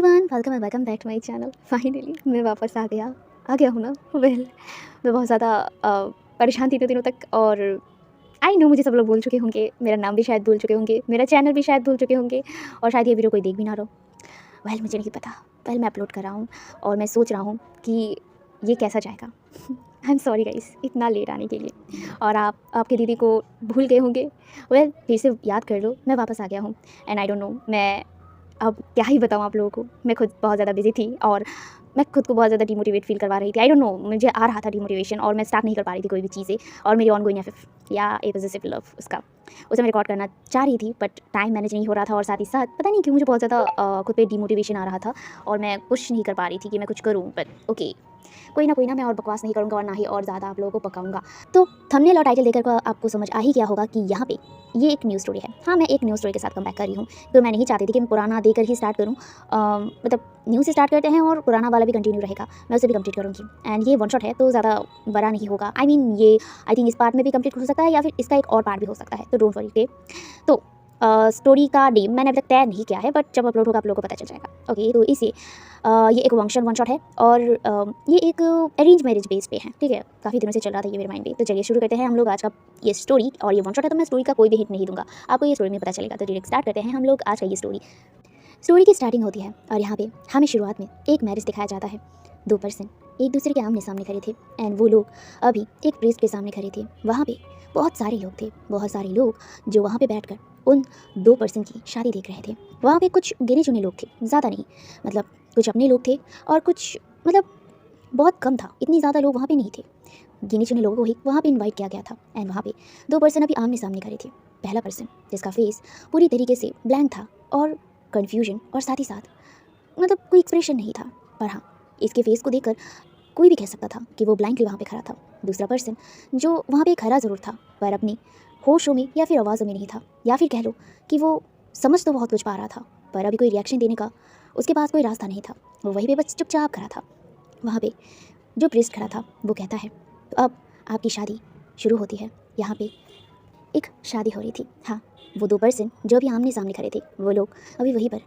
Everyone, welcome back to my channel. Finally मैं वापस आ गया हूँ ना। मैं बहुत ज़्यादा परेशान थी इतने दिनों तक, और आई नो मुझे सब लोग बोल चुके होंगे, मेरा नाम भी शायद भूल चुके होंगे, मेरा चैनल भी शायद भूल चुके होंगे, और शायद ये वीडियो कोई देख भी ना रहा हो। मुझे नहीं पता। मैं अपलोड कर रहा हूँ और मैं सोच रहा हूँ कि ये कैसा जाएगा। आई एम सॉरी गाइस इतना लेट आने के लिए, और आपके दीदी को भूल गए होंगे। फिर से याद कर लो, मैं वापस आ गया हूँ। एंड आई डोंट नो मैं अब क्या ही बताऊँ आप लोगों को। मैं खुद बहुत ज़्यादा बिजी थी, और मैं खुद को बहुत ज़्यादा डिमोटिवेट फील करवा रही थी। आई डोंट नो मुझे आ रहा था डिमोटिवेशन, और मैं स्टार्ट नहीं कर पा रही थी कोई भी चीज़ें। और मेरी ऑनगोइंग एफ या ए पॉजिटिव लव उसका उसे मैं रिकॉर्ड करना चाह रही थी, बट टाइम मैनेज नहीं हो रहा था, और साथ ही साथ पता नहीं क्यों मुझे बहुत ज़्यादा खुद पे डिमोटिवेशन आ रहा था, और मैं कुछ नहीं कर पा रही थी कि मैं कुछ करूँ। बट ओके, कोई ना मैं और बकवास नहीं करूँगा, और ना ही और ज़्यादा आप लोगों को पकाऊंगा। तो थंबनेल और टाइटल देखकर आपको समझ आ ही गया होगा कि यहाँ पे ये एक न्यूज़ स्टोरी है। हाँ, मैं एक न्यूज़ स्टोरी के साथ कम बैक कर रही हूँ, तो मैं नहीं चाहती थी कि मैं पुराना देकर ही स्टार्ट करूँ। मतलब न्यू से स्टार्ट करते हैं, और पुराना वाला भी कंटिन्यू रहेगा, मैं उसे भी कंप्लीट करूँगी। एंड ये वन शॉट है तो ज़्यादा बड़ा नहीं होगा। आई मीन ये आई थिंक इस पार्ट में भी कंप्लीट हो सकता है, या फिर इसका एक और पार्ट भी हो सकता है, तो डोंट वरी। ओके, तो स्टोरी का नेम मैंने अभी तक तय नहीं किया है, बट जब अपलोड होगा आप लोगों को पता चल जाएगा। ओके, तो इसे ये एक वन शॉट है, और ये एक अरेंज मैरिज बेस पे है। ठीक है, काफ़ी दिनों से चल रहा था ये मेरे माइंड पे। तो चलिए शुरू करते हैं हम लोग आज का ये स्टोरी। और ये वन शॉट है तो मैं स्टोरी का कोई भी हिंट नहीं दूंगा, आपको ये स्टोरी में पता चलेगा। तो डायरेक्ट स्टार्ट करते हैं हम लोग आज का ये स्टोरी। स्टोरी की स्टार्टिंग होती है, और यहाँ पे हमें शुरुआत में एक मैरिज दिखाया जाता है। दो पर्सन एक दूसरे के आमने सामने खड़े थे, एंड वो लोग अभी एक प्रीस्ट के सामने खड़े थे। वहाँ पे बहुत सारे लोग थे, बहुत सारे लोग जो वहाँ पे बैठकर उन दो पर्सन की शादी देख रहे थे। वहाँ पे कुछ गिने चुने लोग थे, ज़्यादा नहीं, मतलब कुछ अपने लोग थे, और कुछ मतलब बहुत कम था, इतनी ज़्यादा लोग वहाँ पे नहीं थे। गिने चुने लोगों को ही वहाँ पे इनवाइट किया गया था। एंड वहाँ पे दो पर्सन अभी आमने सामने खड़े थे। पहला पर्सन जिसका फेस पूरी तरीके से ब्लैंक था, और कन्फ्यूजन, और साथ ही साथ मतलब कोई एक्सप्रेशन नहीं था, पर हाँ, इसके फेस को देखकर कोई भी कह सकता था कि वो ब्लाइंडली वहाँ पे खड़ा था। दूसरा पर्सन जो वहाँ पे खड़ा ज़रूर था, पर अपनी होशों में या फिर आवाज़ों में नहीं था, या फिर कह लो कि वो समझ तो बहुत कुछ पा रहा था, पर अभी कोई रिएक्शन देने का उसके पास कोई रास्ता नहीं था। वो वहीं पे बस चुपचाप खड़ा था। वहाँ पे जो प्रीस्ट खड़ा था वो कहता है, तो अब आपकी शादी शुरू होती है। यहाँ पे एक शादी हो रही थी। हाँ, वो दो पर्सन जो अभी आमने सामने खड़े थे, वो लोग अभी वहीं पर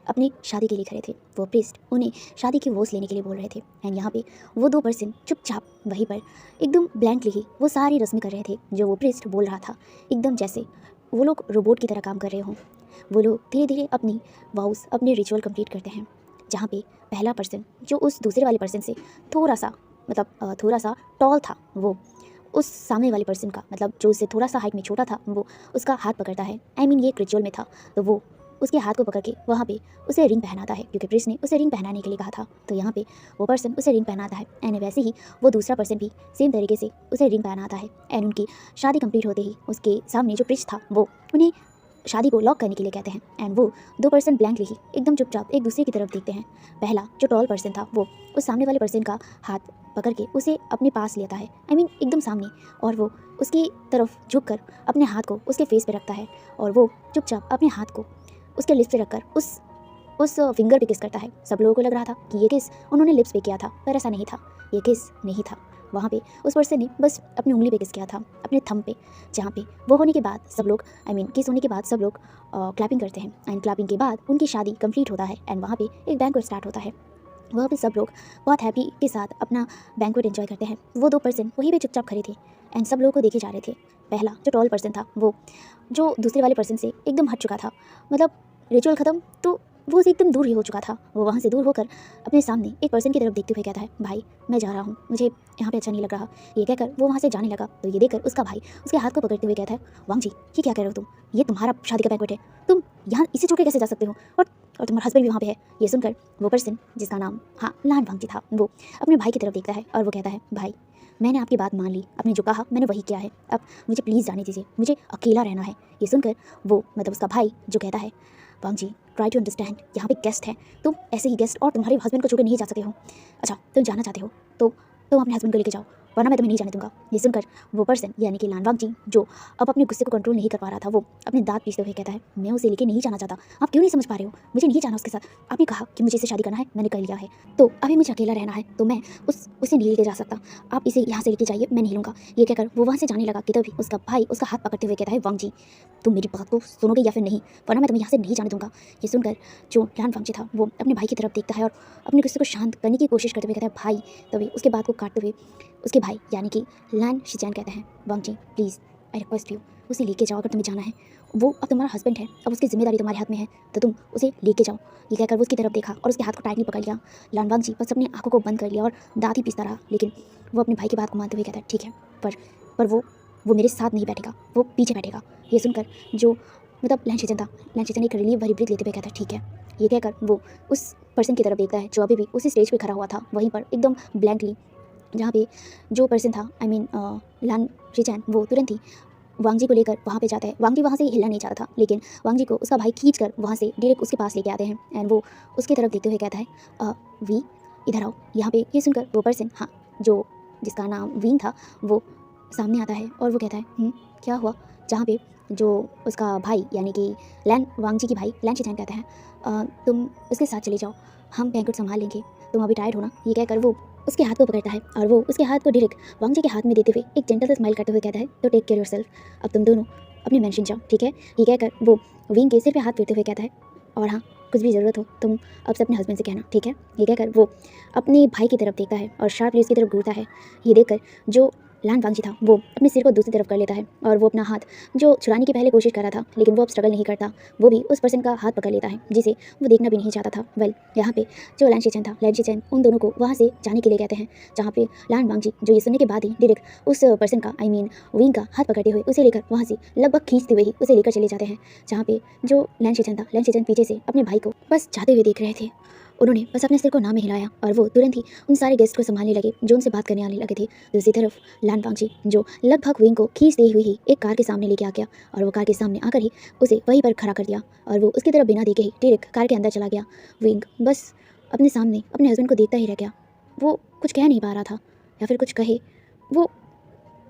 अपनी शादी के लिए खड़े थे। वो प्रीस्ट उन्हें शादी की वोस लेने के लिए बोल रहे थे। एंड यहाँ पे वो दो पर्सन चुपचाप वहीं पर एकदम ब्लैंकली ही वो सारी रस्में कर रहे थे जो वो प्रीस्ट बोल रहा था, एकदम जैसे वो लोग रोबोट की तरह काम कर रहे हों। वो लोग धीरे धीरे अपनी वाउस, अपने रिचुअल कंप्लीट करते हैं। जहाँ पे पहला पर्सन जो उस दूसरे वाले पर्सन से थोड़ा सा थोड़ा सा टॉल था, वो उस सामने वाले पर्सन का, मतलब जो उससे थोड़ा सा हाइट में छोटा था, वो उसका हाथ पकड़ता है। आई मीन ये एक रिचुअल में था, तो वो उसके हाथ को पकड़ के वहाँ पे उसे रिंग पहनाता है, क्योंकि प्रीस्ट ने उसे रिंग पहनाने के लिए कहा था। तो यहाँ पे वो पर्सन उसे रिंग पहनाता है, एंड वैसे ही वो दूसरा पर्सन भी सेम तरीके से उसे रिंग पहनाता है। एंड उनकी शादी कंप्लीट होते ही उसके सामने जो प्रीस्ट था वो उन्हें शादी को लॉक करने के लिए कहते हैं। एंड वो दो पर्सन ब्लैंकली ही एकदम चुपचाप एक दूसरे की तरफ देखते हैं। पहला जो टॉल पर्सन था वो उस सामने वाले पर्सन का हाथ पकड़ के उसे अपने पास लेता है, आई मीन एकदम सामने, और वो उसकी तरफ झुककर अपने हाथ को उसके फेस पे रखता है, और वो चुपचाप अपने हाथ को उसके लिप्स पे रखकर उस फिंगर पे किस करता है। सब लोगों को लग रहा था कि ये किस उन्होंने लिप्स पे किया था, पर ऐसा नहीं था, ये किस नहीं था। वहाँ पे उस पर्सन ने बस अपनी उंगली पे किस किया था, अपने थंब पे, जहाँ पे वो होने के बाद सब लोग, आई मीन किस होने के बाद सब लोग क्लैपिंग करते हैं। एंड क्लैपिंग के बाद उनकी शादी कंप्लीट होता है, एंड वहाँ पे एक बैंक्वेट स्टार्ट होता है। वहाँ पे सब लोग बहुत हैप्पी के साथ अपना बैंक्वेट एंजॉय करते हैं। वो दो पर्सन वहीं पे चुपचाप खड़े थे, एंड सब लोगों को देखे जा रहे थे। पहला जो टॉल पर्सन था वो जो दूसरे वाले पर्सन से एकदम हट चुका था, मतलब रिचुअल ख़त्म तो वो उसे एकदम दूर ही हो चुका था। वो वहाँ से दूर होकर अपने सामने एक पर्सन की तरफ देखते हुए कहता है, भाई मैं जा रहा हूँ, मुझे यहाँ पे अच्छा नहीं लग रहा। ये कहकर वो वहाँ से जाने लगा, तो ये देखकर उसका भाई उसके हाथ को पकड़ते हुए कहता है, वांग जी ये क्या कह रहे हो तुम, ये तुम्हारा शादी का बैंक्वेट है, तुम यहाँ इसे छोड़ के कैसे जा सकते हो, और तुम्हारा हस्बैंड भी वहाँ पे है। ये सुनकर वो पर्सन जिसका नाम हाँ लान वांग जी था, वो अपने भाई की तरफ देखता है, और वो कहता है, भाई मैंने आपकी बात मान ली, आपने जो कहा मैंने वही किया है, अब मुझे प्लीज़ जाने दीजिए, मुझे अकेला रहना है। ये सुनकर वो मतलब उसका भाई जो कहता है, वांग जी ट्राई टू अंडरस्टैंड, यहाँ पे गेस्ट है, तुम ऐसे ही गेस्ट और तुम्हारे हस्बैंड को छोड़ के नहीं जा सकते हो। अच्छा तुम जाना चाहते हो तो तुम अपने हस्बैंड को लेके जाओ, वरना मैं तुम्हें नहीं जाने दूंगा। ये सुनकर वो पर्सन यानी कि लानवांग जी, जो अब अपने गुस्से को कंट्रोल नहीं कर पा रहा था, वो अपने दांत पीसते हुए कहता है, मैं उसे लेके नहीं जाना चाहता। आप क्यों नहीं समझ पा रहे हो? मुझे नहीं जाना उसके साथ। आपने कहा कि मुझे इससे शादी करना है, मैंने कर लिया है, तो अभी मुझे अकेला रहना है, तो मैं उसे नहीं लेके जा सकता। आप इसे यहाँ से लेके जाइए, मैं नहीं लूँगा। ये कहकर वो वहाँ से जाने लगा कि तभी उसका भाई उसका हाथ पकड़ते हुए कहता है, वांग जी तुम मेरी बात को सुनोगे या फिर नहीं, वरना मैं तुम्हें यहाँ से नहीं जाने दूंगा। ये सुनकर जो लानवांग जी था वो अपने भाई की तरफ देखता है और अपने गुस्से को शांत करने की कोशिश करते हुए कहता है, भाई। तभी उसके बात को काटते हुए उसके भाई यानी कि लान शिचैन कहते हैं, वांग जी प्लीज़ आई रिक्वेस्ट यू, उसे लेके जाओ अगर तुम्हें जाना है। वो अब तुम्हारा हस्बैंड है, अब उसकी जिम्मेदारी तुम्हारे हाथ में है, तो तुम उसे लेके जाओ। ये कहकर वो उसकी तरफ देखा और उसके हाथ को टाइटली पकड़ लिया। लानवांग जी बस अपनी आंखों को बंद कर लिया और दांत ही पीसता रहा, लेकिन वो अपने भाई की बात को मानते हुए कहता है, ठीक है, पर वो मेरे साथ नहीं बैठेगा, वो पीछे बैठेगा। ये सुनकर जो मतलब लान शिचैन था, लान शिचैन एक रिलीफ भरी ब्रीथ लेते हुए कहता है, ठीक है। ये कहकर वो उस पर्सन की तरफ देखता है जो अभी भी उसी स्टेज पे खड़ा हुआ था, वहीं पर एकदम ब्लैंकली, जहाँ पे जो पर्सन था आई मीन लान शिचैन, वो तुरंत ही वांग जी को लेकर वहाँ पे जाता है। वांग जी वहाँ से हिलना नहीं चाहता था, लेकिन वांग जी को उसका भाई खींच कर वहाँ से डायरेक्ट उसके पास लेके आते हैं एंड वो उसकी तरफ देखते हुए कहता है, वी इधर आओ यहाँ पे। ये सुनकर वो पर्सन, हाँ, जो जिसका नाम वीन था, वो सामने आता है और वो कहता है, क्या हुआ? जहाँ पे जो उसका भाई यानी कि लैन वांग जी की भाई लान शिचैन कहता है, तुम उसके साथ चले जाओ, हम बैंकुट संभाल लेंगे, तुम अभी टायर्ड हो ना। ये कहकर वो उसके हाथ को पकड़ता है और वो उसके हाथ को डायरेक्ट वांग जी के हाथ में देते हुए एक जेंटल सा स्माइल करते हुए कहता है, तो टेक केयर योरसेल्फ, अब तुम दोनों अपने मेंशन जाओ, ठीक है। ये कहकर वो विंग के सिर पे हाथ फेरते हुए कहता है, और हाँ, कुछ भी ज़रूरत हो तुम अब से अपने हस्बैंड से कहना, ठीक है। ये कहकर वो अपने भाई की तरफ देखता है और शार्पली उसकी तरफ घूरता है। ये देखकर जो लान वांग जी था वो अपने सिर को दूसरी तरफ कर लेता है और वो अपना हाथ जो छुड़ाने की पहले कोशिश कर रहा था, लेकिन वो अब स्ट्रगल नहीं करता, वो भी उस पर्सन का हाथ पकड़ लेता है जिसे वो देखना भी नहीं चाहता था। वेल, यहाँ पे जो लान शिचैन था, लान शिचैन उन दोनों को वहाँ से जाने के लिए कहते हैं, जहाँ पे लान वांग जी जो ये सुनने के बाद ही डायरेक्ट उस पर्सन का आई मीन विंग का हाथ पकड़ते हुए उसे लेकर वहाँ से लगभग खींचते हुए ही उसे लेकर चले जाते हैं। जहाँ पे जो लान शिचैन था, लान शिचैन पीछे से अपने भाई को बस जाते हुए देख रहे थे। उन्होंने बस अपने सिर को ना में हिलाया और वो तुरंत ही उन सारे गेस्ट को संभालने लगे जो उनसे बात करने आने लगे थे। दूसरी तरफ लान वांग जी जो लगभग विंग को खींचते हुए ही एक कार के सामने लेके आ गया और वो कार के सामने आकर ही उसे वहीं पर खड़ा कर दिया और वो उसकी तरफ बिना देखे ही डायरेक्ट कार के अंदर चला गया। विंग बस अपने सामने अपने हस्बैंड को देखता ही रह गया। वो कुछ कह नहीं पा रहा था, या फिर कुछ कहे, वो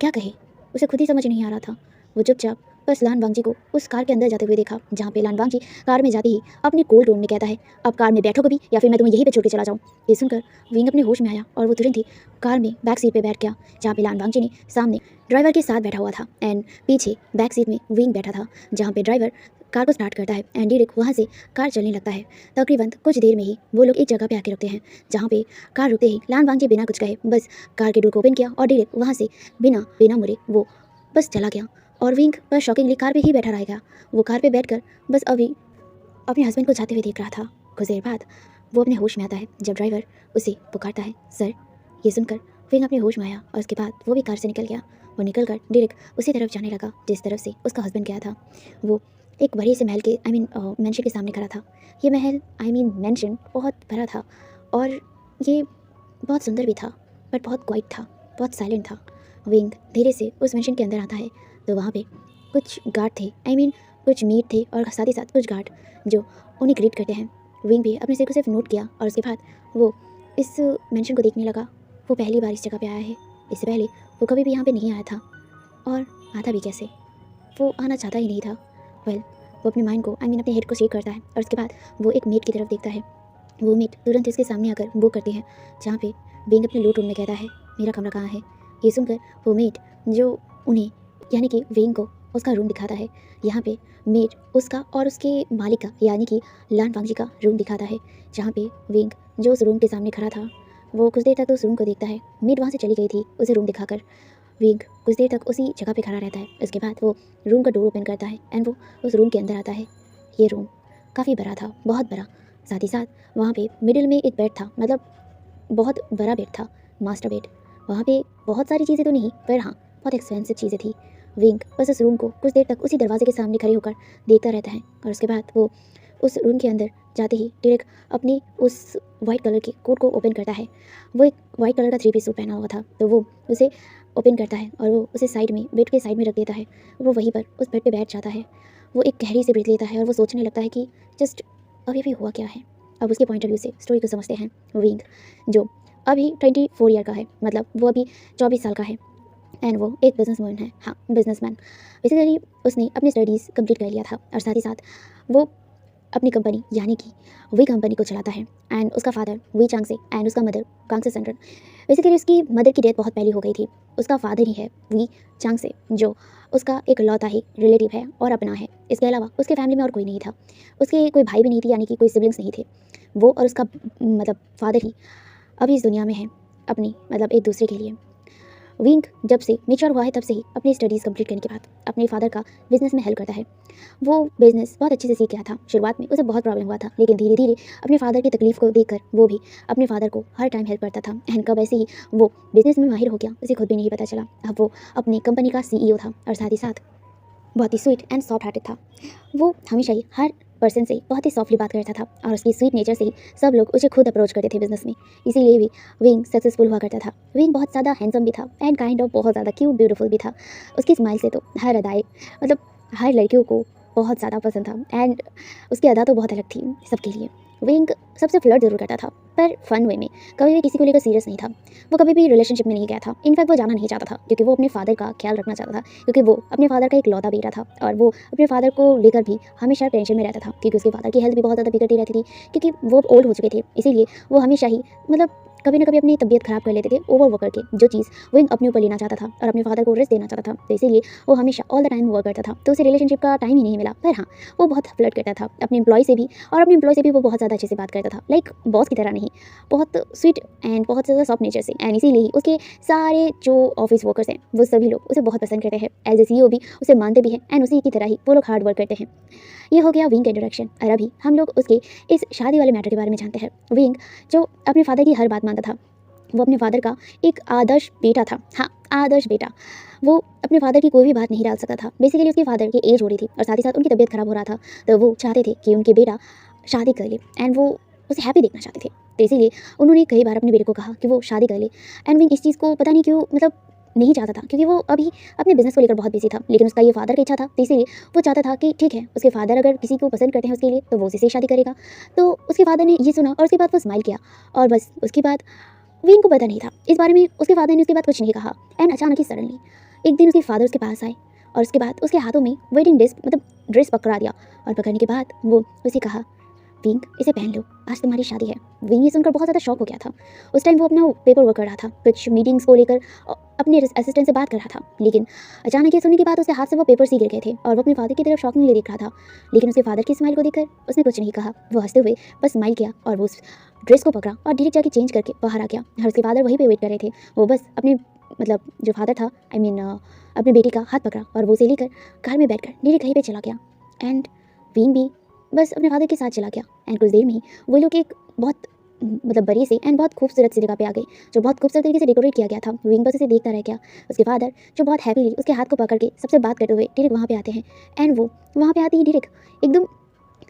क्या कहे उसे खुद ही समझ नहीं आ रहा था। वो चुपचाप बस लान वांग जी को उस कार के अंदर जाते हुए देखा, जहाँ पे लान वांग जी कार में जाते ही अपने कोल्ड टोन में कहता है, अब कार में बैठो कभी या फिर मैं तुम्हें यहीं पे छोड़ के चला जाऊँ। ये सुनकर विंग अपने होश में आया और वो तुरंत ही कार में बैक सीट पे बैठ गया, जहाँ पे लान वांग जी ने सामने ड्राइवर के साथ बैठा हुआ था एंड पीछे बैक सीट में विंग बैठा था, जहाँ पे ड्राइवर कार को स्टार्ट करता है एंड डायरेक्ट वहाँ से कार चलने लगता है। तकरीबन कुछ देर में ही वो लोग एक जगह पे आके रुकते हैं, जहाँ पे कार रुकते ही लान वांग जी बिना कुछ कहे बस कार के डोर को ओपन किया और डायरेक्ट वहाँ से बिना मुड़े वो बस चला गया और विंग बस शॉकिंगली कार पे ही बैठा रहेगा। वो कार पे बैठकर बस अभी अपने हस्बैंड को जाते हुए देख रहा था। कुछ देर बाद वो अपने होश में आता है जब ड्राइवर उसे पुकारता है, सर। ये सुनकर विंग अपने होश में आया और उसके बाद वो भी कार से निकल गया। वो निकल कर डायरेक्ट उसी तरफ जाने लगा जिस तरफ से उसका हस्बैंड गया था। वो एक बड़े से महल के आई मीन मैंशन के सामने खड़ा था। ये महल आई मीन मैंशन बहुत बड़ा था और ये बहुत सुंदर भी था, बट बहुत क्वाइट था, बहुत साइलेंट था। विंग धीरे से उस मैंशन के अंदर आता है तो वहाँ पे कुछ गार्ड थे, आई मीन कुछ मीट थे और साथ ही साथ कुछ गार्ड जो उन्हें ग्रीट करते हैं। विंग भी अपने सिर को सिर्फ नोट किया और उसके बाद वो इस मैंशन को देखने लगा। वो पहली बार इस जगह पे आया है, इससे पहले वो कभी भी यहाँ पे नहीं आया था और आता भी कैसे, वो आना चाहता ही नहीं था। वेल, वो अपने माइंड को आई मीन अपने हेड को शेक करता है और उसके बाद वो एक मेट की तरफ देखता है। वो मेट तुरंत इसके सामने आकर बुक करती है, जहाँ पे विंग अपने लूट रूम में कहता है, मेरा कमरा कहाँ है। ये सुनकर वो मेट जो उन्हें यानी कि विंग को उसका रूम दिखाता है, यहाँ पे मेट उसका और उसके मालिक का यानी कि लान वांग जी का रूम दिखाता है, जहाँ पे विंग जो उस रूम के सामने खड़ा था वो कुछ देर तक उस रूम को देखता है। मेट वहाँ से चली गई थी उसे रूम दिखाकर। विंग कुछ देर तक उसी जगह पे खड़ा रहता है। उसके बाद वो रूम का डोर ओपन करता है एंड वो उस रूम के अंदर आता है। ये रूम काफ़ी बड़ा था, बहुत बड़ा। साथ ही साथ वहाँ पे मिडिल में एक बेड था, मतलब बहुत बड़ा बेड था, मास्टर बेड। वहाँ पे बहुत सारी चीज़ें तो नहीं, पर हाँ बहुत एक्सपेंसिव चीज़ें थी। विंग बस उस रूम को कुछ देर तक उसी दरवाजे के सामने खड़े होकर देखता रहता है और उसके बाद वो उस रूम के अंदर जाते ही डायरेक्ट अपनी उस वाइट कलर के कोट को ओपन करता है। वो एक वाइट कलर का 3 पीस सूट पहना हुआ था, तो वो उसे ओपन करता है और वो उसे साइड में बेड के साइड में रख देता है। वो वहीं पर उस बेड पे बैठ जाता है। वो एक गहरी से ब्रीथ लेता है और वो सोचने लगता है कि जस्ट अभी हुआ क्या है। अब उसके पॉइंट ऑफ व्यू से स्टोरी को समझते हैं। विंग जो अभी 24 ईयर का है, मतलब वो अभी 24 साल का है एंड वो एक बिजनेसमैन है। हाँ, बिजनेसमैन। बेसिकली उसने अपनी स्टडीज़ कंप्लीट कर लिया था और साथ ही साथ वो अपनी कंपनी यानी कि वी कंपनी को चलाता है एंड उसका फादर वी चांग से एंड उसका मदर कांग से सेंट्रल। बेसिकली उसकी मदर की डेथ बहुत पहले हो गई थी। उसका फादर ही है वी चांग से, जो उसका एक लौता ही रिलेटिव है और अपना है। इसके अलावा उसके फैमिली में और कोई नहीं था, उसके कोई भाई भी नहीं थी, यानी कि कोई सिबलिंग्स नहीं थे। वो और उसका मतलब फादर ही अभी इस दुनिया में है अपनी मतलब एक दूसरे के लिए। विंग जब से मेच्योर हुआ है तब से ही अपनी स्टडीज़ कंप्लीट करने के बाद अपने फादर का बिजनेस में हेल्प करता है। वो बिजनेस बहुत अच्छे से सीख गया था। शुरुआत में उसे बहुत प्रॉब्लम हुआ था, लेकिन धीरे धीरे अपने फादर की तकलीफ को देखकर वो भी अपने फादर को हर टाइम हेल्प करता था एंड कब ऐसे ही वो बिजनेस में माहिर हो गया उसे खुद भी नहीं पता चला। अब वो अपनी कंपनी का CEO था और साथ ही साथ बहुत ही स्वीट एंड सॉफ्ट हार्टेड था। वो हमेशा ही हर पर्सन से बहुत ही सॉफ्टली बात करता था और उसकी स्वीट नेचर से ही सब लोग उसे खुद अप्रोच करते थे बिजनेस में। इसीलिए भी विंग सक्सेसफुल हुआ करता था। विंग बहुत ज़्यादा हैंडसम भी था एंड काइंड ऑफ बहुत ज़्यादा क्यूट ब्यूटीफुल भी था। उसकी स्माइल से तो हर अदाएँ मतलब हर लड़कियों को बहुत ज़्यादा पसंद था एंड उसकी अदा तो बहुत अलग थी सबके लिए। विंग सबसे फ्लर्ट ज़रूर करता था पर फन वे में, कभी भी किसी को लेकर सीरियस नहीं था। वो कभी भी रिलेशनशिप में नहीं गया था, इनफैक्ट वो जाना नहीं चाहता था क्योंकि वो अपने फादर का ख्याल रखना चाहता था, क्योंकि वो अपने फादर का एक लौता बेटा था और वो अपने फादर को लेकर भी हमेशा टेंशन में रहता था क्योंकि उसके फादर की हेल्थ भी बहुत ज़्यादा बिगड़ती रहती थी क्योंकि वो ओल्ड हो चुके थे। इसीलिए वो हमेशा ही मतलब कभी ना कभी अपनी तबीयत खराब कर लेते थे ओवर वर्क करके, जो चीज़ वो अपने ऊपर लेना चाहता था और अपने फादर को रेस्ट देना चाहता था। तो इसीलिए वो हमेशा ऑल द टाइम वर्क करता था, तो उसे रिलेशनशिप का टाइम ही नहीं मिला। पर हाँ, वो बहुत फ्लर्ट करता था अपने एम्प्लॉय से भी, और अपने एम्प्लॉय से भी वो बहुत ज़्यादा अच्छे से बात करता था, लाइक बॉस की तरह नहीं, बहुत स्वीट एंड बहुत ज़्यादा सॉफ्ट नेचर से। एंड इसीलिए ही उसके सारे जो ऑफिस वर्कर्स हैं वो सभी लोग उसे बहुत पसंद करते हैं। एज ए CEO भी उसे मानते भी हैं एंड उसी की तरह ही वो लोग हार्ड वर्क करते हैं। ये हो गया विंग का इंट्रोडक्शन। और अभी हम लोग उसके इस शादी वाले मैटर के बारे में जानते हैं। विंग जो अपने फादर की हर बात मानता था, वो अपने फादर का एक आदर्श बेटा था। हाँ, आदर्श बेटा। वो अपने फादर की कोई भी बात नहीं डाल सकता था। बेसिकली उसके फादर की एज हो रही थी और साथ ही साथ उनकी तबीयत खराब हो रहा था, तो वो चाहते थे कि उनके बेटा शादी कर ले एंड वो उसे हैप्पी देखना चाहते थे। तो इसीलिए उन्होंने कई बार अपने बेटे को कहा कि वो शादी कर ले एंड विंग इस चीज़ को पता नहीं क्यों मतलब नहीं चाहता था, क्योंकि वो अभी अपने बिजनेस को लेकर बहुत बिजी था। लेकिन उसका ये फादर की इच्छा था, तो इसीलिए वो चाहता था कि ठीक है, उसके फादर अगर किसी को पसंद करते हैं उसके लिए तो वो उसी से शादी करेगा। तो उसके फादर ने ये सुना और उसके बाद वो स्माइल किया और बस उसके बाद विंग को पता नहीं था इस बारे में, उसके फादर ने उसके बाद कुछ नहीं कहा एंड अचानक ही सडनली एक दिन उसके फादर उसके पास आए और उसके बाद उसके हाथों में वेडिंग ड्रेस पकड़ा दिया और पकड़ने के बाद वो उसे कहा, विंग इसे पहन लो, आज तुम्हारी शादी है। विंग ये सुनकर बहुत ज़्यादा शॉक हो गया था। उस टाइम वो अपना पेपर वर्क कर रहा था, कुछ मीटिंग्स को लेकर अपने असिस्टेंट से बात कर रहा था, लेकिन अचानक ये सुनने के बाद उसके हाथ से वो पेपर सी गिर गए थे और वो अपने फादर की तरफ शॉकिंगली देख रहा था। लेकिन उसके फादर की स्माइल को देखकर उसने कुछ नहीं कहा, वो हंसते हुए बस स्माइल किया और वो उस ड्रेस को पकड़ा और डायरेक्ट जाके चेंज करके बाहर आ गया। और उसके फादर वहीं पे वेट कर रहे थे। वो बस अपने मतलब जो फादर था अपने बेटी का हाथ पकड़ा और वो उसे लेकर कार में बैठकर डायरेक्ट कहीं पे चला गया एंड विंग भी बस अपने फादर के साथ चला गया। एंड कुछ देर में ही वो लोग एक बहुत बड़े से एंड बहुत खूबसूरत सी जगह पे आ गए, जो बहुत खूबसूरत तरीके से डेकोरेट किया गया था। विंग बस उसे देखता रह गया। उसके फादर जो बहुत हैप्पीली उसके हाथ को पकड़ के सबसे बात करते हुए डायरेक्ट वहाँ पे आते हैं एंड वो वहाँ पे आते ही डायरेक्ट एकदम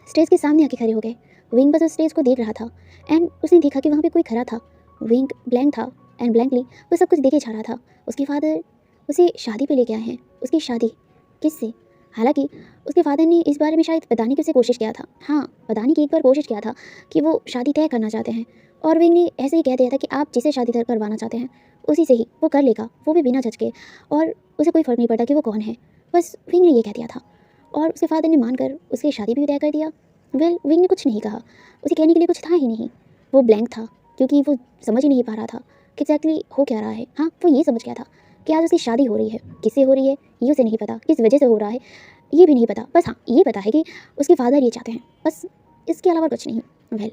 स्टेज के सामने आके खड़े हो गए। विंग बस उस स्टेज को देख रहा था एंड उसने देखा कि वहाँ पे कोई खड़ा था। विंग ब्लैंक था एंड ब्लैंकली वो सब कुछ देखे जा रहा था। उसके फादर उसे शादी पे लेके आए हैं। उसकी शादी किससे? हालांकि उसके फादर ने इस बारे में शायद बताने की उसे कोशिश किया था। हाँ, बताने की एक बार कोशिश किया था कि वो शादी तय करना चाहते हैं और विंग ने ऐसे ही कह दिया था कि आप जिसे शादी करवाना चाहते हैं उसी से ही वो कर लेगा, वो भी बिना झिझके, और उसे कोई फ़र्क नहीं पड़ता कि वो कौन है। बस विंग ने ये कह दिया था और उसके फादर ने मानकर उसकी शादी भी तय कर दिया। विंग ने कुछ नहीं कहा, उसे कहने के लिए कुछ था ही नहीं। वो ब्लैंक था क्योंकि वो समझ ही नहीं पा रहा था कि एग्जैक्टली हो क्या रहा है। हाँ, वो ये समझ गया था कि आज उसकी शादी हो रही है। किससे हो रही है ये उसे नहीं पता, किस वजह से हो रहा है ये भी नहीं पता। बस हाँ, ये पता है कि उसके फादर ये चाहते हैं, बस इसके अलावा कुछ नहीं।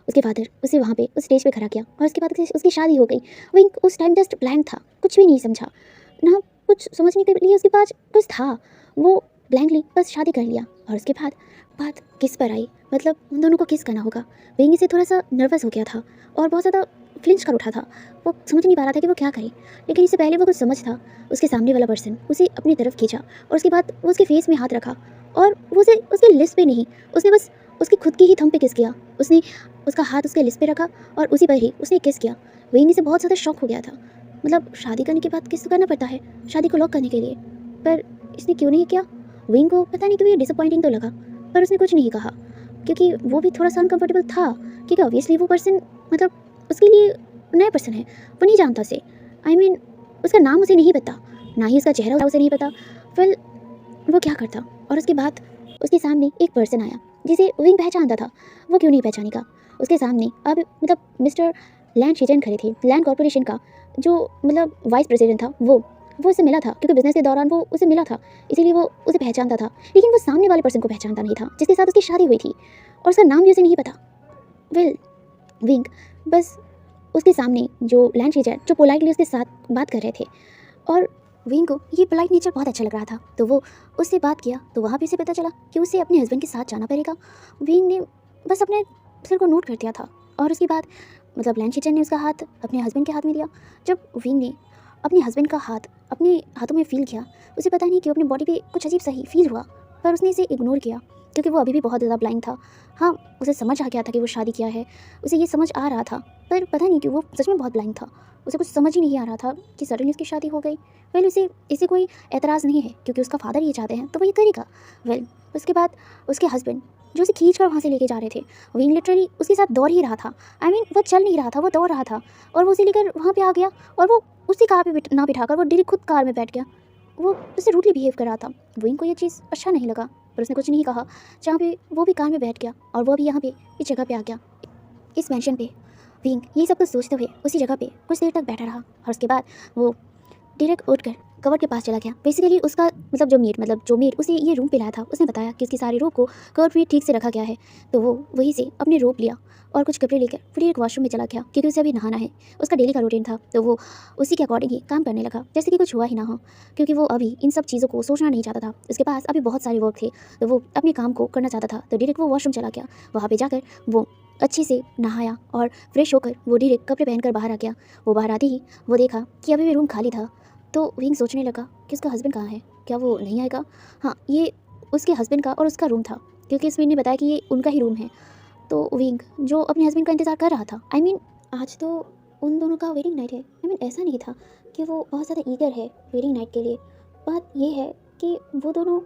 उसके फादर उसे वहाँ पे उस स्टेज पे खड़ा किया और उसके बाद उसकी शादी हो गई। विंग उस टाइम जस्ट ब्लैंक था, कुछ भी नहीं समझा ना, कुछ समझने के लिए उसके पास कुछ था। वो ब्लैंकली बस शादी कर लिया और उसके बाद बात किस पर आई, मतलब उन दोनों को किस करना होगा। विंग इससे थोड़ा सा नर्वस हो गया था और बहुत ज़्यादा फ्लिंच कर उठा था। वो समझ नहीं पा रहा था कि वो क्या करे, लेकिन इससे पहले वो कुछ समझ था। उसके सामने वाला पर्सन उसे अपनी तरफ खींचा और उसके बाद वो उसके फेस में हाथ रखा और वो उसे उसके लिप्स पे नहीं, उसने बस उसकी खुद की ही थंब पे किस किया। उसने उसका हाथ उसके लिप्स पे रखा और उसी पर ही उसने किस किया। विंग से बहुत ज़्यादा शॉक हो गया था। मतलब शादी करने के बाद किस तो करना पड़ता है शादी को लॉक करने के लिए, पर इसने क्यों नहीं किया। विंग को पता नहीं क्यों ये डिसअपॉइंटिंग तो लगा, पर उसने कुछ नहीं कहा क्योंकि वो भी थोड़ा सा अनकम्फर्टेबल था, क्योंकि ऑब्वियसली वो पर्सन मतलब उसके लिए नया पर्सन है, वो नहीं जानता उसे। उसका नाम उसे नहीं पता, ना ही उसका चेहरा उसे नहीं पता। फिर वो क्या करता? और उसके बाद उसके सामने एक पर्सन आया जिसे विंग पहचानता था। वो क्यों नहीं पहचानेगा? उसके सामने अब मिस्टर लैंड शीजन खड़े थे, लैंड कॉर्पोरेशन का जो वाइस प्रेसिडेंट था। वो उससे मिला था क्योंकि बिजनेस के दौरान वो उसे मिला था, इसीलिए वो उसे पहचानता था। लेकिन वो सामने वाले पर्सन को पहचानता नहीं था जिसके साथ उसकी शादी हुई थी, और उसका नाम भी उसे नहीं पता। वेल, विंग बस उसके सामने जो लैंड शीजन जो पोलाइटली उसके साथ बात कर रहे थे, और विंग को ये पोलाइट नेचर बहुत अच्छा लग रहा था, तो वो उससे बात किया। तो वहाँ भी उसे पता चला कि उसे अपने हस्बैंड के साथ जाना पड़ेगा। विंग ने बस अपने सिर को नोट कर दिया था, और उसके बाद लैंड शीजन ने उसका हाथ अपने हस्बैंड के हाथ में दिया। जब विंग ने अपने हस्बैंड का हाथ अपने हाथों में फील किया, उसे पता नहीं क्यों अपनी बॉडी पे कुछ अजीब सा ही फील हुआ, पर उसने इसे इग्नोर किया क्योंकि वो अभी भी बहुत ज़्यादा ब्लाइंड था। हाँ, उसे समझ आ गया था कि वो शादी किया है, उसे ये समझ आ रहा था, पर पता नहीं क्यों वो सच में बहुत ब्लाइंड था। उसे कुछ समझ ही नहीं आ रहा था कि सडनली उसकी शादी हो गई। वेल, उसे इसे कोई एतराज़ नहीं है क्योंकि उसका फादर ये चाहते हैं तो वो ये करेगा। वेल, उसके बाद उसके हस्बैंड जो उसे खींच कर वहाँ से लेके जा रहे थे, विंग लिटरली उसके साथ दौड़ ही रहा था। वो चल नहीं रहा था, वो दौड़ रहा था, और वो उसे लेकर वहाँ पे आ गया, और वो उसी कार पे ना बिठाकर वो डायरेक्ट खुद कार में बैठ गया। वो उससे रूडली बिहेव कर रहा था। विंग को ये चीज़ अच्छा नहीं लगा, पर उसने कुछ नहीं कहा। जहाँ पे वो भी कार में बैठ गया, और वो भी यहाँ पे इस जगह पे आ गया, इस मैंशन पे। विंग ये सब कुछ सोचते हुए उसी जगह पे कुछ देर तक बैठा रहा, और उसके बाद वो डायरेक्ट उठकर कवर के पास चला गया। बेसिकली उसका जो मेड उसे ये रूम पे लाया था, उसने बताया कि उसकी सारी रोप को कवर पे ठीक से रखा गया है। तो वो वहीं से अपने रोप लिया और कुछ कपड़े लेकर फिर एक वॉशरूम में चला गया क्योंकि उसे अभी नहाना है। उसका डेली का रूटीन था, तो वो उसी के अकॉर्डिंग ही काम करने लगा, जैसे कि कुछ हुआ ही ना हो, क्योंकि वो अभी इन सब चीज़ों को सोचना नहीं चाहता था। उसके पास अभी बहुत सारे वर्क थे, तो वो अपने काम को करना चाहता था। तो डायरेक्ट वो वॉशरूम चला गया। वहाँ पर जाकर वो अच्छे से नहाया और फ्रेश होकर वो डायरेक्ट कपड़े पहनकर बाहर आ गया। वो बाहर आते ही वो देखा कि अभी भी रूम खाली था। तो विंग सोचने लगा कि उसका हस्बैंड कहाँ है, क्या वो नहीं आएगा? हाँ, ये उसके हस्बैंड का और उसका रूम था, क्योंकि इसमें ने बताया कि ये उनका ही रूम है। तो विंग जो अपने हस्बैंड का इंतज़ार कर रहा था, आज तो उन दोनों का वेडिंग नाइट है। ऐसा नहीं था कि वो बहुत ज़्यादा ईगर है वेडिंग नाइट के लिए। बात ये है कि वो दोनों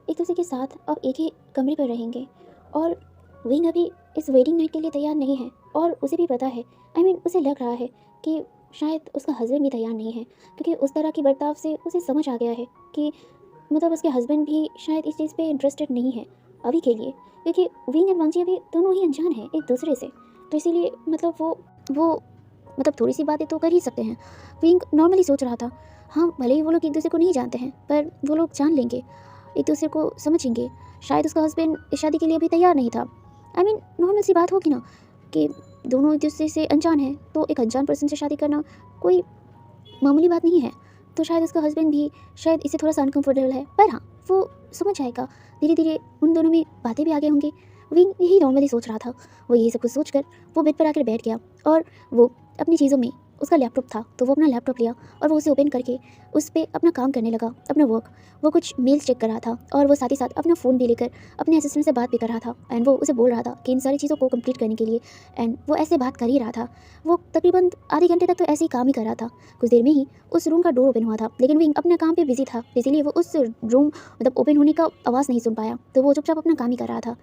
एक दूसरे के साथ अब एक ही कमरे पर रहेंगे, और विंग अभी इस वेडिंग नाइट के लिए तैयार नहीं है, और उसे भी पता है, उसे लग रहा है कि शायद उसका हस्बैंड भी तैयार नहीं है, क्योंकि उस तरह की बर्ताव से उसे समझ आ गया है कि उसके हस्बैंड भी शायद इस चीज़ पे इंटरेस्टेड नहीं है अभी के लिए, क्योंकि विंग एंड वांगजी अभी दोनों ही अनजान हैं एक दूसरे से। तो इसीलिए वो थोड़ी सी बातें तो कर ही सकते हैं। विंग नॉर्मली सोच रहा था, हाँ भले ही वो लोग एक दूसरे को नहीं जानते हैं, पर वो लोग जान लेंगे, एक दूसरे को समझेंगे। शायद उसका हस्बैंड इस शादी के लिए अभी तैयार नहीं था। नॉर्मल सी बात होगी ना कि दोनों एक दूसरे से अनजान हैं, तो एक अनजान पर्सन से शादी करना कोई मामूली बात नहीं है। तो शायद उसका हस्बैंड भी शायद इससे थोड़ा सा अनकंफर्टेबल है, पर हाँ, वो समझ जाएगा। धीरे धीरे उन दोनों में बातें भी आगे होंगी। विंग यही नॉर्मली सोच रहा था। वो यही सब कुछ सोचकर वो बेड पर आकर बैठ गया, और वो अपनी चीज़ों में उसका लैपटॉप था, तो वो अपना लैपटॉप लिया और वो उसे ओपन करके उस पर अपना काम करने लगा, अपना वर्क। वो कुछ मेल्स चेक कर रहा था, और वो साथ ही साथ अपना फ़ोन भी लेकर अपने असिस्टेंट से बात भी कर रहा था, एंड वो उसे बोल रहा था कि इन सारी चीज़ों को कंप्लीट करने के लिए, एंड वो ऐसे बात कर ही रहा था। वो तकरीबन आधे घंटे तक तो ऐसे ही काम ही कर रहा था। कुछ देर में ही उस रूम का डोर ओपन हुआ था, लेकिन विंग अपने काम पे बिजी था, इसीलिए वो उस रूम ओपन होने का आवाज़ नहीं सुन पाया। तो वो चुपचाप अपना काम ही कर रहा था,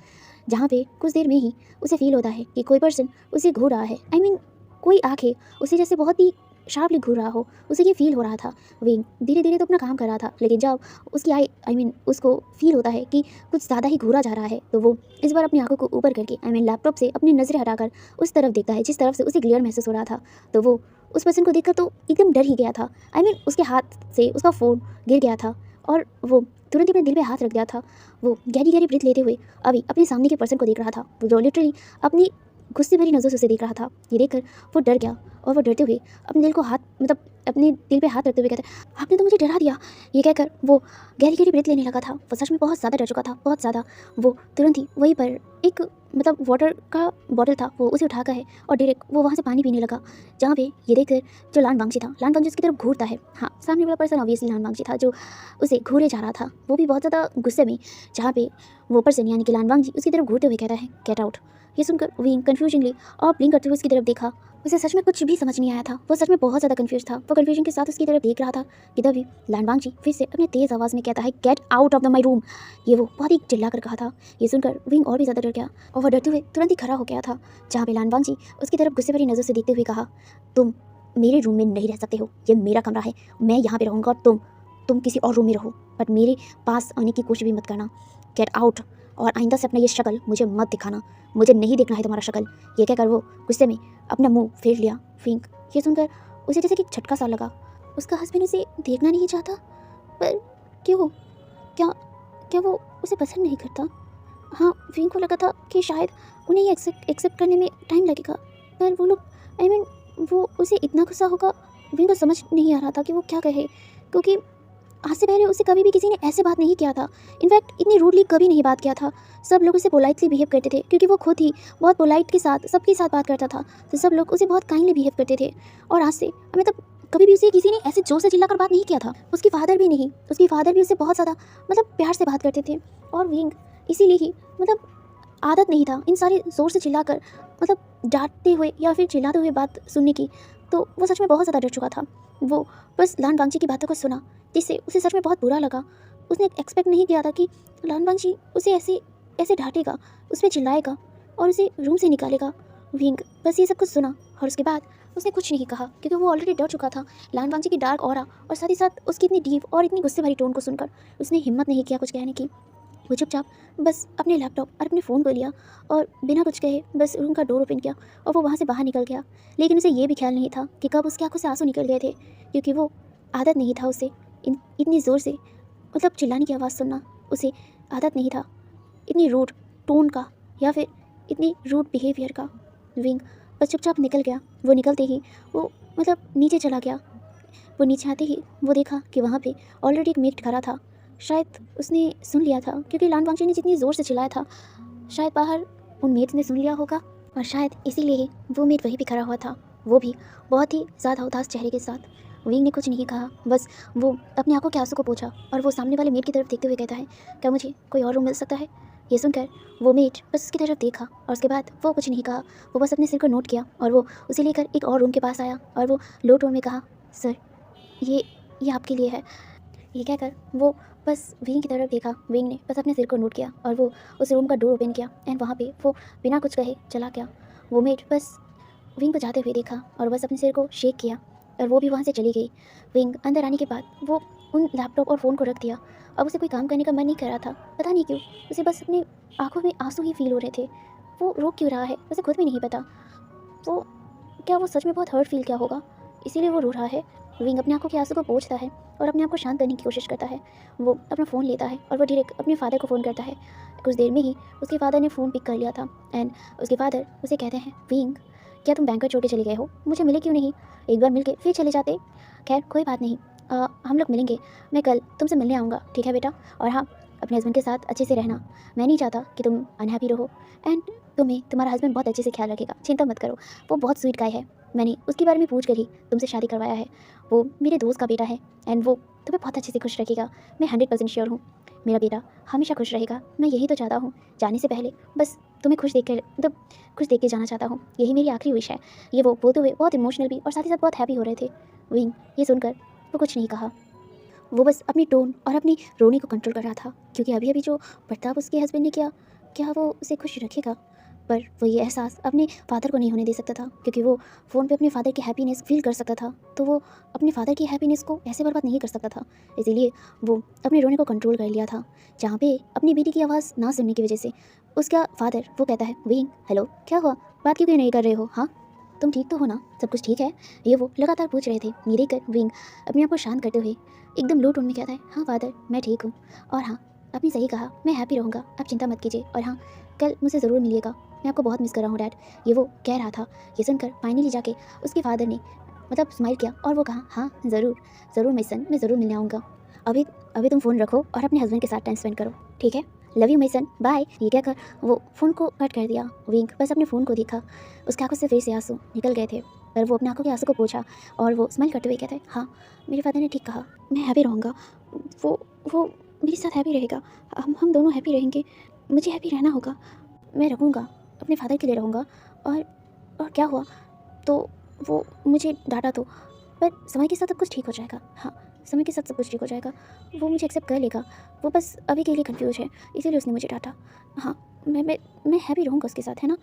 जहाँ पे कुछ देर में ही उसे फील होता है कि कोई पर्सन उसे घूर रहा है। कोई आके उसे जैसे बहुत ही शार्पली घूर रहा हो, उसे ये फील हो रहा था। विंग धीरे धीरे तो अपना काम कर रहा था, लेकिन जब उसकी उसको फील होता है कि कुछ ज़्यादा ही घूरा जा रहा है, तो वो इस बार अपनी आंखों को ऊपर करके लैपटॉप से अपनी नज़रें हटाकर उस तरफ देखता है जिस तरफ से उसे ग्लेयर महसूस हो रहा था। तो वो उस पर्सन को देखकर तो एकदम डर ही गया था। उसके हाथ से उसका फ़ोन गिर गया था, और वो तुरंत ही अपने दिल पे हाथ रख दिया था। वो गहरी गहरी ब्रीथ लेते हुए अभी अपने सामने के पर्सन को देख रहा था, जो लिटरली अपनी गुस्से भरी नज़रों से उसे देख रहा था। ये देखकर वो डर गया, और वो डरते हुए अपने दिल को अपने दिल पे हाथ रखते हुए कहता है, आपने तो मुझे डरा दिया। ये कहकर वो गहरी गहरी ब्रीथ लेने लगा था। वो सच में बहुत ज़्यादा डर चुका था, बहुत ज़्यादा। वो तुरंत ही वहीं पर एक वाटर का बॉटल था, वो उसे उठाकर है और डायरेक्ट वो वहाँ से पानी पीने लगा, जहाँ पे ये देखकर जो लान वांगजी था, लान वांगजी उसकी तरफ घूरता है। हाँ, सामने वाला पर्सन ऑब्वियसली लान वांगजी था, जो उसे घूरे जा रहा था, वो भी बहुत ज़्यादा गुस्से में, जहाँ पे वो पर्सन यानी कि लान वांगजी उसकी तरफ घूरते हुए कहता है, गेट आउट। ये सुनकर विंग कन्फ्यूजनली और ब्लिंक करते हुए उसकी तरफ देखा। उसे सच में कुछ भी समझ नहीं आया था। वो सच में बहुत ज़्यादा कन्फ्यूज था। वो कन्फ्यूजन के साथ उसकी तरफ देख रहा था कि तभी लानवांगजी फिर से अपने तेज़ आवाज़ में कहता है, get out of the my room. ये वो बहुत ही चिल्ला कर कहा था। ये सुनकर विंग और भी ज़्यादा डर गया और वह डरते हुए तुरंत ही खड़ा हो गया था, जहाँ पे लानवांगजी उसकी तरफ गुस्से भरी नज़र से देखते हुए कहा, तुम मेरे रूम में नहीं रह सकते हो, ये मेरा कमरा है, मैं यहाँ पे रहूँगा और तुम किसी और रूम में रहो, बट मेरे पास आने की कोशिश भी मत करना। गेट आउट, और आइंदा से अपना ये शक्ल मुझे मत दिखाना, मुझे नहीं देखना है तुम्हारा शक्ल। ये कहकर वो गुस्से में अपना मुंह फेर लिया। विंग ये सुनकर उसे जैसे कि झटका सा लगा। उसका हस्बैंड उसे देखना नहीं चाहता, पर क्यों? क्या क्या वो उसे पसंद नहीं करता? हाँ, विंग को लगा था कि शायद उन्हें ये एक्सेप्ट करने में टाइम लगेगा, पर वो लोग वो उसे इतना गुस्सा होगा, विंग को समझ नहीं आ रहा था कि वो क्या कहे, क्योंकि आज से पहले उसे कभी भी किसी ने ऐसे बात नहीं किया था। इनफैक्ट इतनी रूडली कभी नहीं बात किया था। सब लोग उसे पोलाइटली बिहेव करते थे, क्योंकि वो खुद ही बहुत पोलाइट के साथ सबके साथ बात करता था, तो सब लोग उसे बहुत काइंडली बिहेव करते थे। और आज से मतलब कभी भी उसे किसी ने ऐसे जोर से चिल्लाकर बात नहीं किया था। उसके फादर भी नहीं, उसके फादर भी उसे बहुत ज़्यादा प्यार से बात करते थे। और विंग इसीलिए ही आदत नहीं था इन सारे ज़ोर से चिल्लाकर डांटते हुए या फिर चिल्लाते हुए बात सुनने की, तो वो सच में बहुत ज़्यादा डर चुका था। वो बस लानवांगजी की बातों को सुना, जिससे उसे सच में बहुत बुरा लगा। उसने एक्सपेक्ट नहीं किया था कि लानवांगजी उसे ऐसे डांटेगा, उस पर चिल्लाएगा और उसे रूम से निकालेगा। विंग बस ये सब कुछ सुना और उसके बाद उसने कुछ नहीं कहा, क्योंकि वो ऑलरेडी डर चुका था लानवांगजी की डार्क ऑरा और साथ ही साथ उसकी इतनी डीप और इतनी गुस्से भरी टोन को सुनकर उसने हिम्मत नहीं किया कुछ कहने की। वो चुपचाप बस अपने लैपटॉप और अपने फ़ोन को लिया और बिना कुछ कहे बस रूम का डोर ओपन किया और वो वहाँ से बाहर निकल गया। लेकिन उसे ये भी ख्याल नहीं था कि कब उसकी आंखों से आंसू निकल गए थे, क्योंकि वो आदत नहीं था उसे इतनी ज़ोर से चिल्लाने की आवाज़ सुनना। उसे आदत नहीं था इतनी रूड टोन का या फिर इतनी रूड बिहेवियर का। विंग बस चुपचाप निकल गया। वो निकलते ही वो नीचे चला गया। वो नीचे आते ही वो देखा कि वहाँ पे ऑलरेडी एक मेट खड़ा था। शायद उसने सुन लिया था, क्योंकि लानवांगजी ने जितनी ज़ोर से चिल्लाया था, शायद बाहर उन मेट ने सुन लिया होगा और शायद इसीलिए ही वो मेट वहीं पे खड़ा हुआ था, वो भी बहुत ही ज़्यादा उदास चेहरे के साथ। विंग ने कुछ नहीं कहा, बस वो अपनी आंखों के आंसू को पोंछा और वो सामने वाले मेट की तरफ देखते हुए कहता है, क्या मुझे कोई और रूम मिल सकता है? ये सुनकर वो मेट बस उसकी तरफ देखा और उसके बाद वो कुछ नहीं कहा। वो बस अपने सिर को नोट किया और वो उसे लेकर एक और रूम के पास आया और वो लो टोन में कहा, सर ये आपके लिए है। ये कहकर वो बस विंग की तरफ देखा। विंग ने बस अपने सिर को नोट किया और वो उस रूम का डोर ओपन किया एंड वहाँ पे वो बिना कुछ कहे चला गया। वो मेट बस विंग को जाते हुए देखा और बस अपने सिर को शेक किया और वो भी वहाँ से चली गई। विंग अंदर आने के बाद वो उन लैपटॉप और फ़ोन को रख दिया। अब उसे कोई काम करने का मन नहीं कर रहा था, पता नहीं क्यों। उसे बस अपने आँखों में आंसू ही फील हो रहे थे। वो रो क्यों रहा है उसे खुद भी नहीं पता। वो सच में बहुत हर्ट फील किया होगा, इसीलिए वो रो रहा है। विंग अपने आंखों के आंसू को पोंछता है और अपने आप को शांत करने की कोशिश करता है। वो अपना फ़ोन लेता है और वो डायरेक्ट अपने फादर को फ़ोन करता है। कुछ देर में ही उसके फादर ने फ़ोन पिक कर लिया था एंड उसके फादर उसे कहते हैं, विंग क्या तुम बैंकर छोड़ के चले गए हो? मुझे मिले क्यों नहीं? एक बार मिल के फिर चले जाते। खैर कोई बात नहीं, हम लोग मिलेंगे। मैं कल तुमसे मिलने आऊँगा, ठीक है बेटा? और हाँ, अपने हस्बैंड के साथ अच्छे से रहना। मैं नहीं चाहता कि तुम अनहैप्पी रहो एंड तुम्हारा हस्बैंड बहुत अच्छे से ख्याल रखेगा, चिंता मत करो। वो बहुत स्वीट गाय है, मैंने उसके बारे में पूछ कर ही तुमसे शादी करवाया है। वो मेरे दोस्त का बेटा है एंड वो तुम्हें बहुत अच्छे से खुश रखेगा। मैं 100% श्योर हूँ मेरा बेटा हमेशा खुश रहेगा। मैं यही तो चाहता हूँ, जाने से पहले बस तुम्हें खुश देख के जाना चाहता हूँ, यही मेरी आखिरी विश है। ये वो बोलते हुए बहुत इमोशनल भी और साथ ही साथ बहुत हैप्पी हो रहे थे। विंग ये सुनकर वो कुछ नहीं कहा। वो बस अपनी टोन और अपनी रोने को कंट्रोल कर रहा था, क्योंकि अभी अभी जो बर्ताव उसके हस्बैंड ने किया, क्या वो उसे खुश रखेगा? पर वो ये एहसास अपने फादर को नहीं होने दे सकता था, क्योंकि वो फ़ोन पे अपने फादर की हैप्पीनेस फील कर सकता था, तो वो अपने फादर की हैप्पीनेस को ऐसे बर्बाद नहीं कर सकता था। इसीलिए वो अपने रोने को कंट्रोल कर लिया था, जहाँ पे अपनी बेटी की आवाज़ ना सुनने की वजह से उसका फादर वो कहता है, विंग हेलो, क्या हुआ? बात क्यों नहीं कर रहे हो? हाँ, तुम ठीक तो हो ना? सब कुछ ठीक है? ये वो लगातार पूछ रहे थे। ये देखकर विंग अपने आप को शांत करते हुए एकदम लो टोन में कहता है, हाँ फादर मैं ठीक हूँ, और हाँ आपने सही कहा, मैं हैप्पी रहूँगा, आप चिंता मत कीजिए, और हाँ कल मुझे ज़रूर मिलिएगा, मैं आपको बहुत मिस कर रहा हूँ डैड। ये वो कह रहा था। ये सुनकर फाइनली जाके उसके फादर ने स्माइल किया और वो कहा, हाँ ज़रूर माय सन, मैं ज़रूर मिलने आऊँगा। अभी तुम फ़ोन रखो और अपने हस्बैंड के साथ टाइम स्पेंड करो, ठीक है? Love you my son, bye. ये कहकर वो फ़ोन को कट कर दिया। विंग बस अपने फ़ोन को देखा, उसकी आंखों से फिर से आंसू निकल गए थे, पर वो अपने आंखों के आंसू को पोंछा और वो स्माइल करते हुए कहता है, हाँ मेरे फादर ने ठीक कहा, मैं हैप्पी रहूँगा, वो मेरे साथ हैप्पी रहेगा, हम दोनों हैप्पी रहेंगे, मुझे हैप्पी रहना होगा, मैं रखूँगा अपने फादर के लिए रहूँगा। और क्या हुआ तो वो मुझे डांटा तो, पर समय के साथ सब कुछ ठीक हो जाएगा। हाँ, समय के साथ सब कुछ ठीक हो जाएगा। वो मुझे एक्सेप्ट कर लेगा। वो बस अभी के लिए कंफ्यूज है, इसीलिए उसने मुझे डांटा। हाँ, मैं हैप्पी रहूँगा उसके साथ, है ना,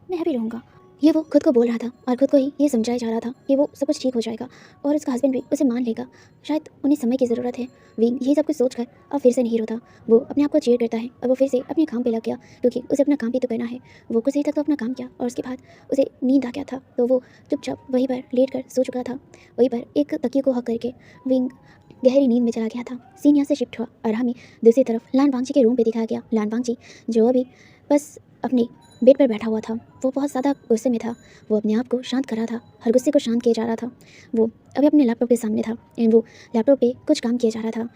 मैं हैप्पी रहूँगा। ये वो खुद को बोल रहा था और खुद को ही ये समझाया जा रहा था कि वो सब कुछ ठीक हो जाएगा और उसका हस्बैंड भी उसे मान लेगा। शायद उन्हें समय की ज़रूरत है। विंग ये सब कुछ सोचकर अब फिर से नहीं रोता। वो अपने आप को चीयर करता है और वो फिर से अपने काम पे लग गया, क्योंकि उसे अपना काम भी तो करना है। वो कुछ देर तक तो अपना काम किया और उसके बाद उसे नींद आ गया था, तो वो चुपचाप वहीं पर लेट कर सो चुका था। वहीं पर एक तकिए को हक करके विंग गहरी नींद में चला गया था। सीन यहाँ से शिफ्ट हुआ और हमें दूसरी तरफ लान वांगची के रूम पे दिखाया गया। लान वांगची जो अभी बस अपने बेड पर बैठा हुआ था, वो बहुत ज़्यादा गुस्से में था। वो अपने आप को शांत कर रहा था, हर गुस्से को शांत किया जा रहा था। वो अभी अपने लैपटॉप के सामने था एंड वो लैपटॉप पे कुछ काम किया जा रहा था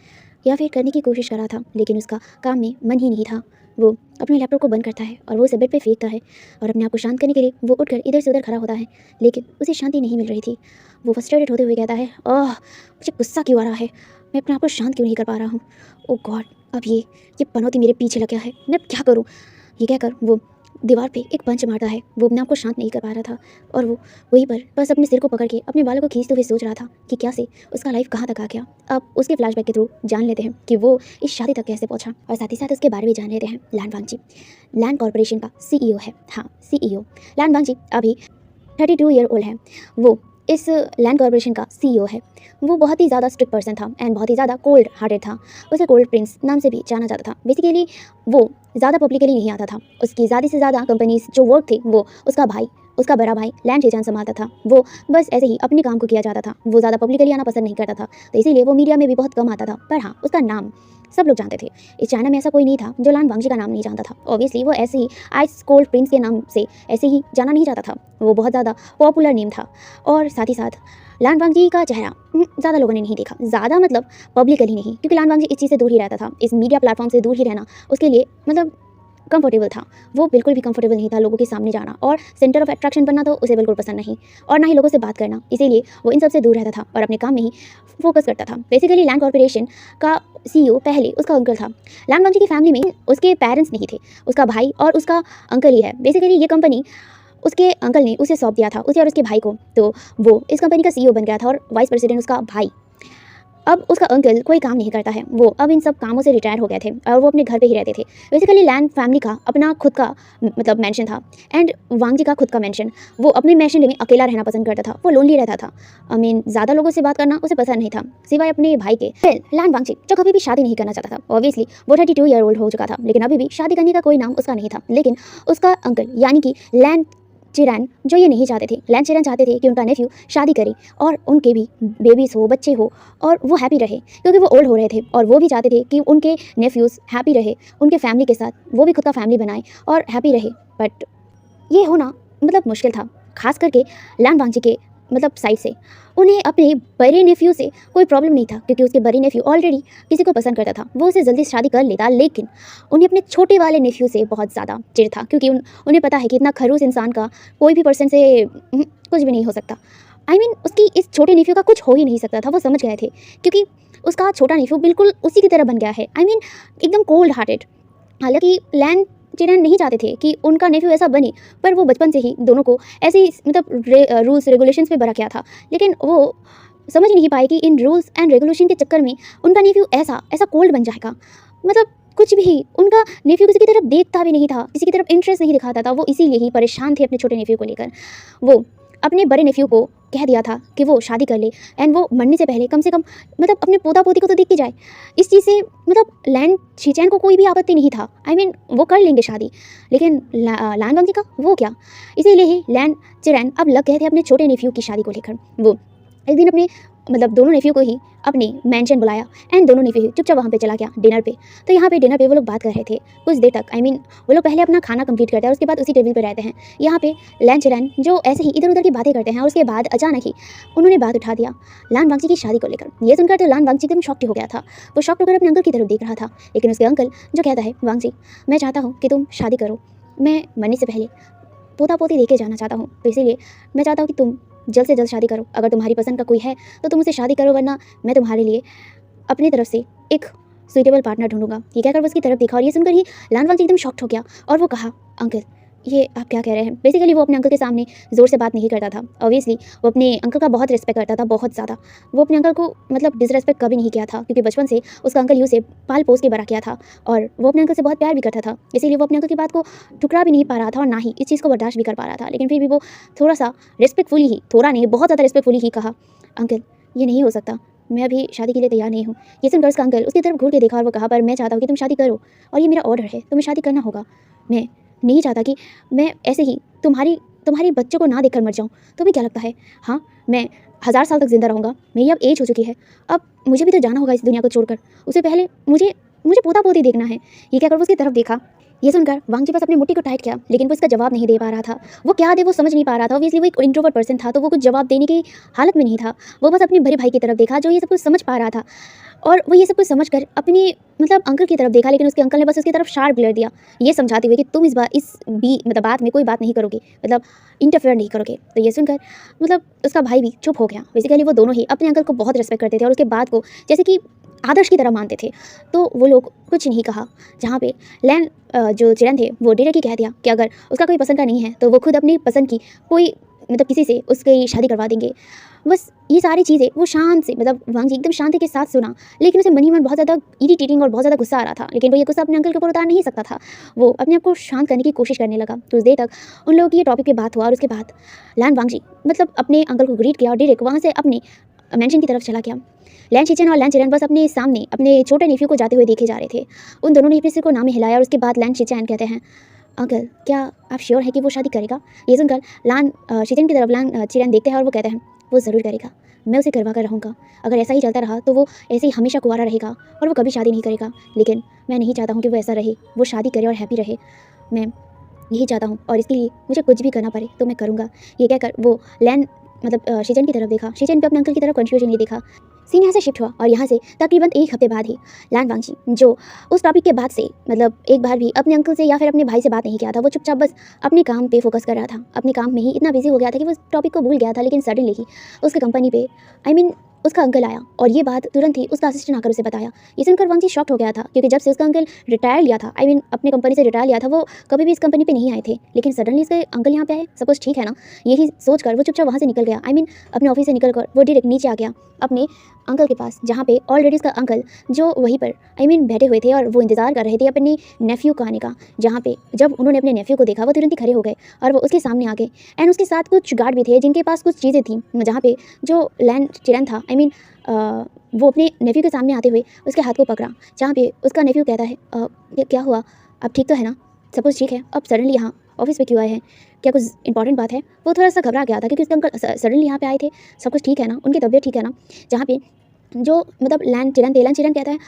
या फिर करने की कोशिश कर रहा था, लेकिन उसका काम में मन ही नहीं था। वो अपने लैपटॉप को बंद करता है और वो उसे बेड पे फेंकता है और अपने आप को शांत करने के लिए वो उठकर इधर से उधर खड़ा होता है, लेकिन उसे शांति नहीं मिल रही थी। वो फ्रस्ट्रेटेड होते हुए कहता है, ओह मुझे गुस्सा क्यों आ रहा है, मैं अपने आप को शांत क्यों नहीं कर पा रहा हूँ। ओ गॉड, अब ये पनौती मेरे पीछे लग गया है, मैं अब क्या करूँ। ये कहकर वो दीवार पे एक पंच मारता है। वो अपने आप को शांत नहीं कर पा रहा था और वो वहीं पर बस अपने सिर को पकड़ के अपने बालों को खींचते हुए सोच रहा था कि क्या से उसका लाइफ कहाँ तक आ गया। अब उसके फ्लैशबैक के थ्रू जान लेते हैं कि वो इस शादी तक कैसे पहुंचा और साथ ही साथ उसके बारे में जान लेते हैं। लान वांगची लैंड कॉर्पोरेशन का CEO है। हाँ, CEO लान वांगची अभी 32 ईयर ओल्ड है। वो इस लैंड कॉर्पोरेशन का CEO है। वो बहुत ही ज़्यादा स्ट्रिक्ट पर्सन था एंड बहुत ही ज़्यादा कोल्ड हार्टेड था। उसे कोल्ड प्रिंस नाम से भी जाना जाता था। बेसिकली वो ज़्यादा पब्लिकली नहीं आता था। उसकी ज़्यादा से ज़्यादा कंपनीज जो वर्क थे वो उसका बड़ा भाई लैंड चेजान संभालता था। वो बस ऐसे ही अपने काम को किया जाता था। वो ज़्यादा पब्लिकली आना पसंद नहीं करता था, तो इसीलिए वो मीडिया में भी बहुत कम आता था। पर हाँ, उसका नाम सब लोग जानते थे। इस चाइना में ऐसा कोई नहीं था जो लान वांगची का नाम नहीं जानता था। ऑब्वियसली वो ऐसे ही आइस कोल्ड प्रिंस के नाम से ऐसे ही जाना नहीं जाता था। वो बहुत ज़्यादा पॉपुलर नेम था और साथ ही साथ लान वांगची का चेहरा ज़्यादा लोगों ने नहीं देखा। ज़्यादा मतलब पब्लिकली नहीं, क्योंकि लान वांगची इस चीज़ से दूर ही रहता था। इस मीडिया प्लेटफॉर्म से दूर ही रहना उसके लिए मतलब कंफर्टेबल था। वो बिल्कुल भी कंफर्टेबल नहीं था लोगों के सामने जाना और सेंटर ऑफ अट्रैक्शन बनना तो उसे बिल्कुल पसंद नहीं, और ना ही लोगों से बात करना। इसीलिए वो इन सब से दूर रहता था और अपने काम में ही फोकस करता था। बेसिकली लैंड कॉर्पोरेशन का CEO पहले उसका अंकल था। लान वांगची की फैमिली में उसके पेरेंट्स नहीं थे, उसका भाई और उसका अंकल ही है। बेसिकली ये कंपनी उसके अंकल ने उसे सौंप दिया था, उसे और उसके भाई को। तो वो इस कंपनी का CEO बन गया था और वाइस प्रेसिडेंट उसका भाई। अब उसका अंकल कोई काम नहीं करता है, वो अब इन सब कामों से रिटायर हो गए थे और वो अपने घर पे ही रहते थे। बेसिकली लैंड फैमिली का अपना खुद का मतलब मैंशन था एंड वांगजी का खुद का मैंशन। वो अपने मैंशन में अकेला रहना पसंद करता था, वो लोनली रहता था। आई मीन ज़्यादा लोगों से बात करना उसे पसंद नहीं था सिवाय अपने भाई के। फिर लैंड वांगजी जो कभी भी शादी नहीं करना चाहता था। ऑब्वियसली वो 32 ईयर ओल्ड हो चुका था, लेकिन अभी भी शादी करने का कोई नाम उसका नहीं था। लेकिन उसका अंकल यानी कि लैंड चिरैन जो ये नहीं चाहते थे, लैंड चिरैन चाहते थे कि उनका नेफ्यू शादी करे और उनके भी बेबीज़ हो, बच्चे हो और वो हैप्पी रहे, क्योंकि वो ओल्ड हो रहे थे और वो भी चाहते थे कि उनके नेफ्यूज़ हैप्पी रहे उनके फैमिली के साथ, वो भी खुद का फैमिली बनाए और हैप्पी रहे। बट ये होना मतलब मुश्किल था, खास करके लैंड वांगची के मतलब साइड से। उन्हें अपने बड़े नेफ्यू से कोई प्रॉब्लम नहीं था, क्योंकि उसके बड़े नेफ्यू ऑलरेडी किसी को पसंद करता था, वो उसे जल्दी शादी कर लेता। लेकिन उन्हें अपने छोटे वाले नेफ्यू से बहुत ज़्यादा चिढ़ था, क्योंकि उन्हें पता है कि इतना खड़ूस इंसान का कोई भी पर्सन से कुछ भी नहीं हो सकता। आई मीन उसकी इस छोटे नेफ्यू का कुछ हो ही नहीं सकता था। वो समझ गए थे, क्योंकि उसका छोटा नेफ्यू बिल्कुल उसी की तरह बन गया है। आई मीन एकदम कोल्ड हार्टेड। हालांकि लैंड चिरैन नहीं चाहते थे कि उनका नेफ्यू ऐसा बने, पर वो बचपन से ही दोनों को ऐसे ही मतलब रूल्स रेगुलेशंस पे बड़ा किया था। लेकिन वो समझ नहीं पाए कि इन रूल्स एंड रेगुलेशन के चक्कर में उनका नेफ्यू ऐसा कोल्ड बन जाएगा। मतलब कुछ भी उनका नेफ्यू किसी की तरफ देखता भी नहीं था, किसी की तरफ इंटरेस्ट नहीं दिखाता था। वो इसीलिए ही परेशान थे अपने छोटे नेफ्यू को लेकर। वो अपने बड़े नेफ्यू को कह दिया था कि वो शादी कर ले एंड वो मरने से पहले कम से कम मतलब अपने पोता पोती को तो देख के जाए। इस चीज़ से मतलब लैंड चिरैन को कोई भी आपत्ति नहीं था। आई मीन वो कर लेंगे शादी, लेकिन लैंड वांगजी का वो क्या। इसीलिए ही लैंड चिरैन अब लग गए थे अपने छोटे नेफ्यू की शादी को लेकर। वो एक दिन अपने मतलब दोनों नेफ्यू को ही अपने मैंशन बुलाया एंड दोनों नेफ्यू चुपचाप वहाँ पे चला गया डिनर पे। तो यहाँ पे डिनर पे वो लोग बात कर रहे थे कुछ देर तक। आई मीन वो लोग पहले अपना खाना कंप्लीट करते हैं और उसके बाद उसी टेबल पे रहते हैं। यहाँ पे लैंड चिरैन जो ऐसे ही इधर उधर की बातें करते हैं और उसके बाद अचानक ही उन्होंने बात उठा दिया लान वांगची की शादी को लेकर। ये सुनकर तो लान वांगची एकदम शॉक्ड हो गया था। वो शॉक्ड होकर अपने अंकल की तरफ देख रहा था, लेकिन उसके अंकल जो कहता है, वांगची मैं चाहता हूँ कि तुम शादी करो, मैं मरने से पहले पोता पोती लेके जाना चाहता हूँ, तो इसीलिए मैं चाहता हूँ कि तुम जल्द से जल्द शादी करो। अगर तुम्हारी पसंद का कोई है तो तुम उसे शादी करो, वरना मैं तुम्हारे लिए अपनी तरफ से एक सुइटेबल पार्टनर ढूंढूंगा। ये कहकर वो उसकी तरफ देखा और ये सुनकर ही लान वांगची एकदम शॉक्ड हो गया और वो कहा, अंकल ये आप क्या कह रहे हैं? बेसिकली वो अपने अंकल के सामने ज़ोर से बात नहीं करता था। ऑब्वियसली वो अपने अंकल का बहुत रिस्पेक्ट करता था, बहुत ज़्यादा। वो अपने अंकल को मतलब डिसरिस्पेक्ट कभी नहीं किया था, क्योंकि बचपन से उसका अंकल ही उसे पाल-पोस के बड़ा किया था और वो अपने अंकल से बहुत प्यार भी करता था। इसीलिए वो अपने अंकल की बात को ठुकरा भी नहीं पा रहा था और ना ही इस चीज़ को बर्दाश्त भी कर पा रहा था। लेकिन फिर भी वो थोड़ा-सा रिस्पेक्टफुली ही, थोड़ा नहीं, बहुत ज़्यादा रिस्पेक्टफुली ही कहा, "अंकल, ये नहीं हो सकता। मैं अभी शादी के लिए तैयार नहीं हूँ।" ये सुनकर उसका अंकल उसकी तरफ घूर के देखा और वो कहा, "पर मैं चाहता हूँ कि तुम शादी करो और ये मेरा ऑर्डर है, तुम्हें शादी करना होगा। मैं नहीं चाहता कि मैं ऐसे ही तुम्हारी तुम्हारे बच्चों को ना देखकर मर जाऊँ। तुम्हें क्या लगता है? हाँ, मैं 1000 साल तक ज़िंदा रहूँगा। मेरी अब एज हो चुकी है। अब मुझे भी तो जाना होगा इस दुनिया को छोड़कर। उससे पहले मुझे मुझे पोता-पोती देखना है।" ये कहकर वो उसकी तरफ देखा। ये सुनकर वांगजी बस अपनी मुट्ठी को टाइट किया, लेकिन वो इसका जवाब नहीं दे पा रहा था। वो क्या दे वो समझ नहीं पा रहा था। ऑब्वियसली वो एक इंट्रोवर्ट पर्सन था, तो वो कुछ जवाब देने की हालत में नहीं था। वो बस अपने बड़े भाई की तरफ देखा, जो ये सब कुछ समझ पा रहा था। और वो ये सब कुछ समझकर अपने मतलब अंकल की तरफ देखा, लेकिन उसके अंकल ने बस उसकी तरफ शार्प ग्लेयर दिया, ये समझाते हुए कि तुम मतलब बात में कोई बात नहीं करोगे, मतलब इंटरफेयर नहीं करोगे। तो ये सुनकर मतलब उसका भाई भी चुप हो गया। बेसिकली वो दोनों ही अपने अंकल को बहुत रिस्पेक्ट करते थे और उसके बात को जैसे कि आदर्श की तरह मानते थे। तो वो लोग कुछ नहीं कहा। जहाँ पे लैन जो चिरन थे वो डायरेक्ट ही कह दिया कि अगर उसका कोई पसंद का नहीं है तो वो खुद अपनी पसंद की कोई मतलब किसी से उसकी शादी करवा देंगे। बस ये सारी चीज़ें वो शांत से मतलब वांगजी एकदम शांति के साथ सुना, लेकिन उसे मन ही मन बहुत ज़्यादा इरिटेटिंग और बहुत ज़्यादा गुस्सा आ रहा था। लेकिन वो ये गुस्सा अपने अंकल के ऊपर उतार नहीं सकता था। वो अपने आप को शांत करने की कोशिश करने लगा। कुछ देर तक उन लोगों की ये टॉपिक पे बात हुआ और उसके बाद लैन वांगजी मतलब अपने अंकल को ग्रीट किया और डायरेक्ट वहाँ से अपने मेंशन की तरफ चला गया। लैन शिचन और लैन चिरन बस अपने सामने अपने छोटे नेफ्यू को जाते हुए देखे जा रहे थे। उन दोनों ने अपने सिर को नाम में हिलाया और उसके बाद लैन शिचन कहते हैं, "अंकल, क्या आप श्योर हैं कि वो शादी करेगा?" ये सुनकर लैन शिचन की तरफ लैन चिरन देखते हैं और वो कहते हैं, "वो ज़रूर करेगा। मैं उसे करवा कर रहूँगा। अगर ऐसा ही चलता रहा तो वो ऐसे ही हमेशा कुंवारा रहेगा और वो कभी शादी नहीं करेगा। लेकिन मैं नहीं चाहता हूँ कि वो ऐसा रहे। वो शादी करे और हैप्पी रहे। मैं यही चाहता हूँ और इसके लिए मुझे कुछ भी करना पड़े तो मैं करूँगा।" ये कहकर वो लैन मतलब शिचन की तरफ देखा। शिचन पे अपने अंकल की तरफ कन्फ्यूजन देखा। सीन यहाँ से शिफ्ट हुआ और यहाँ से तकरीबन 1 हफ्ते बाद ही लैन वांगजी जो उस टॉपिक के बाद से मतलब एक बार भी अपने अंकल से या फिर अपने भाई से बात नहीं किया था। वो चुपचाप बस अपने काम पे फोकस कर रहा था। अपने काम में ही इतना बिजी हो गया था कि वो उस टॉपिक को भूल गया था। लेकिन सडनली ही उसके कंपनी पे उसका अंकल आया और ये बात तुरंत ही उसका असिस्टेंट आकर उसे बताया। ये सुनकर वांगजी शॉक्ट हो गया था, क्योंकि जब से उसका अंकल रिटायर लिया था अपनी कंपनी से रिटायर लिया था, वो कभी भी इस कंपनी पे नहीं आए थे। लेकिन सडनली इसके अंकल यहाँ पे आए, सब कुछ ठीक है ना, यही सोचकर वो चुपचाप वहाँ से निकल गया। अपने ऑफिस से निकल कर वो डायरेक्ट नीचे आ गया अपने अंकल के पास, जहाँ पे ऑलरेडी उसका अंकल जो वहीं पर बैठे हुए थे और वो इंतज़ार कर रहे थे अपने नेफ्यू को आने का। जहाँ पे जब उन्होंने अपने नेफ्यू को देखा वो तुरंत ही खड़े हो गए और वो उसके सामने आ गए। एंड उसके साथ कुछ गार्ड भी थे जिनके पास कुछ चीज़ें थी, जहाँ पे जो लैन चिरन था वो अपने नेफ्यू के सामने आते हुए उसके हाथ को पकड़ा, जहाँ पे उसका नेफ्यू कहता है, क्या हुआ, अब ठीक तो है ना, सब कुछ ठीक है, अब सडनली यहाँ ऑफिस पे क्यों आए हैं, क्या कुछ इंपॉर्टेंट बात है?" वो थोड़ा सा घबरा गया था क्योंकि उसके अंकल सडनली यहाँ पे आए थे। सब कुछ ठीक है ना, उनकी तबीयत ठीक है ना? जहाँ पे जो मतलब लैन चिरन कहता है,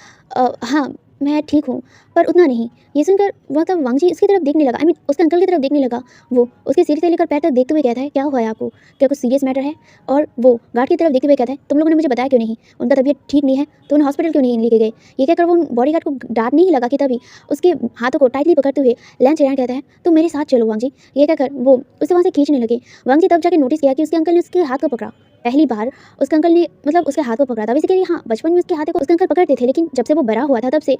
हाँ मैं ठीक हूँ, पर उतना नहीं।" ये सुनकर मतलब वांगजी उसकी तरफ देखने लगा, उसके अंकल की तरफ देखने लगा। वो उसके सिर से लेकर पैर तक देखते हुए कहता है, "क्या हुआ है आपको, क्या कुछ सीरियस मैटर है?" और वो गार्ड की तरफ देखते हुए कहता है, "तुम लोगों ने मुझे बताया क्यों नहीं, उनका तबीयत ठीक नहीं है तो उन्हें हॉस्पिटल क्यों नहीं लेके गए?" ये कहकर वो बॉडी गार्ड को डांटने ही लगा कि तभी उसके हाथों को टाइटली पकड़ते हुए लैन चिरन कहता है, "तुम मेरे साथ चलो वांगजी।" ये कहकर वो उसे वहाँ से खींचने लगे। वांगजी तब जाके नोटिस किया कि उसके अंकल ने उसके हाथ को पकड़ा। पहली बार उसके अंकल ने मतलब उसके हाथ को पकड़ा था। बेसिकली हाँ, बचपन में उसके हाथ को उसके अंकल पकड़ते थे, लेकिन जब से वो बड़ा हुआ था तब से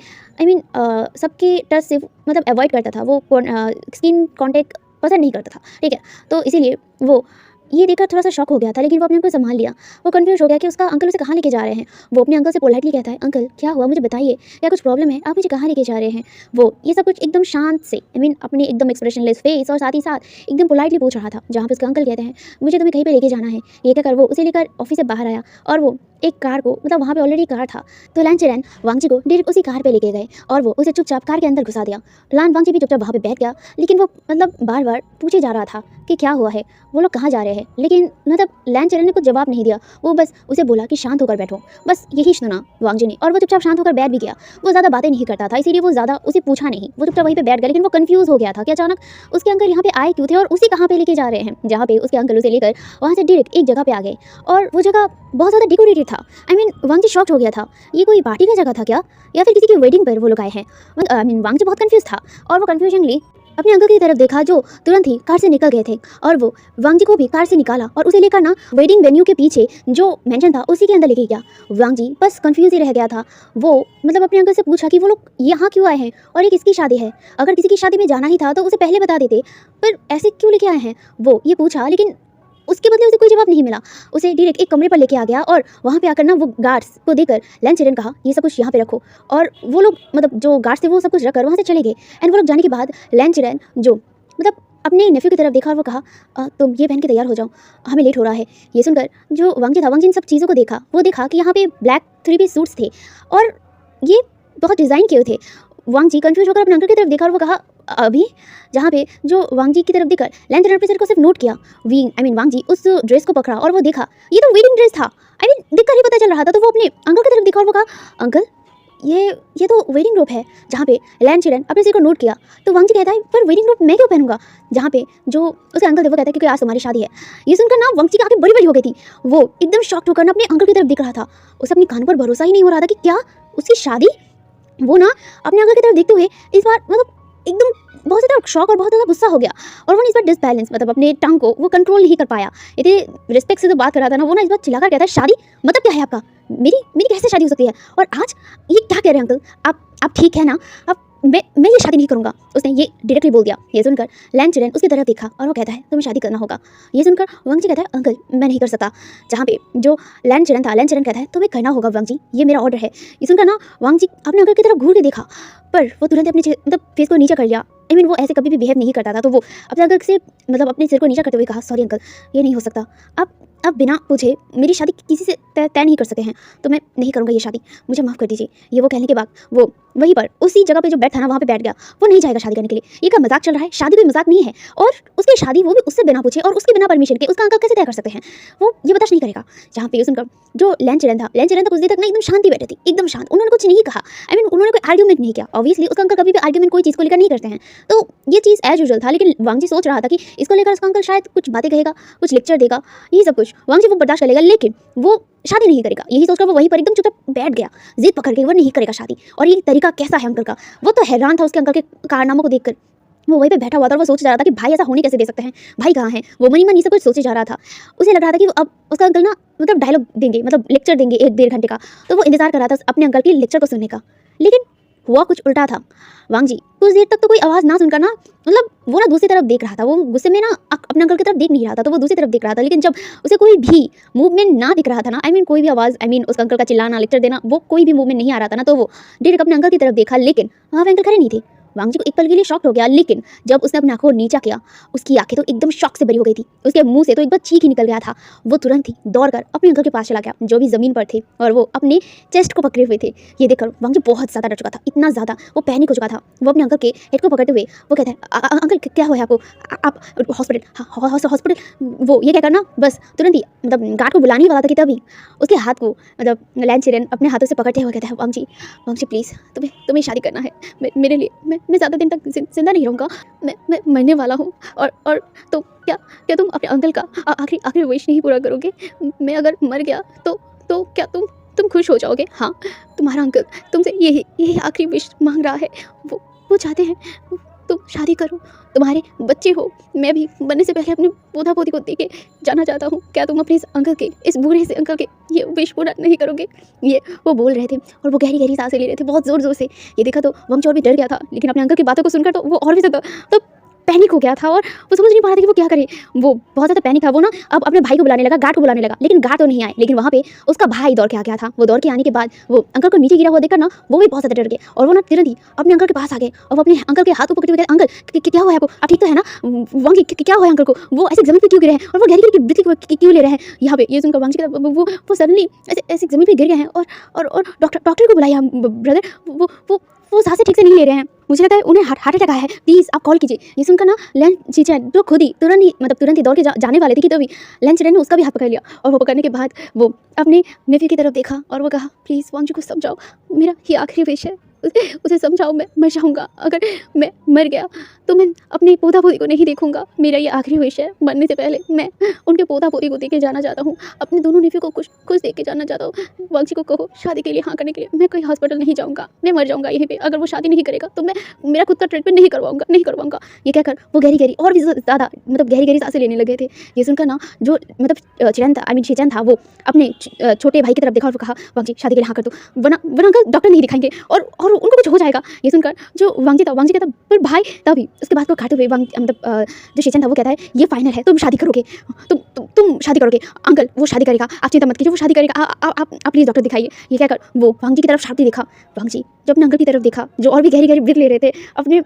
सबके टच से मतलब अवॉइड करता था। वो स्किन कॉन्टैक्ट पसंद नहीं करता था, ठीक है? तो इसीलिए वो ये देखकर थोड़ा-सा शॉक हो गया था, लेकिन वो अपने आप को सँभाल लिया। वो कन्फ्यूज़ हो गया कि उसका अंकल उसे कहाँ लेके जा रहे हैं। वो अपने अंकल से पोलाइटली कहता है, "अंकल, क्या हुआ मुझे बताइए, क्या कुछ प्रॉब्लम है? आप मुझे कहाँ लेके जा रहे हैं?" वो ये सब कुछ एकदम शांत से अपने एकदम एक्सप्रेशनलेस फेस और साथ ही साथ एकदम पोलाइटली पूछ रहा था। जहाँ पे उसके अंकल कहते हैं, "मुझे तुम्हें कहीं पे लेके जाना है।" ये कहकर वो उसे लेकर ऑफिस से बाहर आया और वो एक कार को मतलब वहाँ पे ऑलरेडी कार था, तो लैन चिरन वांगजी को डायरेक्ट उसी कार पे लेके गए और वो उसे चुपचाप कार के अंदर घुसा दिया। लैन वांगजी भी चुपचाप वहाँ पे बैठ गया, लेकिन वो मतलब बार-बार पूछे जा रहा था कि क्या हुआ है, वो लोग कहाँ जा रहे हैं। लेकिन मतलब लैन चिरन ने कुछ जवाब नहीं दिया। वो बस उसे बोला कि शांत होकर बैठो, बस यही सुना वांगजी ने और वो चुपचाप शांत होकर बैठ भी गया। वो ज़्यादा बातें नहीं करता था, इसीलिए वो ज़्यादा उसे पूछा नहीं, वो चुपचाप वहीं पे बैठ गया। लेकिन वो कन्फ्यूज़ हो गया था कि अचानक उसके अंकल यहाँ पे आए क्यों थे और उसे कहाँ पे लेके जा रहे हैं। जहाँ पे उसके अंकल उसे लेकर वहाँ से डायरेक्ट एक जगह पे आ गए और वो जगह बहुत ज़्यादा डेकोरेटेड था। वांगजी शॉक्ड हो गया था, ये कोई पार्टी का जगह था क्या, या फिर किसी की वेडिंग पर वो लोग आए हैं? वांगजी बहुत कंफ्यूज था और वो कन्फ्यूजनली अपने अंकल की तरफ देखा जो तुरंत ही कार से निकल गए थे, और वो वांग जी को भी कार से निकाला और उसे लेकर ना वेडिंग वेन्यू के पीछे जो मेंशन था उसी के अंदर लेके गया। वांग जी बस कंफ्यूज ही रह गया था। वो मतलब अपने अंकल से पूछा कि वो लोग यहाँ क्यों आए हैं और ये किसकी शादी है? अगर किसी की शादी में जाना ही था तो उसे पहले बता देते, पर ऐसे क्यों लेके आए हैं? वो ये पूछा, लेकिन उसके बदले उसे कोई जवाब नहीं मिला। उसे डायरेक्ट एक कमरे पर लेके आ गया और वहाँ पे आकर ना वो गार्ड्स को देकर लैन चिरन कहा ये सब कुछ यहाँ पे रखो, और वो लोग मतलब जो गार्ड्स थे वो सब कुछ रखकर वहाँ से चले गए। एंड वो लोग जाने के बाद लैन चिरन जो मतलब अपने नेफ्यू की तरफ देखा और वो कहा तुम ये पहन के तैयार हो जाओ, हमें लेट हो रहा है। ये सुनकर जो वांग जी था, वांग जी इन सब चीज़ों को देखा, वो देखा कि यहाँ पे ब्लैक 3 पीस सूट्स थे और ये बहुत डिज़ाइन किए थे। वांग जी कंफ्यूज होकर अपने अंकल की तरफ देखा और वो कहा अभी, जहाँ पे जो वांग जी की तरफ देखकर लैन चिरन को सिर्फ नोट किया। वांग जी उस ड्रेस को पकड़ा और वो देखा ये तो वेडिंग ड्रेस था। देखकर ही पता चल रहा था। तो वो अपने अंकल की तरफ देखा और वो कहा अंकल ये तो वेडिंग रोब है। जहाँ पे लैन चिरन अपने सिर को नोट किया तो वांग जी कहता है पर वेडिंग रोब मैं क्यों पहनूंगा? जहाँ पे जो उसके अंकल थे वो कहता है क्योंकि आज तुम्हारी शादी है। ये सुनकर ना वांग जी की आंखें बड़ी बड़ी हो गई थी। वो एकदम शॉक्ड होकर ना अपने अंकल की तरफ देख रहा था। उसे अपनी कानों पर भरोसा ही नहीं हो रहा था कि क्या उसकी शादी। वो ना अपने अंकल की तरफ देखते हुए इस बार मतलब एकदम बहुत ज़्यादा शॉक और बहुत ज़्यादा गुस्सा हो गया, और वो इस बार डिसबैलेंस मतलब अपने टंग को वो कंट्रोल नहीं कर पाया। इतने रिस्पेक्ट से तो बात कर रहा था ना, वो ना इस बार चिल्लाकर कहता है शादी मतलब क्या है आपका? मेरी मेरी कैसे शादी हो सकती है? और आज ये क्या कह रहे हैं अंकल? आप ठीक है ना? आप मैं ये शादी नहीं करूँगा। उसने ये डायरेक्टली बोल दिया। ये सुनकर लैन चिरन उसकी तरफ देखा और वो कहता है तुम्हें शादी करना होगा। ये सुनकर वांग जी कहता है अंकल मैं नहीं कर सकता। जहाँ पे जो लैन चिरन था, लैन चिरन कहता है तुम्हें करना होगा वांग जी, ये मेरा ऑर्डर है। ये सुनकर ना वांग जी अपने अंकल की तरफ घूर के देखा, पर वो तुरंत अपने मतलब फेस को नीचे कर लिया। वो ऐसे कभी भी बिहेव नहीं करता था। तो वो अपने अंकल से मतलब अपने सिर को नीचा करते हुए कहा सॉरी अंकल, ये नहीं हो सकता। अब बिना पूछे मेरी शादी किसी से तय नहीं कर सके हैं, तो मैं नहीं करूँगा ये शादी, मुझे माफ़ कर दीजिए। ये वो कहने के बाद वो वहीं पर उसी जगह पे जो बेड था ना वहाँ पे बैठ गया। वो नहीं जाएगा शादी करने के लिए। ये क्या मजाक चल रहा है? शादी कोई मजाक नहीं है, और उसकी शादी वो भी उससे बिना पूछे और उसके बिना परमिशन के उसका अंकल कैसे तय कर सकते हैं? वो ये बर्दाश्त नहीं करेगा। जहाँ पे सुनकर जो लैन चिरन था कुछ देर तक ना एकदम शांति बैठे थे, एकदम शांत। उन्होंने कुछ नहीं कहा। उन्होंने कोई आर्ग्यूमेंट नहीं किया। ऑब्वियसली उसका अंकल कभी भी आर्ग्यूमेंट कोई चीज़ को लेकर नहीं करते हैं, तो ये चीज़ एज यूजुअल था। लेकिन वांग जी सोच रहा था कि इसको लेकर उसका अंकल शायद कुछ बातें कहेगा, कुछ लेक्चर देगा, यही सब कुछ वांग जी वो बर्दाश्त कर लेगा, लेकिन वो शादी नहीं करेगा। यही सोचकर वो वहीं पर एकदम चुपचाप बैठ गया, जिद पकड़ के वो नहीं करेगा शादी। और ये तरीका कैसा है अंकल का? वो तो हैरान था उसके अंकल के कारनामों को देखकर। वो वहीं पे बैठा हुआ था और वो सोच जा रहा था कि भाई ऐसा होने कैसे दे सकते हैं, भाई कहाँ हैं? वो मन ही मन ये सब कुछ सोचे जा रहा था। उसे लग रहा था कि अब उसका अंकल ना मतलब डायलॉग देंगे, मतलब लेक्चर देंगे 1-1.5 घंटे का। तो वो इंतजार कर रहा था अपने अंकल के लेक्चर को सुनने का, लेकिन हुआ कुछ उल्टा था। वांग जी कुछ देर तक तो कोई आवाज़ ना सुनकर ना मतलब वो ना दूसरी तरफ देख रहा था। वो गुस्से में ना अपने अंकल की तरफ देख नहीं रहा था, तो वो दूसरी तरफ देख रहा था। लेकिन जब उसे कोई भी मूवमेंट ना दिख रहा था ना, कोई भी आवाज़ उसका अंकल का चिल्लाना, लेक्चर देना, वो कोई भी मूवमेंट नहीं आ रहा था ना, तो वो डायरेक्ट अपने अंकल की तरफ देखा, लेकिन वहाँ पे अंकल खड़े नहीं थे। वांग जी को एक पल के लिए शॉक हो गया, लेकिन जब उसने अपनी आंखों को नीचा किया, उसकी आंखें तो एकदम शॉक से भरी हो गई थी। उसके मुंह से तो एक बार चीख ही निकल गया था। वो तुरंत ही दौड़कर अपने अंकल के पास चला गया जो भी ज़मीन पर थे, और वो अपने चेस्ट को पकड़े हुए थे। ये देखकर वांग जी बहुत ज़्यादा डर चुका था, इतना ज़्यादा वो पैनिक हो चुका था। वो अपने अंकल के हेड को पकड़ते हुए वो कहता है अंकल क्या हुआ है आपको? आप हॉस्पिटल। वो ये क्या करना बस तुरंत ही मतलब गार्ड को बुलाने ही वाला था कि तभी उसके हाथ को मतलब लैन चिरन अपने हाथों से पकड़ते हुए कहता है वांग जी प्लीज़ तुम्हें शादी करना है मेरे लिए। मैं ज़्यादा दिन तक जिंदा नहीं रहूँगा, मैं मरने वाला हूँ। और तो क्या तुम अपने अंकल का आखिरी विश नहीं पूरा करोगे? मैं अगर मर गया तो क्या तुम खुश हो जाओगे? हाँ, तुम्हारा अंकल तुमसे यही आखिरी विश मांग रहा है। वो चाहते हैं तुम शादी करो, तुम्हारे बच्चे हो। मैं भी बनने से पहले अपने पोता पोती को देके जाना चाहता हूँ। क्या तुम अपने इस बूढ़े से अंकल के ये विश पूरा नहीं करोगे? ये वो बोल रहे थे और वो गहरी गहरी सांसें ले रहे थे बहुत ज़ोर से। ये देखा तो वांग जी और भी डर गया था, लेकिन अपने अंकल की बातों को सुनकर तो वो और भी ज़्यादा तो पैनिक हो गया था, और वो समझ नहीं पा रहा था कि वो क्या करे। वो बहुत ज़्यादा पैनिक था। वो ना अब अपने भाई को बुलाने लगा, गार्ड को बुलाने लगा, लेकिन गार्ड तो नहीं आए। लेकिन वहाँ पे उसका भाई दौड़ के आ गया था। वो दौड़ के आने के बाद वो अंकल को नीचे गिरा हुआ देखकर ना वो भी बहुत ज़्यादा डर गए, और वो ना तुरंत ही अपने अंकल के पास आ गए और वो अपने अंकल के हाथ को पकड़ते हुए कहते अंकल क्या हुआ है आपको? आप ठीक तो है ना? वांग जी क्या हुआ है अंकल को? वो ऐसे जमीन पे क्यों गिरे हैं और वो गहरी गहरी ब्रीथिंग क्यों ले रहे हैं यहाँ पे? ये सुनकर वांग जी वो सडनली ऐसे जमीन पे गिर गए हैं, और डॉक्टर को बुलाया ब्रदर। वो सांसें ठीक से नहीं ले रहे हैं, मुझे लगता है उन्हें हार्ट अटैक आया है, प्लीज़ आप कॉल कीजिए। ये सुनकर ना लैन चिरन तो खुद ही तुरंत ही दौड़ के जाने वाले थे कि तभी लैन चिरन ने उसका भी हाथ पकड़ लिया, और वो पकड़ने के बाद वो अपने नेफ्यू की तरफ देखा और वो कहा प्लीज़ वांग जी को समझाओ, मेरा ये आखिरी विश है। उसे समझाओ मैं मर जाऊँगा। अगर मैं मर गया तो मैं अपने पोता-पोती को नहीं देखूँगा। मेरा ये आखिरी विश है, मरने से पहले मैं उनके पोता-पोती को देख के जाना चाहता हूँ। अपने दोनों नेफ़्यू को खुश देख के जाना चाहता हूँ। वांगची को कहो शादी के लिए हाँ करने के लिए। मैं कोई हॉस्पिटल नहीं जाऊँगा, मैं मर जाऊँगा यहीं पे। अगर वो शादी नहीं करेगा तो मैं मेरा खुद का ट्रीटमेंट नहीं करवाऊँगा। ये कहकर वो गहरी-गहरी और भी ज़्यादा मतलब गहरी-गहरी सांसें लेने लगे थे। ये सुनकर ना जो मतलब चिरन था, आई मीन शेचन था, वो अपने छोटे भाई की तरफ देखा और कहा, वांगची शादी के लिए हाँ कर दो, वरना अंकल डॉक्टर नहीं दिखाएंगे और उनको कुछ हो जाएगा। ये सुनकर जो वांगची कहता पर भाई, तभी उसके बाद को खाते हुए मतलब जो शेचन था वो कहता है, ये फाइनल है, तुम शादी करोगे, तुम शादी करोगे, अंकल वो शादी करेगा, आप चिंता मत कीजिए, वो शादी करेगा, आप प्लीज़ डॉक्टर दिखाइए। ये कहकर वो वांगची की तरफ शार्पली देखा। वांगची जब अपने अंकल की तरफ देखा जो और भी गहरी-गहरी ब्रीथ ले रहे थे, अपने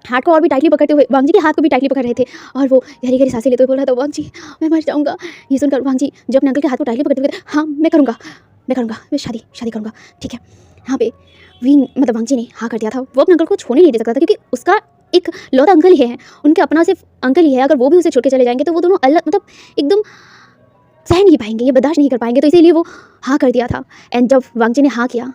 हाथ को और भी टाइटली पकड़ते हुए, वांगची के हाथ को भी टाइटली पकड़ रहे थे और वो गहरी-गहरी सांसें लेते हुए बोल रहा था, वांगची मैं मर जाऊँगा। ये सुनकर वांगची जब अपने अंकल के हाथ को टाइटली पकड़ते हुए, हाँ मैं करूँगा, मैं शादी करूँगा, ठीक है। यहाँ पे मतलब वांगची ने हाँ कर दिया था। वो अपने अंकल को छोड़ने नहीं दे सकता था क्योंकि उसका एक लौता अंकल ही है, उनके अपना सिर्फ अंकल ही है। अगर वो भी उसे छोड़ के चले जाएंगे तो वो दोनों अलग मतलब एकदम सह नहीं पाएंगे, ये बर्दाश्त नहीं कर पाएंगे, तो इसीलिए वो हाँ कर दिया था। एंड जब वांगची ने हाँ किया,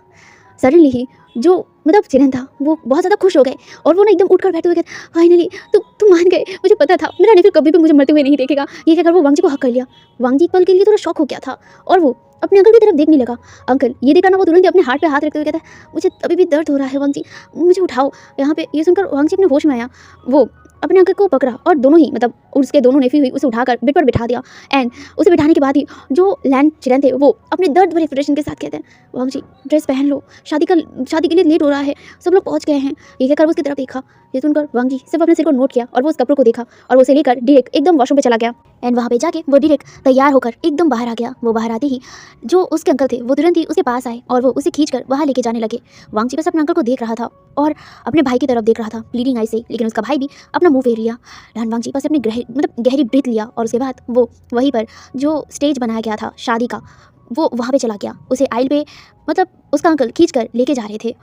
सडनली ही जो मतलब चिरन था वो बहुत ज़्यादा खुश हो गए और वो ना एकदम उठकर बैठे हुए कहते, फाइनली तुम मान गए, मुझे पता था मेरा नेफ्यू कभी भी मुझे मरते हुए नहीं देखेगा। ये कहकर वो वांगची को हक कर लिया। वांगची पल के लिए थोड़ा शॉक हो गया था और वो अपने अंकल की तरफ देखने लगा। अंकल ये देखा ना, वो तुरंत अपने हाथ पे हाथ रखते हुए कहता है, मुझे अभी भी दर्द हो रहा है वांगची, मुझे उठाओ यहाँ पे। ये सुनकर वांगची अपने होश में आया, वो अपने अंकल को पकड़ा और दोनों ही मतलब उसके दोनों नेफ्यू हुई उसे उठाकर बेड पर बिठा दिया। एंड उसे बिठाने के बाद ही जो लैंड चिरन थे वो अपने दर्द भरे एक्सप्रेशन के साथ कहते हैं, वांगची ड्रेस पहन लो, शादी के लिए लेट हो रहा है, सब लोग पहुंच गए हैं। ये कहकर वो उसकी तरफ देखा। ये सुनकर वांगची सिर्फ अपने सिर को नोट किया और वो उस कपड़ों को देखा और वो उसे लेकर डायरेक्ट एकदम वॉशरूम पे चला गया। एंड वहाँ पे जाके वो डायरेक्ट तैयार होकर एकदम बाहर आ गया। वो बाहर आते ही जो उसके अंकल थे वो तुरंत ही उसके पास आए और वो उसे खींचकर वहाँ लेके जाने लगे। वांगची बस अपने अंकल को देख रहा था और अपने भाई की तरफ देख रहा था ब्लीडिंग आई से, लेकिन उसका भाई भी अपना मुंह फेर लिया। वांगची बस अपनी गहरी ब्रीथ लिया और उसके बाद वो वहीं पर जो स्टेज बनाया गया था शादी का, वो वहाँ पे चला गया। उसे आइल पे मतलब उसका अंकल खींच कर लेके जा रहे थे।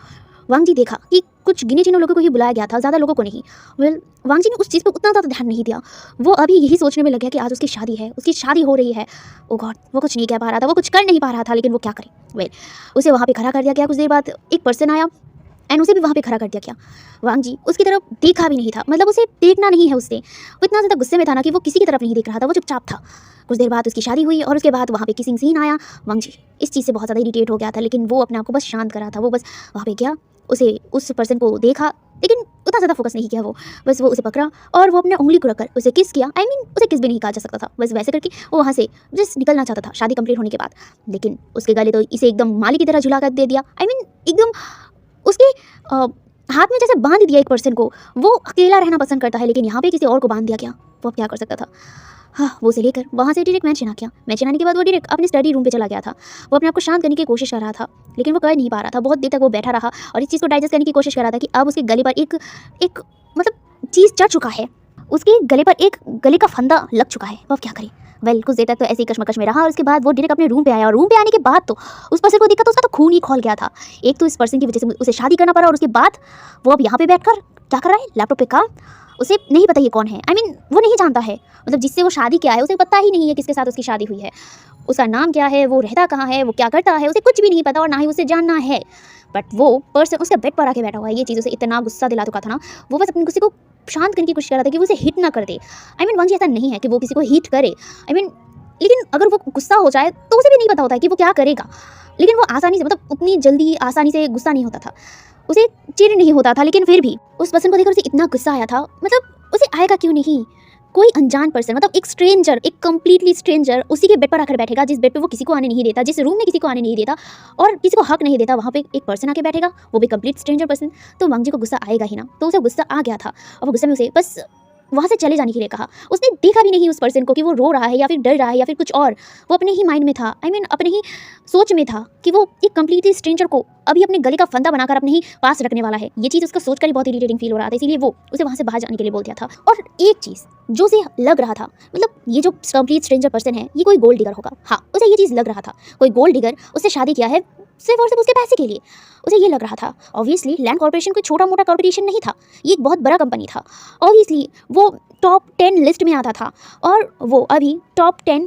वांगची देखा कि कुछ गिने चुने लोगों को ही बुलाया गया था, ज़्यादा लोगों को नहीं। वांगची ने उस चीज़ पर उतना ज़्यादा ध्यान नहीं दिया। वो अभी यही सोचने में लग गया कि आज उसकी शादी है, उसकी शादी हो रही है। ओ गॉड, वो कुछ नहीं कह पा रहा था, वो कुछ कर नहीं पा रहा था, लेकिन वो क्या करे। उसे वहाँ पे खड़ा कर दिया गया। कुछ देर बाद एक पर्सन आया एंड उसे भी वहाँ पे खड़ा कर दिया गया। वांगची उसकी तरफ देखा भी नहीं था, मतलब उसे देखना नहीं है उसने। वो इतना ज़्यादा गुस्से में था ना कि वो किसी की तरफ नहीं देख रहा था, वो चुपचाप था। कुछ देर बाद उसकी शादी हुई और उसके बाद वहाँ पे किसिंग सीन आया। वांगची इस चीज़ से बहुत ज़्यादा इरिटेट हो गया था, लेकिन वो अपने आप को बस शांत कर रहा था। वो बस वहाँ पे गया, उसे उस पर्सन को देखा, लेकिन उतना ज़्यादा फोकस नहीं किया। वो बस वो उसे पकड़ा और वो अपने उंगली को रखकर उसे किस किया। आई मीन उसे किस भी नहीं कहा जा सकता था, बस वैसे करके वो वहाँ से जस्ट निकलना चाहता था शादी कंप्लीट होने के बाद। लेकिन उसके गले तो इसे एकदम माली की तरह झुला कर दे दिया। आई मीन एकदम उसके हाथ में जैसे बांध दिया एक पर्सन को। वो अकेला रहना पसंद करता है, लेकिन यहाँ पे किसी और को बांध दिया गया। वो अब क्या कर सकता था। हाँ, वो उसे लेकर वहाँ से डायरेक्ट मैच किया। मैच आने के बाद वो डायरेक्ट अपने स्टडी रूम पे चला गया था। वो अपने आप को शांत करने की कोशिश कर रहा था, लेकिन वो कर नहीं पा रहा था। बहुत देर तक वो बैठा रहा और इस चीज़ को डाइजेस्ट करने की कोशिश कर रहा था कि अब उसके गले पर एक मतलब चीज़ चढ़ चुका है, उसके गले पर एक गले का फंदा लग चुका है। वो अब क्या करे। कुछ देर तक तो ऐसे ही कशमकश में रहा और उसके बाद वो डायरेक्ट अपने रूम पे आया और रूम पे आने के बाद तो उस पर्सन को देखा तो उसका तो खून ही खौल गया था। एक तो इस पर्सन की वजह से उसे शादी करना पड़ा और उसके बाद वो अब यहाँ पे बैठकर क्या कर रहा है, लैपटॉप पे काम। उसे नहीं पता ये कौन है। आई मीन वो नहीं जानता है, मतलब जिससे वो शादी किया है उसे पता ही नहीं है किसके साथ उसकी शादी हुई है, उसका नाम क्या है, वो रहता कहाँ है, वो क्या करता है, उसे कुछ भी नहीं पता और ना ही उसे जानना है। बट वो पर्सन उसके बेड पर आके बैठा हुआ है। ये चीज़ उसे इतना गुस्सा दिला चुका था ना, वो बस अपने गुस्से को शांत करने की कोशिश कर रहा था कि वो उसे हिट ना कर दे। आई मीन वांगची ऐसा नहीं है कि वो किसी को हिट करे। आई मीन लेकिन अगर वो गुस्सा हो जाए तो उसे भी नहीं पता होता है कि वो क्या करेगा। लेकिन वो आसानी से मतलब उतनी जल्दी आसानी से गुस्सा नहीं होता था, उसे चिढ़ नहीं होता था। लेकिन फिर भी उस पर्सन को देखकर उसे इतना गुस्सा आया था, मतलब उसे आएगा क्यों नहीं। कोई अनजान पर्सन, मतलब एक स्ट्रेंजर, एक कंप्लीटली स्ट्रेंजर उसी के बेड पर आकर बैठेगा जिस बेड पे वो किसी को आने नहीं देता, जिस रूम में किसी को आने नहीं देता और किसी को हक नहीं देता, वहाँ पे एक पर्सन आके बैठेगा, वो भी कंप्लीट स्ट्रेंजर पर्सन। तो वांगची को गुस्सा आएगा ही ना। तो उसे गुस्सा आ गया था और वो गुस्से में उसे बस वहाँ से चले जाने के लिए कहा। उसने देखा भी नहीं उस पर्सन को कि वो रो रहा है या फिर डर रहा है या फिर कुछ और। वो अपने ही माइंड में था, आई मीन अपने ही सोच में था कि वो एक कंप्लीटली स्ट्रेंजर को अभी अपने गले का फंदा बनाकर अपने ही पास रखने वाला है। ये चीज़ उसका सोचकर ही बहुत इरिटेटिंग फील हो रहा था, इसीलिए वो उसे वहाँ से बाहर जाने के लिए बोल दिया था। और एक चीज़ जो उसे लग रहा था, मतलब ये जो कंप्लीट स्ट्रेंजर पर्सन है ये कोई गोल्ड डिगर होगा। हाँ, उसे ये चीज़ लग रहा था कोई गोल्ड डिगर उससे शादी किया है सिर्फ और सिर्फ उसके पैसे के लिए, उसे ये लग रहा था। ऑब्वियसली लैंड कॉर्पोरेशन कोई छोटा मोटा कॉर्पोरेशन नहीं था, ये एक बहुत बड़ा कंपनी था। ऑब्वियसली वो टॉप 10 लिस्ट में आता था और वो अभी टॉप 10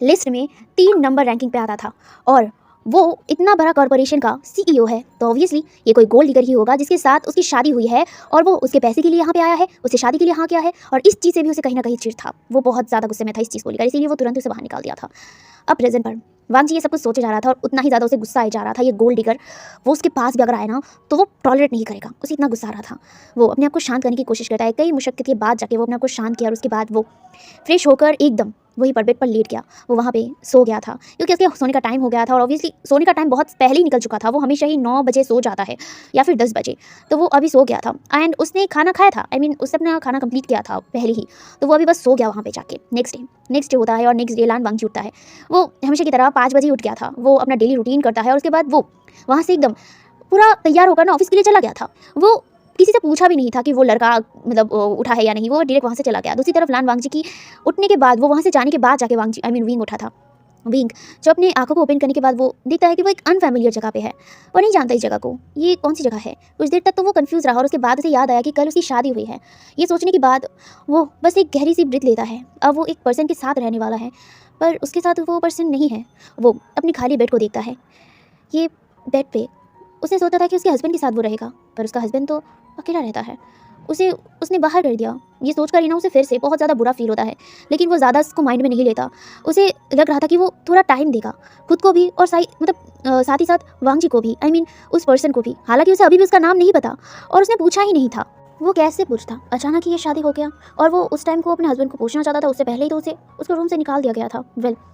लिस्ट में 3 नंबर रैंकिंग पे आता था। और वो इतना बड़ा कॉर्पोरेशन का सीईओ है, तो ऑब्वियसली ये कोई गोल्ड डिगर ही होगा जिसके साथ उसकी शादी हुई है और वो उसके पैसे के लिए यहाँ पे आया है, उससे शादी के लिए यहाँ गया है। और इस चीज़ से भी उसे कहीं ना कहीं चिढ़ था। वो बहुत ज़्यादा गुस्से में था इस चीज़ को लेकर, इसीलिए वो तुरंत उसे बाहर निकाल दिया था। अब प्रेजेंट पर वांग जी ये सब कुछ सोचे जा रहा था और उतना ही ज़्यादा उसे गुस्सा आ जा रहा था। ये गोल्ड डिगर वो उसके पास भी अगर आए ना तो वो टॉलरेट नहीं करेगा, उसे इतना गुस्सा आ रहा था। वो अपने आप को शांत करने की कोशिश करता है, कई मुशक्क़त के बाद जाके वो अपने आप को शांत किया और उसके बाद वो फ्रेश होकर एकदम वहीं पर बेड पर लेट गया। वो वहाँ पे सो गया था क्योंकि उसके सोने का टाइम हो गया था और ऑब्वियसली सोने का टाइम बहुत पहले ही निकल चुका था। वो हमेशा ही 9 बजे सो जाता है या फिर 10 बजे, तो वो अभी सो गया था एंड उसने खाना खाया था। उसने अपना खाना कंप्लीट किया था पहले ही, तो वो अभी बस सो गया वहाँ पे जाके। नेक्स्ट डे होता है और नेक्स्ट डे लान वांगजी उठता है। वो हमेशा की तरह 5 बजे उठ गया था। वो अपना डेली रूटीन करता है और उसके बाद वो वहाँ से एकदम पूरा तैयार होकर ना ऑफिस के लिए चला गया था। वो किसी से पूछा भी नहीं था कि वो लड़का उठा है या नहीं, वो डायरेक्ट वहाँ से चला गया। दूसरी तरफ लान वांगजी की उठने के बाद, वो वहाँ से जाने के बाद जाके विंग उठा था। विंग जो अपने आंखों को ओपन करने के बाद वो देखता है कि वो एक अनफैमिलियर जगह पे है। वो नहीं जानता इस जगह को, ये कौन सी जगह है। कुछ देर तक तो वो कंफ्यूज रहा और उसके बाद उसे याद आया कि कल उसकी शादी हुई है। ये सोचने के बाद वो बस एक गहरी सी ब्रीथ लेता है। अब वो एक पर्सन के साथ रहने वाला है, पर उसके साथ वो पर्सन नहीं है। वो अपने खाली बेड को देखता है। ये बेड पे उसने सोचा था कि उसके हस्बैंड के साथ वो रहेगा, पर उसका हस्बैंड तो अकेला रहता है। उसने बाहर कर दिया। ये सोचकर ही ना उसे फिर से बहुत ज़्यादा बुरा फील होता है, लेकिन वो ज़्यादा इसको माइंड में नहीं लेता। उसे लग रहा था कि वो थोड़ा टाइम देगा खुद को भी और साथ ही साथ वांगजी को भी, उस पर्सन को भी। हालांकि उसे अभी भी उसका नाम नहीं पता और उसने पूछा ही नहीं था। वो कैसे पूछता, अचानक ही ये शादी हो गया और वो उस टाइम को अपने हस्बैंड को पूछना चाहता था। उससे पहले ही तो उसे उसको रूम से निकाल दिया गया था।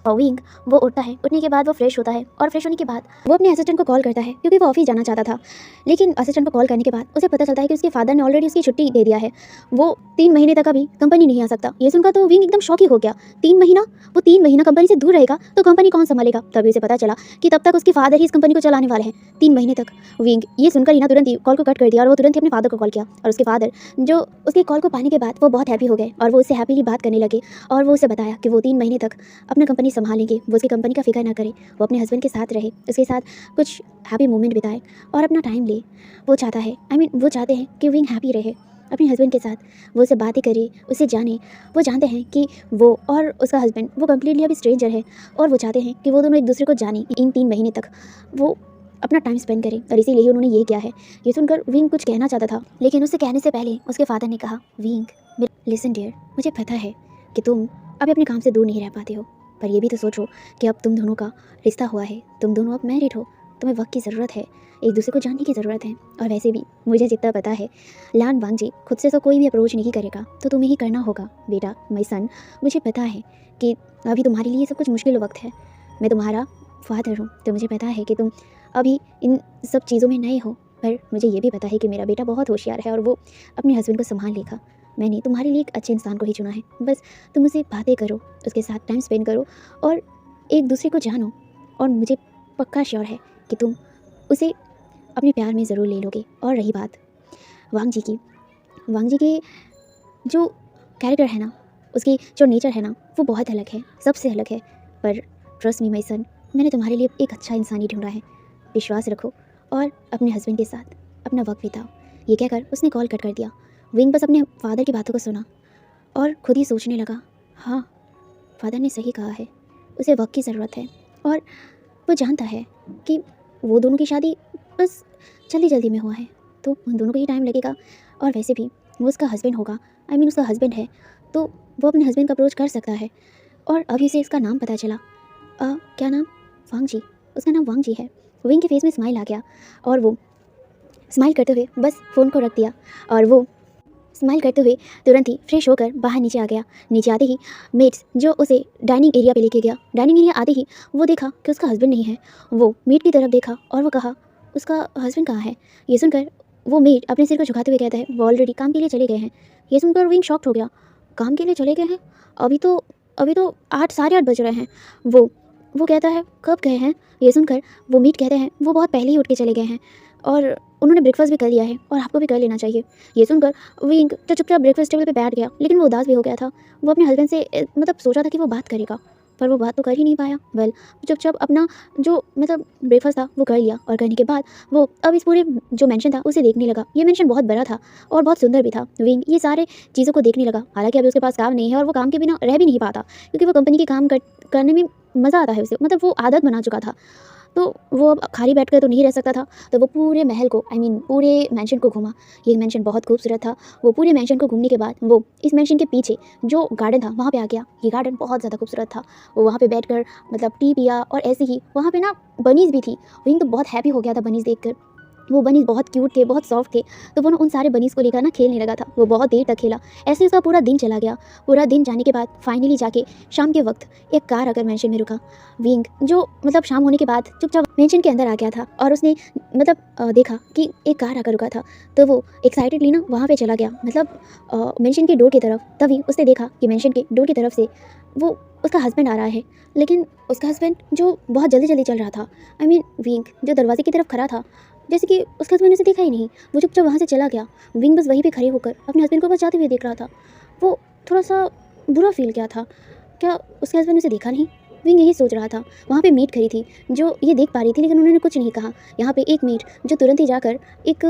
विंग वो उठता है। उठने के बाद वो फ्रेश होता है और फ्रेश होने के बाद वो अपने असिस्टेंट को कॉल करता है क्योंकि वो ऑफिस जाना चाहता था। लेकिन असिस्टेंट को कॉल करने के बाद उसे पता चलता है कि उसके फादर ने ऑलरेडी उसकी छुट्टी दे दिया है। वो 3 महीने तक अभी कंपनी नहीं आ सकता। ये सुनकर तो विंग एकदम शॉक ही हो गया। 3 महीना, वो 3 महीना कंपनी से दूर रहेगा तो कंपनी कौन संभालेगा। तभी उसे पता चला कि तब तक उसके फादर ही इस कंपनी को चलाने वाले हैं 3 महीने तक। विंग ये सुनकर ही ना तुरंत ही कॉल को कट कर दिया और वो तुरंत ही अपने फादर को कॉल किया। और उसके फादर जो उसके कॉल को पाने के बाद वो बहुत हैप्पी हो गए और वो उससे हैप्पीली बात करने लगे और वो उसे बताया कि वो 3 महीने तक अपना कंपनी संभालेंगे। वो उसकी कंपनी का फिक्र ना करे, वो अपने हस्बैंड के साथ रहे, उसके साथ कुछ हैप्पी मोमेंट बिताए और अपना टाइम ले। वो चाहता है वो चाहते हैं कि विंग हैप्पी रहे अपने हस्बैंड के साथ। वो उसे बातें करे, उसे जाने। वो जानते हैं कि वो और उसका हस्बैंड वो कम्प्लीटली अभी स्ट्रेंजर है और वो चाहते हैं कि वो दोनों एक दूसरे को जाने। इन 3 महीने तक वो अपना टाइम स्पेंड करें और इसीलिए ही उन्होंने ये किया है। ये सुनकर विंग कुछ कहना चाहता था, लेकिन उससे कहने से पहले उसके फादर ने कहा, विंग लिसन डियर, मुझे पता है कि तुम अभी अपने काम से दूर नहीं रह पाते हो, पर ये भी तो सोचो कि अब तुम दोनों का रिश्ता हुआ है, तुम दोनों अब मैरिड हो, तुम्हें वक्त की ज़रूरत है, एक दूसरे को जानने की ज़रूरत है। और वैसे भी मुझे जितना पता है लान वांगजी खुद से तो कोई भी अप्रोच नहीं करेगा, तो तुम्हें ही करना होगा बेटा, माय सन। मुझे पता है कि अभी तुम्हारे लिए सब कुछ मुश्किल वक्त है। मैं तुम्हारा फादर हूँ, तो मुझे पता है कि तुम अभी इन सब चीज़ों में नए हो, पर मुझे ये भी पता है कि मेरा बेटा बहुत होशियार है और वो अपने हस्बैंड को संभाल लेगा। मैंने तुम्हारे लिए एक अच्छे इंसान को ही चुना है। बस तुम उससे बातें करो, उसके साथ टाइम स्पेंड करो और एक दूसरे को जानो, और मुझे पक्का श्योर है कि तुम उसे अपने प्यार में ज़रूर ले लोगे। और रही बात वांगजी की, वांगजी के जो कैरेक्टर है ना, उसकी जो नेचर है ना, वो बहुत अलग है, सबसे अलग है। पर ट्रस्ट मी माय सन, मैंने तुम्हारे लिए एक अच्छा इंसान ही ढूंढा है। विश्वास रखो और अपने हस्बैंड के साथ अपना वक्त बिताओ। ये कहकर उसने कॉल कट कर दिया। विंग बस अपने फादर की बातों को सुना और खुद ही सोचने लगा, हाँ फादर ने सही कहा है, उसे वक्त की ज़रूरत है। और वो जानता है कि वो दोनों की शादी बस जल्दी में हुआ है, तो उन दोनों को ही टाइम लगेगा। और वैसे भी वो उसका हस्बैंड होगा, उसका हस्बैंड है, तो वो अपने हस्बैंड का अप्रोच कर सकता है। और अभी से इसका नाम पता चला, क्या नाम, वांगजी, उसका नाम वांगजी है। विंग के फेस में स्माइल आ गया और वो स्माइल करते हुए बस फ़ोन को रख दिया और वो स्माइल करते हुए तुरंत ही फ्रेश होकर बाहर नीचे आ गया। नीचे आते ही मेट्स जो उसे डाइनिंग एरिया पे लेके गया। डाइनिंग एरिया आते ही वो देखा कि उसका हस्बैंड नहीं है। वो मेट की तरफ देखा और वो कहा, उसका हस्बैंड कहाँ है। ये सुनकर वो मेट अपने सिर को झुकाते हुए कहता है, वो ऑलरेडी काम के लिए चले गए हैं। ये सुनकर विंग शॉक्ड हो गया, काम के लिए चले गए हैं, अभी तो 8 साढ़े 8 बज रहे हैं। वो कहता है, कब गए हैं। ये सुनकर वो मीट कहते हैं, वो बहुत पहले ही उठ के चले गए हैं और उन्होंने ब्रेकफास्ट भी कर लिया है और आपको भी कर लेना चाहिए। ये सुनकर विंग तो चुपचाप ब्रेकफास्ट टेबल पे बैठ गया, लेकिन वो उदास भी हो गया था। वो अपने हस्बैंड से सोचा था कि वो बात करेगा, पर वो बात तो कर ही नहीं पाया। चुपचाप अपना जो ब्रेकफास्ट था वो कर लिया और करने के बाद वो अब इस पूरे जो मेंशन था उसे देखने लगा। ये मेंशन बहुत बड़ा था और बहुत सुंदर भी था। विंग ये सारे चीज़ों को देखने लगा। हालांकि अभी उसके पास काम नहीं है और वो काम के बिना रह भी नहीं पाता, क्योंकि वो कंपनी के काम करने में मज़ा आता है उसे, वो आदत बना चुका था। तो वो अब खाली बैठ कर तो नहीं रह सकता था, तो वो पूरे महल को पूरे मैंशन को घूमा। ये मैंशन बहुत खूबसूरत था। वो पूरे मैंशन को घूमने के बाद वो इस मैंशन के पीछे जो गार्डन था वहाँ पे आ गया। ये गार्डन बहुत ज़्यादा खूबसूरत था। वो वहाँ पे बैठकर टी पिया और ऐसे ही वहाँ पे ना बनीज़ भी थी। विंग तो बहुत हैप्पी हो गया था बनीज़ देखकर। वो बनीज़ बहुत क्यूट थे, बहुत सॉफ्ट थे, तो वो ना उन सारे बनीज़ को लेकर ना खेलने लगा था। वो बहुत देर तक खेला। ऐसे उसका पूरा दिन चला गया। पूरा दिन जाने के बाद फाइनली जाके शाम के वक्त एक कार आकर मैंशन में रुका। विंग जो शाम होने के बाद चुपचाप मैंशन के अंदर आ गया था और उसने देखा कि एक कार आकर रुका था, तो वो एक्साइटेडली ना वहाँ पे चला गया मैंशन के डोर की तरफ। तभी उसने देखा कि मैंशन के डोर की तरफ से वो उसका हस्बैंड आ रहा है, लेकिन उसका हस्बैंड जो बहुत जल्दी जल्दी चल रहा था। विंग जो दरवाजे की तरफ खड़ा था, जैसे कि उसका हस्बैंड उसे देखा ही नहीं। वो चुपचाप वहाँ से चला गया। विंग बस वहीं पे खड़े होकर अपने हस्बैंड को बस जाते हुए देख रहा था। वो थोड़ा सा बुरा फील किया था, क्या उसके हस्बैंड उसे देखा नहीं? विंग यही सोच रहा था। वहाँ पे मेड खड़ी थी जो ये देख पा रही थी, लेकिन उन्होंने कुछ नहीं कहा। यहाँ पे एक मेड जो तुरंत ही जाकर एक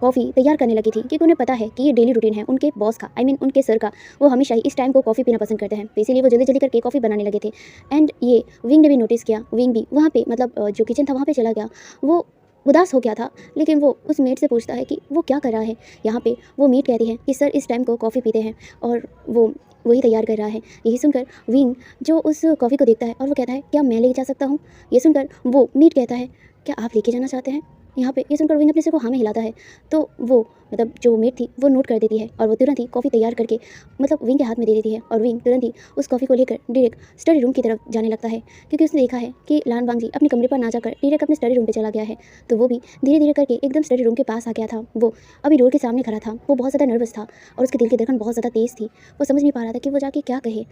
कॉफ़ी तैयार करने लगी थी, क्योंकि उन्हें पता है कि ये डेली रूटीन है उनके बॉस का, उनके सर का। वो हमेशा ही इस टाइम को कॉफ़ी पीना पसंद करते हैं, तो इसीलिए वो जल्दी जल्दी करके कॉफ़ी बनाने लगे थे। एंड ये विंग ने भी नोटिस किया। विंग भी वहाँ पे जो किचन था वहाँ पे चला गया। वो उदास हो गया था, लेकिन वो उस मेड से पूछता है कि वो क्या कर रहा है यहाँ पे। वो मेड कहती है कि सर इस टाइम को कॉफ़ी पीते हैं और वो वही तैयार कर रहा है। यही सुनकर विंग जो उस कॉफ़ी को देखता है और वो कहता है क्या मैं लेके जा सकता हूँ। ये सुनकर वो मेड कहता है क्या आप लेके जाना चाहते हैं यहाँ पे। ये सुनकर विंग अपने सिर को हाँ में हिलाता है, तो वो जो मेड थी वो नोट कर देती है और वो तुरंत ही कॉफ़ी तैयार करके विंग के हाथ में दे देती है। और विंग तुरंत ही उस कॉफ़ी को लेकर डायरेक्ट स्टडी रूम की तरफ जाने लगता है, क्योंकि उसने देखा है कि लान वांग जी अपने कमरे पर ना जाकर डायरेक्ट अपने स्टडी रूम पे चला गया है। तो वो भी धीरे धीरे करके एकदम स्टडी रूम के पास आ गया था। वो अभी डोर के सामने खड़ा था। वो बहुत ज़्यादा नर्वस था और उसके दिल की धड़कन बहुत ज़्यादा तेज़ थी। वो समझ नहीं पा रहा था कि वो जाके क्या कहे,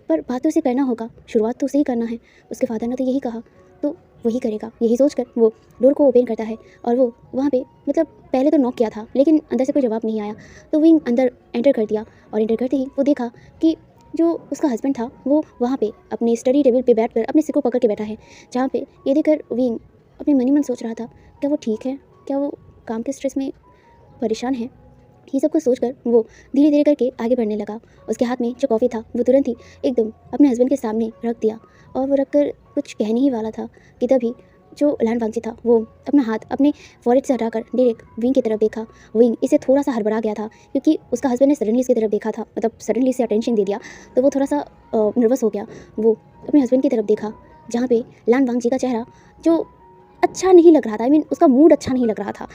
पर बात तो उसे करना होगा, शुरुआत तो उसे ही करना है। उसके फादर ने तो यही कहा, तो वही करेगा। यही सोचकर वो डोर को ओपन करता है और वो वहाँ पे पहले तो नॉक किया था, लेकिन अंदर से कोई जवाब नहीं आया, तो विंग अंदर एंटर कर दिया। और एंटर करते ही वो देखा कि जो उसका हस्बैंड था वो वहाँ पे अपने स्टडी टेबल पे बैठकर अपने सिर को पकड़ के बैठा है। जहाँ पे ये देखकर विंग अपने मन ही मन सोच रहा था क्या वो ठीक है, क्या वो काम के स्ट्रेस में परेशान है। ये सब कुछ सोचकर वो धीरे धीरे करके आगे बढ़ने लगा। उसके हाथ में जो कॉफ़ी था वो तुरंत ही एकदम अपने हस्बैंड के सामने रख दिया और वो रखकर कुछ कहने ही वाला था कि तभी जो लान वांगजी था वो अपना हाथ अपने फॉरहेड से हटाकर डायरेक्ट विंग की तरफ देखा। विंग इसे थोड़ा सा हड़बड़ा गया था, क्योंकि उसका हस्बैंड ने सडनली इसकी तरफ देखा था, सडनली इसे अटेंशन दे दिया, तो वो थोड़ा सा नर्वस हो गया। वो अपने हस्बैंड की तरफ देखा, जहाँ पे लान वांगजी का चेहरा जो अच्छा नहीं लग रहा था। उसका मूड अच्छा नहीं लग रहा था।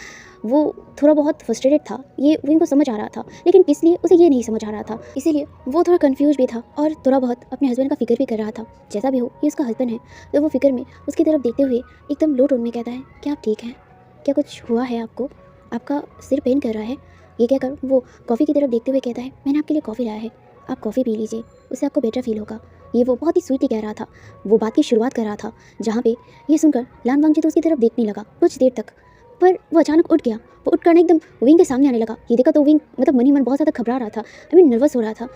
वो थोड़ा बहुत फ्रस्ट्रेटेड था, ये विंग को समझ आ रहा था, लेकिन किस लिए उसे ये नहीं समझ आ रहा था। इसीलिए वो थोड़ा कंफ्यूज भी था और थोड़ा बहुत अपने हस्बैंड का फिक्र भी कर रहा था। जैसा भी हो ये उसका हस्बैंड है, तो वो फिक्र में उसकी तरफ देखते हुए एकदम लो टोन में कहता है क्या आप ठीक हैं, क्या कुछ हुआ है आपको, आपका सिर पेन कर रहा है। ये कहकर वो कॉफ़ी की तरफ देखते हुए कहता है मैंने आपके लिए कॉफ़ी लाया है, आप कॉफ़ी पी लीजिए, उससे आपको बेटर फील होगा। ये वो बहुत ही स्वीटली कह रहा था, वो बात की शुरुआत कर रहा था। जहाँ पे ये सुनकर लान वांगजी तो उसकी तरफ देखने लगा कुछ देर तक, पर वो अचानक उठ गया। वो उठ कर एकदम विंग के सामने आने लगा। ये देखा तो विंग मन ही मन बहुत ज़्यादा घबरा रहा था, नर्वस हो रहा था।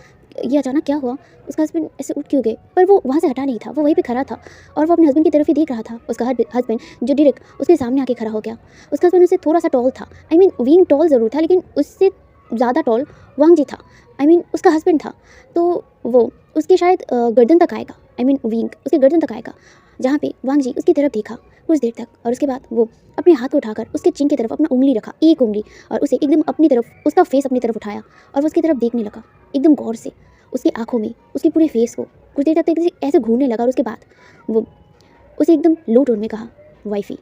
ये अचानक क्या हुआ, उसका हस्बैंड ऐसे उठ क्यों गए, पर वो वहाँ से हटा नहीं था, वो वहीं पे खड़ा था और वो अपने हस्बैंड की तरफ ही देख रहा था। उसका हस्बैंड जो डायरेक्ट उसके सामने आके खड़ा हो गया। उसका हस्बैंड उससे थोड़ा सा टॉल था, विंग टॉल ज़रूर था, लेकिन उससे ज़्यादा टॉल वांगजी था, उसका हस्बैंड था। तो वो उसके शायद गर्दन तक आएगा, विंग उसके गर्दन तक आएगा। जहाँ पे वांगजी उसकी तरफ देखा कुछ देर तक और उसके बाद वो अपने हाथ को उठाकर उसके चिन की तरफ अपना उंगली रखा, एक उंगली, और उसे एकदम अपनी तरफ, उसका फेस अपनी तरफ उठाया और वो उसकी तरफ देखने लगा एकदम गौर से, उसकी आंखों में, उसके पूरे फेस को कुछ देर तक ऐसे घूरने लगा। और उसके बाद वो उसे एकदम लो टोन में कहा वाइफी।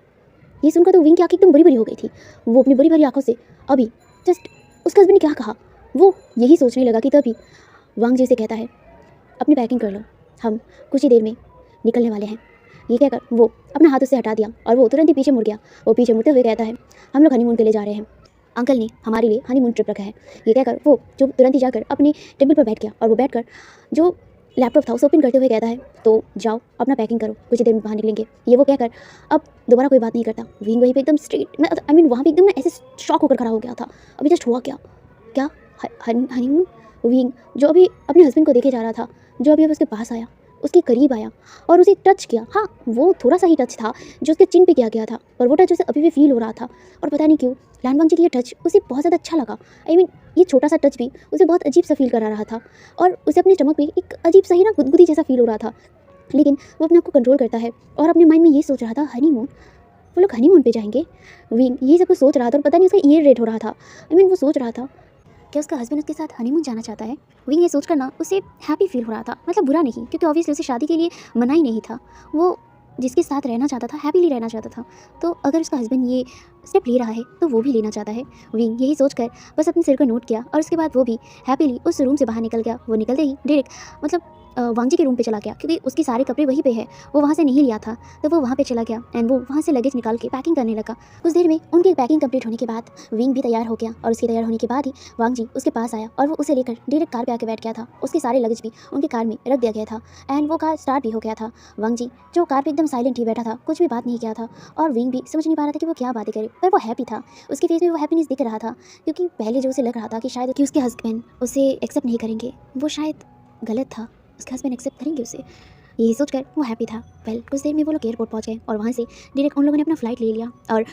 ये सुनकर तो विंग की आँखें एकदम बड़ी बड़ी हो गई थी। वो अपनी बड़ी बड़ी आंखों से अभी जस्ट उसका हस्बैंड ने क्या कहा वो यही सोचने लगा कि तभी वांगजी से कहता है अपनी पैकिंग कर लो, हम कुछ ही देर में निकलने वाले हैं। ये कहकर वो अपना हाथ उससे हटा दिया और वो तुरंत ही पीछे मुड़ गया। वो पीछे मुड़ते हुए कहता है हम लोग हनीमून के लिए जा रहे हैं, अंकल ने हमारे लिए हनीमून ट्रिप रखा है। ये कहकर वो जो तुरंत ही जाकर अपने टेबल पर बैठ गया और वो बैठकर जो लैपटॉप था उसे ओपन करते हुए कहता है तो जाओ अपना पैकिंग करो, कुछ ही देर में बाहर निकलेंगे। ये वो कहकर अब दोबारा कोई बात नहीं करता। विंग वहीं पे एकदम स्ट्रेट वहाँ पे एकदम ना ऐसे शॉक होकर खड़ा हो गया था। अभी जस्ट हुआ क्या, क्या हनीमून। विंग जो अभी अपने हस्बैंड को देखे जा रहा था, जो अभी उसके पास आया, उसके करीब आया और उसे टच किया। हाँ, वो थोड़ा सा ही टच था जो उसके चिन पे किया गया था, पर वो टच उसे अभी भी फील हो रहा था। और पता नहीं क्यों लान वांगजी की ये टच उसे बहुत ज़्यादा अच्छा लगा। ये छोटा सा टच भी उसे बहुत अजीब सा फील करा रहा था और उसे अपने स्टमक में एक अजीब सा ही ना गुदगुदी जैसा फील हो रहा था। लेकिन वो अपने आप को कंट्रोल करता है और अपने माइंड में ये सोच रहा था हनीमून, वो लोग हनीमून पे जाएंगे। विंग ये सब कुछ सोच रहा था और पता नहीं उसका ईयर रेट हो रहा था। वो सोच रहा था कि उसका हस्बैंड उसके साथ हनीमून जाना चाहता है। विंग ये सोचकर ना उसे हैप्पी फील हो रहा था, मतलब बुरा नहीं, क्योंकि ऑब्वियसली उसे शादी के लिए मना ही नहीं था। वो जिसके साथ रहना चाहता था, हैप्पीली रहना चाहता था। तो अगर उसका हस्बैंड ये स्टेप ले रहा है तो वो भी लेना चाहता है। विंग यही सोचकर बस अपने सिर को नोट किया और उसके बाद वो भी हैप्पीली उस रूम से बाहर निकल गया। वो निकलते ही डायरेक्ट मतलब वांगजी के रूम पे चला गया, क्योंकि उसके सारे कपड़े वहीं पे है, वो वहाँ से नहीं लिया था। तो वो वहाँ पे चला गया एंड वो वहाँ से लगेज निकाल के पैकिंग करने लगा। कुछ देर में उनकी पैकिंग कंप्लीट होने के बाद विंग भी तैयार हो गया और उसके तैयार होने के बाद ही वांगजी उसके पास आया और वो उसे लेकर डायरेक्ट कार पे आके बैठ गया था। उसके सारे लगेज भी उनके कार में रख दिया गया था एंड वो कार स्टार्ट भी हो गया था। वांगजी जो कार पे एकदम साइलेंट ही बैठा था, कुछ भी बात नहीं किया था और विंग भी समझ नहीं पा रहा था कि वो क्या बातें करे, पर वो हैप्पी था। उसके फेस में वो हैप्पीनेस दिख रहा था, क्योंकि पहले जो उसे लग रहा था कि शायद कि उसके हस्बैंड उसे एक्सेप्ट नहीं करेंगे, वो शायद गलत था। उसके हस्बैंड एक्सेप्ट करेंगे उसे, यही सोचकर वो हैप्पी था। वेल कुछ देर में वो लोग एयरपोर्ट पहुंच गए और वहाँ से डायरेक्ट उन लोगों ने अपना फ्लाइट ले लिया और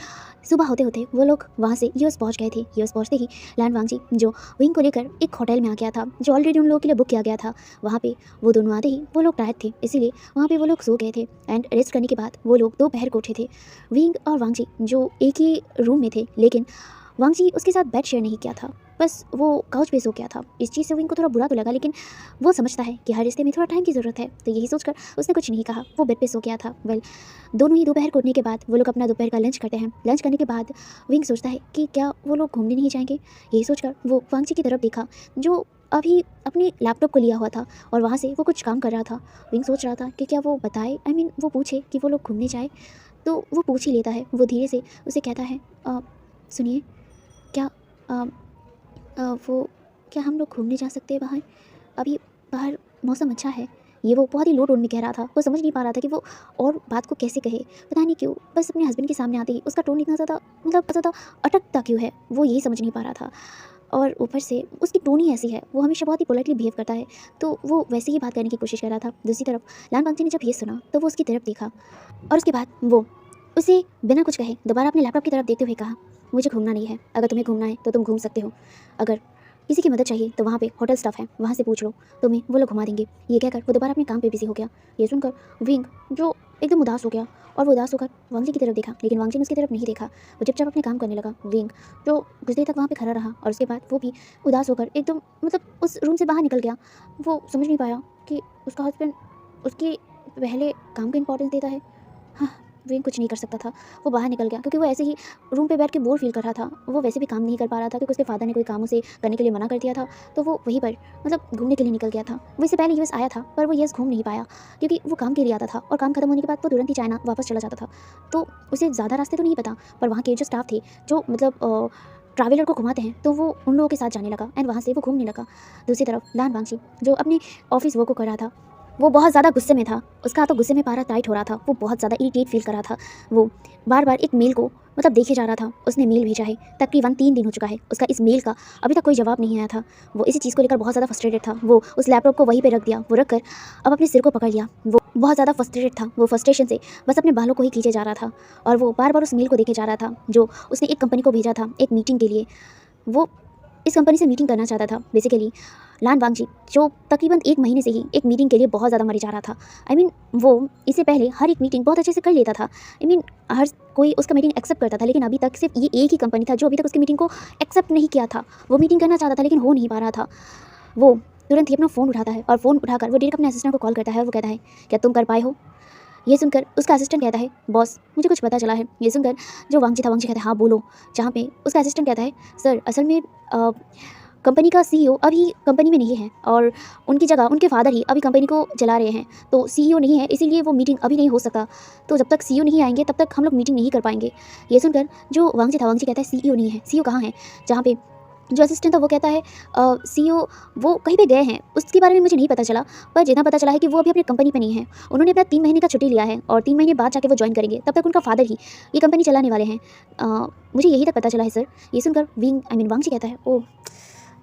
सुबह होते होते वो लोग वहाँ से यूएस पहुंच गए थे। यूएस पहुंचते ही लैन वांगजी जो विंग को लेकर एक होटल में आ गया था, जो ऑलरेडी उन लोगों के लिए बुक किया गया था। वहाँ पे वो दोनों आते ही वो लोग टायर्ड थे, इसीलिए वहाँ पे वो लोग सो गए थे एंड रेस्ट करने के बाद वो लोग दोपहर को उठे थे। विंग और वांगजी जो एक ही रूम में थे, लेकिन वांगजी उसके साथ बेड शेयर नहीं किया था, बस वो काउच पे सो गया था। इस चीज़ से विंग को थोड़ा बुरा तो लगा, लेकिन वो समझता है कि हर रिश्ते में थोड़ा टाइम की ज़रूरत है, तो यही सोचकर उसने कुछ नहीं कहा, वो बेड पे सो गया था। वेल दोनों ही दोपहर को उठने के बाद वो लोग अपना दोपहर का लंच करते हैं। लंच करने के बाद विंग सोचता है कि क्या वो लोग घूमने नहीं जाएंगे। यही सोचकर वो वांगजी की तरफ देखा, जो अभी अपने लैपटॉप को लिया हुआ था और वहाँ से वो कुछ काम कर रहा था। विंग सोच रहा था कि क्या वो बताए, वो पूछे कि वो लोग घूमने जाए, तो वो पूछ ही लेता है। वो धीरे से उसे कहता है सुनिए, क्या वो क्या हम लोग घूमने जा सकते हैं बाहर? अभी बाहर मौसम अच्छा है। ये वो बहुत ही लो टोन में कह रहा था, वो समझ नहीं पा रहा था कि वो और बात को कैसे कहे, पता नहीं क्यों। बस अपने हस्बैंड के सामने आते ही उसका टोन इतना ज़्यादा अटकता क्यों है, वो यही समझ नहीं पा रहा था। और ऊपर से उसकी टोन ही ऐसी है, वो हमेशा बहुत ही पोलाइटली बिहेव करता है, तो वो वैसे ही बात करने की कोशिश कर रहा था। दूसरी तरफ लैन वांगजी ने जब ये सुना तो वो उसकी तरफ देखा और उसके बाद वो उसे बिना कुछ कहे दोबारा अपने लैपटॉप की तरफ देखते हुए कहा, मुझे घूमना नहीं है, अगर तुम्हें घूमना है तो तुम घूम सकते हो, अगर किसी की मदद चाहिए तो वहाँ पे होटल स्टाफ है, वहाँ से पूछ लो, तुम्हें वो लोग घुमा देंगे। ये कहकर वो दोबारा अपने काम पे बिजी हो गया। ये सुनकर विंग जो एकदम उदास हो गया और वो उदास होकर वांगजी की तरफ देखा, लेकिन वांगजी ने उसकी तरफ नहीं देखा। वो चुपचाप अपने काम करने लगा। विंग जो कुछ देर तक वहाँ पे खड़ा रहा और उसके बाद वो भी उदास होकर एकदम उस रूम से बाहर निकल गया। वो समझ नहीं पाया कि उसका हस्बैंड उसके पहले काम को इम्पोर्टेंस देता है। हाँ, विंग कुछ नहीं कर सकता था, वो बाहर निकल गया, क्योंकि वो ऐसे ही रूम पे बैठ के बोर फील कर रहा था। वो वैसे भी काम नहीं कर पा रहा था, क्योंकि उसके फादर ने कोई काम उसे करने के लिए मना कर दिया था, तो वो वहीं पर घूमने के लिए निकल गया था। वो इससे पहले यूएस आया था, पर वो यूएस घूम नहीं पाया, क्योंकि वो काम के लिए आता था और काम खत्म होने के बाद वो तुरंत ही चाइना वापस चला जाता था। तो उसे ज़्यादा रास्ते तो नहीं पता, पर वहाँ के जो स्टाफ थे जो ट्रैवलर को घुमाते हैं, तो वो उन लोगों के साथ जाने लगा एंड वहाँ से वो घूमने लगा। दूसरी तरफ लैन वांगजी जो अपने ऑफिस वर्क को कर रहा था, वो बहुत ज़्यादा गुस्से में था। उसका तो गुस्से में पारा टाइट हो रहा था, वो बहुत ज़्यादा इरिटेट फील कर रहा था। वो बार बार एक मेल को देखे जा रहा था। उसने मेल भेजा है, तकरीबन 3 दिन हो चुका है, उसका इस मेल का अभी तक कोई जवाब नहीं आया था। वो इसी चीज़ को लेकर बहुत ज़्यादा फ्रस्ट्रेटेड था। वो उस लैपटॉप को वहीं पे रख दिया, वो रख कर अब अपने सिर को पकड़ लिया। वो बहुत ज़्यादा फ्रस्ट्रेटेड था। वो फ्रस्ट्रेशन से बस अपने बालों को ही खींचे जा रहा था और वो बार बार उस मेल को देखे जा रहा था जो उसने एक कंपनी को भेजा था एक मीटिंग के लिए। वो इस कंपनी से मीटिंग करना चाहता था। बेसिकली लैन वांगजी जो तकरीबन 1 महीने से ही एक मीटिंग के लिए बहुत ज़्यादा मरी जा रहा था। वो इससे पहले हर एक मीटिंग बहुत अच्छे से कर लेता था। हर कोई उसका मीटिंग एक्सेप्ट करता था, लेकिन अभी तक सिर्फ ये एक ही कंपनी था जो अभी तक उसकी मीटिंग को एक्सेप्ट नहीं किया था। वो मीटिंग करना चाहता था, लेकिन हो नहीं पा रहा था। वो तुरंत ही अपना फ़ोन उठाता है और फ़ोन उठाकर वो डायरेक्ट अपने असिस्टेंट को कॉल करता है और वो कहता है, क्या तुम कर पाए हो? ये सुनकर उसका असिस्टेंट कहता है, बॉस मुझे कुछ पता चला है। ये सुनकर जो वांगजी कहता है, हाँ बोलो। जहाँ पे उसका असिस्टेंट कहता है, सर असल में कंपनी का सीईओ अभी कंपनी में नहीं है और उनकी जगह उनके फादर ही अभी कंपनी को चला रहे हैं, तो सीईओ नहीं है, इसीलिए वो मीटिंग अभी नहीं हो सकता। तो जब तक सीईओ नहीं आएंगे तब तक हम लोग मीटिंग नहीं कर पाएंगे। ये सुनकर जो वांगजी कहता है, सीईओ नहीं है, सीईओ कहाँ है? जहाँ पे जो असिस्टेंट था वो कहता है, सीईओ वो कहीं पे गए हैं, उसके बारे में मुझे नहीं पता चला, पर जितना पता चला है कि वो अभी अपनी कंपनी पे नहीं है। उन्होंने अपना 3 महीने का छुट्टी लिया है और 3 महीने बाद जाके वो ज्वाइन करेंगे, तब तक उनका फादर ही ये कंपनी चलाने वाले हैं। मुझे यही तक पता चला है सर। ये सुनकर वांगजी कहता है, ओ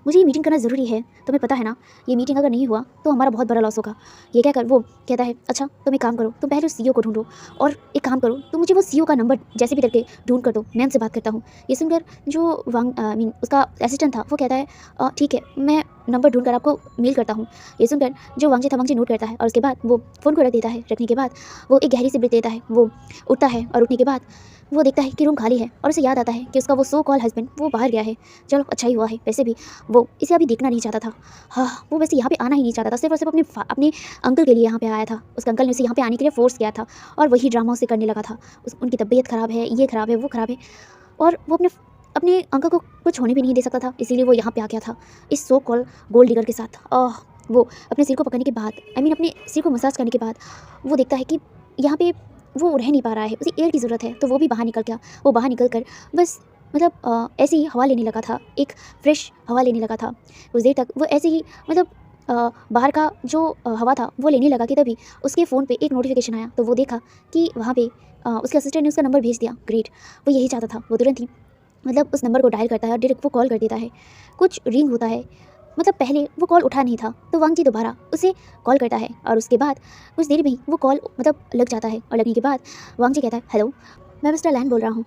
मुझे ये मीटिंग करना ज़रूरी है, तुम्हें पता है ना, ये मीटिंग अगर नहीं हुआ तो हमारा बहुत बड़ा लॉस होगा। ये कहकर वो कहता है, अच्छा तुम एक काम करो, तुम पहले उस सीईओ को ढूंढो और एक काम करो, तुम मुझे वो सीईओ का नंबर जैसे भी करके ढूंढ कर दो, मैं उनसे बात करता हूँ। ये सुनकर जो आई मीन उसका असिस्टेंट था वो कहता है, ठीक है, मैं नंबर ढूंढ कर आपको मेल करता हूँ। ये सुनकर जो वांगजी था, वांगजी नोट करता है और उसके बाद वो फ़ोन को रख देता है। रखने के बाद वो एक गहरी सी ब्रीथ लेता है, वो उठता है और उठने के बाद वो देखता है कि रूम खाली है और उसे याद आता है कि उसका वो सो कॉल हस्बैंड वो बाहर गया है। चलो अच्छा ही हुआ है, वैसे भी वो इसे अभी देखना नहीं चाहता था। हाँ, वो वैसे यहाँ पे आना ही नहीं चाहता था, सिर्फ और सिर्फ अपने अंकल के लिए यहाँ पे आया था। उसके अंकल ने उसे यहाँ पे आने के लिए फोर्स किया था और वही ड्रामा उसे करने लगा था। उनकी तबीयत ख़राब है, ये ख़राब है, वो ख़राब है और वो अपने अपने अंकल को कुछ होने भी नहीं दे सकता था, इसीलिए वो यहाँ पे आ गया था इस सो कॉल गोल्ड डिगर के साथ। वो अपने सिर को पकड़ने के बाद, आई मीन अपने सिर को मसाज करने के बाद वो देखता है कि यहाँ पे वो रह नहीं पा रहा है, उसे एयर की ज़रूरत है। तो वो भी बाहर निकल गया। वो बाहर निकल कर बस मतलब ऐसे ही हवा लेने लगा था, एक फ्रेश हवा लेने लगा था। कुछ देर तक वो ऐसे ही मतलब बाहर का जो हवा था वो लेने लगा कि तभी उसके फ़ोन पे एक नोटिफिकेशन आया। तो वो देखा कि वहाँ पे उसके असिस्टेंट ने उसका नंबर भेज दिया। ग्रेट, वो यही चाहता था। वो तुरंत ही मतलब उस नंबर को डायल करता है और डायरेक्ट वो कॉल कर देता है। कुछ रिंग होता है, मतलब पहले वो कॉल उठा नहीं था तो वांगजी दोबारा उसे कॉल करता है और उसके बाद कुछ देर में ही वो कॉल मतलब लग जाता है और लगने के बाद वांगजी कहता है, हेलो, मैं मिस्टर लैन बोल रहा हूँ,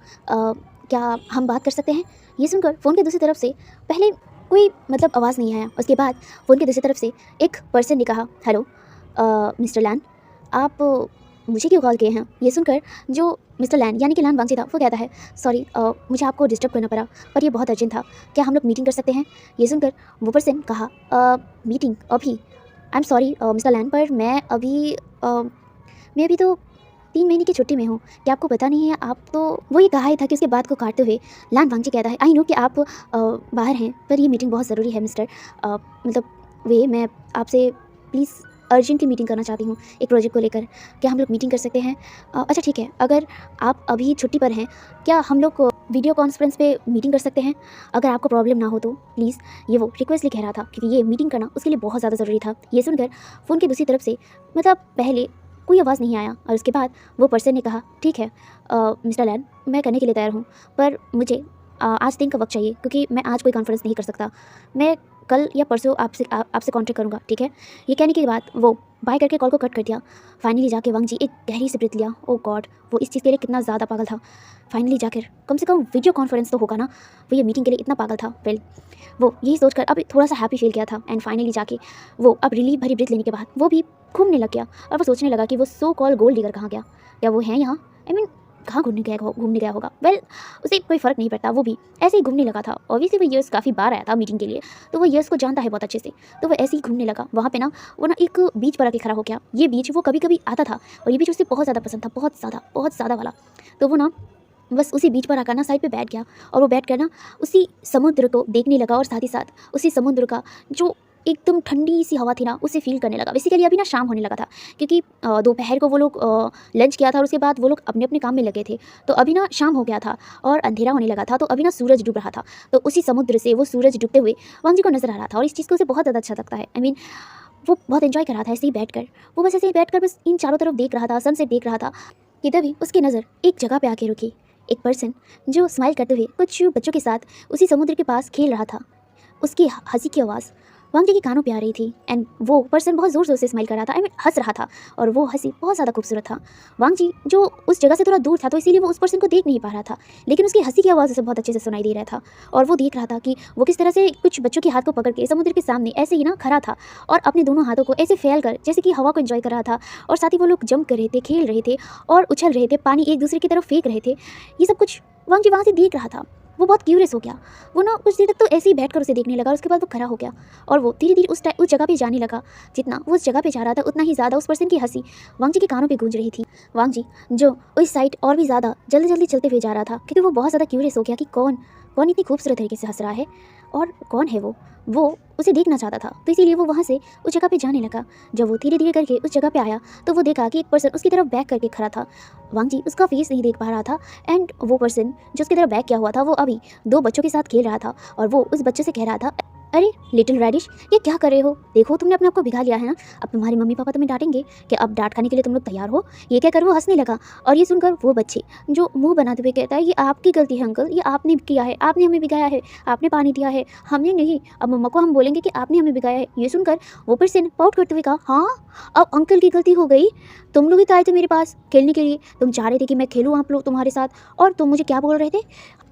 क्या हम बात कर सकते हैं? ये सुनकर फ़ोन के दूसरी तरफ से पहले कोई मतलब आवाज़ नहीं आया। उसके बाद फ़ोन के दूसरी तरफ से एक पर्सन ने कहा, हेलो मिस्टर लैन, आप मुझे क्यों कॉल किए हैं? ये सुनकर जो मिस्टर लैन यानी कि लैन वांगजी था वो कहता है, सॉरी मुझे आपको डिस्टर्ब करना पड़ा पर ये बहुत अर्जेंट था, क्या हम लोग मीटिंग कर सकते हैं? ये सुनकर वो पर्सन कहा, मीटिंग अभी? आई एम सॉरी मिस्टर लैन, पर मैं अभी तो 3 महीने की छुट्टी में हूँ, क्या आपको पता नहीं है? आप तो वो ये कहा ही था कि उसके बात को काटते हुए लैन वांगजी कहता है, आई नो कि आप बाहर हैं पर ये मीटिंग बहुत ज़रूरी है मिस्टर, मतलब मैं आपसे प्लीज़ अर्जेंटली मीटिंग करना चाहती हूँ एक प्रोजेक्ट को लेकर, क्या हम लोग मीटिंग कर सकते हैं? अच्छा ठीक है, अगर आप अभी छुट्टी पर हैं क्या हम लोग वीडियो कॉन्फ्रेंस पे मीटिंग कर सकते हैं? अगर आपको प्रॉब्लम ना हो तो प्लीज़। ये वो रिक्वेस्टली कह रहा था क्योंकि ये मीटिंग करना उसके लिए बहुत ज़्यादा ज़रूरी था। ये सुनकर फ़ोन की दूसरी तरफ से मतलब पहले कोई आवाज़ नहीं आया और उसके बाद वो पर्सन ने कहा, ठीक है मिस्टर लैन, मैं करने के लिए तैयार हूँ पर मुझे आज दिन का वक्त चाहिए क्योंकि मैं आज कोई कॉन्फ्रेंस नहीं कर सकता, मैं कल या परसों आपसे कॉन्टेक्ट करूँगा, ठीक है? ये कहने के बाद वो बाय करके कॉल को कट कर दिया। फाइनली जाके वांगजी एक गहरी सी ब्रीथ लिया। ओह गॉड, वो इस चीज़ के लिए कितना ज़्यादा पागल था। फाइनली जाकर कम से कम वीडियो कॉन्फ्रेंस तो होगा ना, वो ये मीटिंग के लिए इतना पागल था। वेल, वो यही सोचकर अब थोड़ा सा हैप्पी फील किया था एंड फाइनली जाके वो अब रिलीफ भरी ब्रीथ लेने के बाद वो भी घूमने लग गया और वो सोचने लगा कि वो सो कॉल गोल्ड डिगर कहाँ गया, या वो है यहाँ, आई मीन कहाँ घूमने गया होगा। वेल, उसे कोई फ़र्क नहीं पड़ता, वो भी ऐसे ही घूमने लगा था। ऑब्वियसली वो यर्स काफ़ी बार आया था मीटिंग के लिए, तो वो यर्स को जानता है बहुत अच्छे से, तो वो ऐसे ही घूमने लगा। वहाँ पे ना वो ना एक बीच पर आके खड़ा हो गया। ये बीच वो कभी कभी आता था और ये बीच उसे बहुत ज़्यादा पसंद था, बहुत ज़्यादा वाला। तो वो ना बस उसी बीच पर आकर ना साइड पे बैठ गया और वो बैठ कर ना उसी समुद्र को देखने लगा और साथ ही साथ उसी समुद्र का जो एकदम ठंडी सी हवा थी ना उसे फील करने लगा। बेसिकली अभी ना शाम होने लगा था क्योंकि दोपहर को वो लोग लंच किया था और उसके बाद वो लोग अपने अपने काम में लगे थे, तो अभी ना शाम हो गया था और अंधेरा होने लगा था। तो अभी ना सूरज डूब रहा था, तो उसी समुद्र से वो सूरज डूबते हुए वांगजी को नजर आ रहा था और इस चीज़ को उसे बहुत ज़्यादा अच्छा लगता है। आई मीन वो बहुत एंजॉय कर रहा था ऐसे ही बैठकर। वो बस ऐसे ही बैठकर बस इन चारों तरफ देख रहा था, सनसेट देख रहा था कि तभी उसकी नज़र एक जगह पे आके रुकी। एक पर्सन जो स्माइल करते हुए कुछ बच्चों के साथ उसी समुद्र के पास खेल रहा था। उसकी हंसी की आवाज़ वांगजी के कानों पे आ रही थी एंड वो पर्सन बहुत ज़ोर से स्माइल कर रहा था, आई मीन हंस रहा था और वो हंसी बहुत ज़्यादा खूबसूरत था। वांगजी जो उस जगह से थोड़ा दूर था तो इसीलिए वो उस पर्सन को देख नहीं पा रहा था, लेकिन उसकी हंसी की आवाज़ उसे बहुत अच्छे से सुनाई दे रहा था और वो देख रहा था कि वो किस तरह से कुछ बच्चों के हाथ को पकड़ के समुद्र के सामने ऐसे ही ना खड़ा था और अपने दोनों हाथों को ऐसे फैल कर जैसे कि हवा को एंजॉय कर रहा था और साथ ही वो लोग जंप कर रहे थे, खेल रहे थे और उछल रहे थे, पानी एक दूसरे की तरफ फेंक रहे थे। ये सब कुछ वांगजी वहाँ से देख रहा था। वो बहुत क्यूरियस हो गया। वो ना कुछ देर तक तो ऐसे ही बैठकर उसे देखने लगा और उसके बाद वो खड़ा हो गया और वो धीरे धीरे उस जगह पे जाने लगा। जितना वो उस जगह पे जा रहा था उतना ही ज़्यादा उस पर्सन की हंसी वांगजी के कानों पे गूंज रही थी। वांगजी जो उस साइड और भी ज़्यादा जल्दी जल्दी चलते हुए जा रहा था क्योंकि वो बहुत ज़्यादा क्यूरियस हो गया कि कौन इतनी खूबसूरत तरीके से हंस रहा है और कौन है वो उसे देखना चाहता था। तो इसीलिए वो वहाँ से उस जगह पे जाने लगा। जब वो धीरे धीरे करके उस जगह पे आया तो वो देखा कि एक पर्सन उसकी तरफ बैक करके खड़ा था। वांगजी उसका फेस नहीं देख पा रहा था एंड वो पर्सन जो उसकी तरफ बैक किया हुआ था वो अभी 2 बच्चों के साथ खेल रहा था और वो उस बच्चे से कह रहा था, अरे लिटिल रेडिश, ये क्या कर रहे हो? देखो तुमने अपने आप को भिगा लिया है ना। अब तुम्हारे मम्मी पापा तुम्हें डांटेंगे कि अब डांट खाने के लिए तुम लोग तैयार हो। ये क्या कर, वो हंसने लगा। और ये सुनकर वो बच्चे जो मुंह बनाते हुए कहता है ये आपकी गलती है अंकल, ये आपने किया है, आपने हमें भिगाया है, आपने पानी दिया है, हमने नहीं। अब मम्मा को हम बोलेंगे कि आपने हमें भिगाया है। ये सुनकर वो पर्सन पाउट करते हुए कहा, हाँ अब अंकल की गलती हो गई। तुम लोग ही तो आए थे मेरे पास खेलने के लिए, तुम चाह रहे थे कि मैं खेलूँ आप लोग तुम्हारे साथ, और तुम मुझे क्या बोल रहे थे?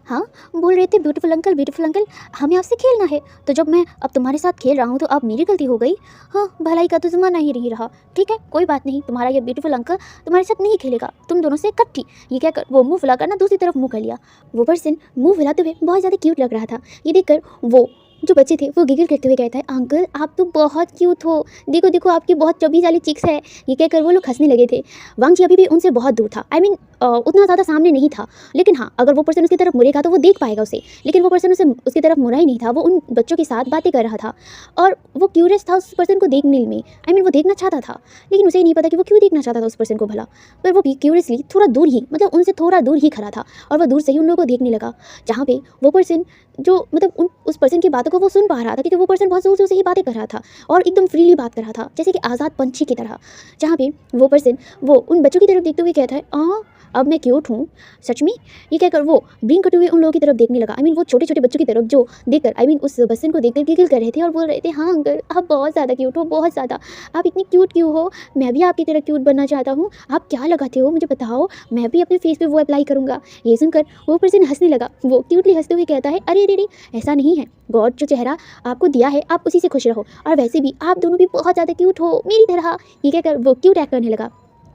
हाँ, बोल रहे थे ब्यूटीफुल अंकल हमें आपसे खेलना है। तो जब मैं अब तुम्हारे साथ खेल रहा हूँ तो अब मेरी गलती हो गई। हाँ, भलाई का तो ज़माना ही नहीं रहा। ठीक है, कोई बात नहीं, तुम्हारा ये ब्यूटीफुल अंकल तुम्हारे साथ नहीं खेलेगा, तुम दोनों से कट्टी। ये क्या कर, वो मुंह फुलाकर ना दूसरी तरफ मुंह कर लिया। वो पर्सन मुंह फुलाते हुए बहुत ज़्यादा क्यूट लग रहा था। ये देखकर वो जो बच्चे थे वो गिगल करते हुए कहता है, अंकल आप तो बहुत क्यूट हो, देखो देखो आपकी बहुत चबी वाली चिक्स है। ये कहकर वो लोग हंसने लगे थे। वांग जी अभी भी उनसे बहुत दूर था, उतना ज़्यादा सामने नहीं था, लेकिन हाँ अगर वो पर्सन उसकी तरफ मुड़ेगा तो वो देख पाएगा उसे। लेकिन वो पर्सन उसकी तरफ मुड़ा ही नहीं था, वो उन बच्चों के साथ बातें कर रहा था और वो क्यूरियस था उस पर्सन को देखने में। वो देखना चाहता था, लेकिन उसे ही नहीं पता कि वो क्यों देखना चाहता था उस पर्सन को भला। पर वो क्यूरियसली थोड़ा दूर ही, उनसे थोड़ा दूर ही खड़ा था और वो दूर से ही उन लोगों को देखने लगा। जहाँ पे वो पर्सन जो उस पर्सन की बातों को वो सुन पा रहा था, क्योंकि वो पर्सन बहुत जोर जोर से ही बातें कर रहा था और एकदम फ्रीली बात कर रहा था, जैसे कि आज़ाद पंछी की तरह। जहाँ पे वो पर्सन वो उन बच्चों की तरफ देखते हुए कहता है, अब मैं क्यूट हूँ सच में। ये कहकर वो ब्लिंक करते हुए उन लोगों की तरफ देखने लगा। वो छोटे छोटे बच्चों की तरफ जो देखकर उस पर्सन को देखकर गिगल कर रहे थे और बोल रहे थे, हाँ अंकल आप बहुत ज़्यादा क्यूट हो, बहुत ज़्यादा, आप इतनी क्यूट क्यों हो, मैं भी आपकी तरह क्यूट बनना चाहता हूँ, आप क्या लगाते हो मुझे बताओ, मैं भी अपने फेस पे वो अप्लाई करूँगा। ये सुनकर वो पर्सन हंसने लगा। वो क्यूटली हंसते हुए कहता है, अरे अरे ऐसा नहीं है, गॉड जो चेहरा आपको दिया है आप उसी से खुश रहो, और वैसे भी आप दोनों भी बहुत ज़्यादा क्यूट हो मेरी तरह। ये कहकर वो क्यूट एक्ट करने लगा।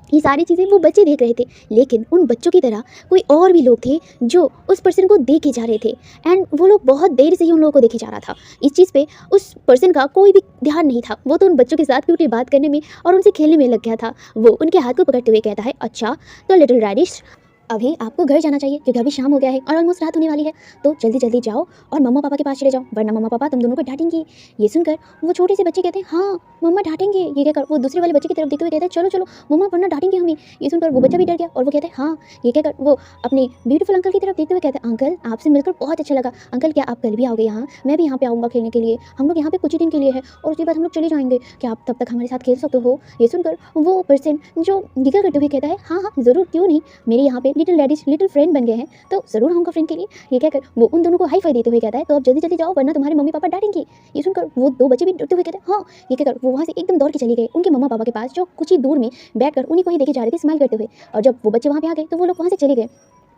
ये सारी चीज़ें वो बच्चे देख रहे थे, लेकिन उन बच्चों की तरह कोई और भी लोग थे जो उस पर्सन को देखे जा रहे थे। एंड वो लोग बहुत देर से ही उन लोगों को देखे जा रहा था। इस चीज़ पे उस पर्सन का कोई भी ध्यान नहीं था। वो तो उन बच्चों के साथ क्यूटली बात करने में और उनसे खेलने में लग गया था। वो उनके हाथ को पकड़ते हुए कहता है, अच्छा तो लिटिल रेडिश अभी आपको घर जाना चाहिए, क्योंकि अभी शाम हो गया है और ऑलमोस्ट रात होने वाली है, तो जल्दी जल्दी जाओ और मम्मा पापा के पास चले जाओ, वरना मम्मा पापा तुम दोनों को डांटेंगे। ये सुनकर वो छोटे से बच्चे कहते हैं, हाँ मम्मा डांटेंगे। ये कहकर वो दूसरे वाले बच्चे की तरफ देखते हुए कहते हैं, चलो चलो मम्मा वरना डांटेंगे हमें। ये सुनकर वो बच्चा भी डर गया और वो कहते हैं हाँ। ये कहकर वो अपने ब्यूटीफुल अंकल की तरफ देखते हुए कहते हैं, अंकल आपसे मिलकर बहुत अच्छा लगा। अंकल क्या आप कल भी आओगे यहाँ? मैं भी यहाँ पे आऊँगा खेलने के लिए, हम लोग यहाँ पे कुछ ही दिन के लिए है और उसके बाद हम लोग चले जाएंगे, क्या आप तब तक हमारे साथ खेल सकते हो? ये सुनकर वो पर्सन जो गिगल करते हुए कहता है, हाँ हाँ ज़रूर, क्यों नहीं, मेरे यहाँ पे लिटिल रेडिश लिटिल फ्रेंड बन गए हैं तो ज़रूर आऊँगा फ्रेंड के लिए। ये कहकर वो उन दोनों को हाई फाई देते हुए कहता है, तो अब जल्दी जल्दी जाओ वरना तुम्हारे मम्मी पापा डांटेंगे। ये सुनकर वो दो बच्चे भी डरते हुए कहते हैं हाँ। ये कहकर वो वहाँ से एकदम दौड़ के चले गए उनके मम्मा पापा के पास, जो कुछ ही दूर में बैठकर उन्हीं को ही देखे जा रहे थे स्माइल करते हुए। और जब वो बच्चे वहाँ पे आ गए तो वो लोग वहाँ से चले गए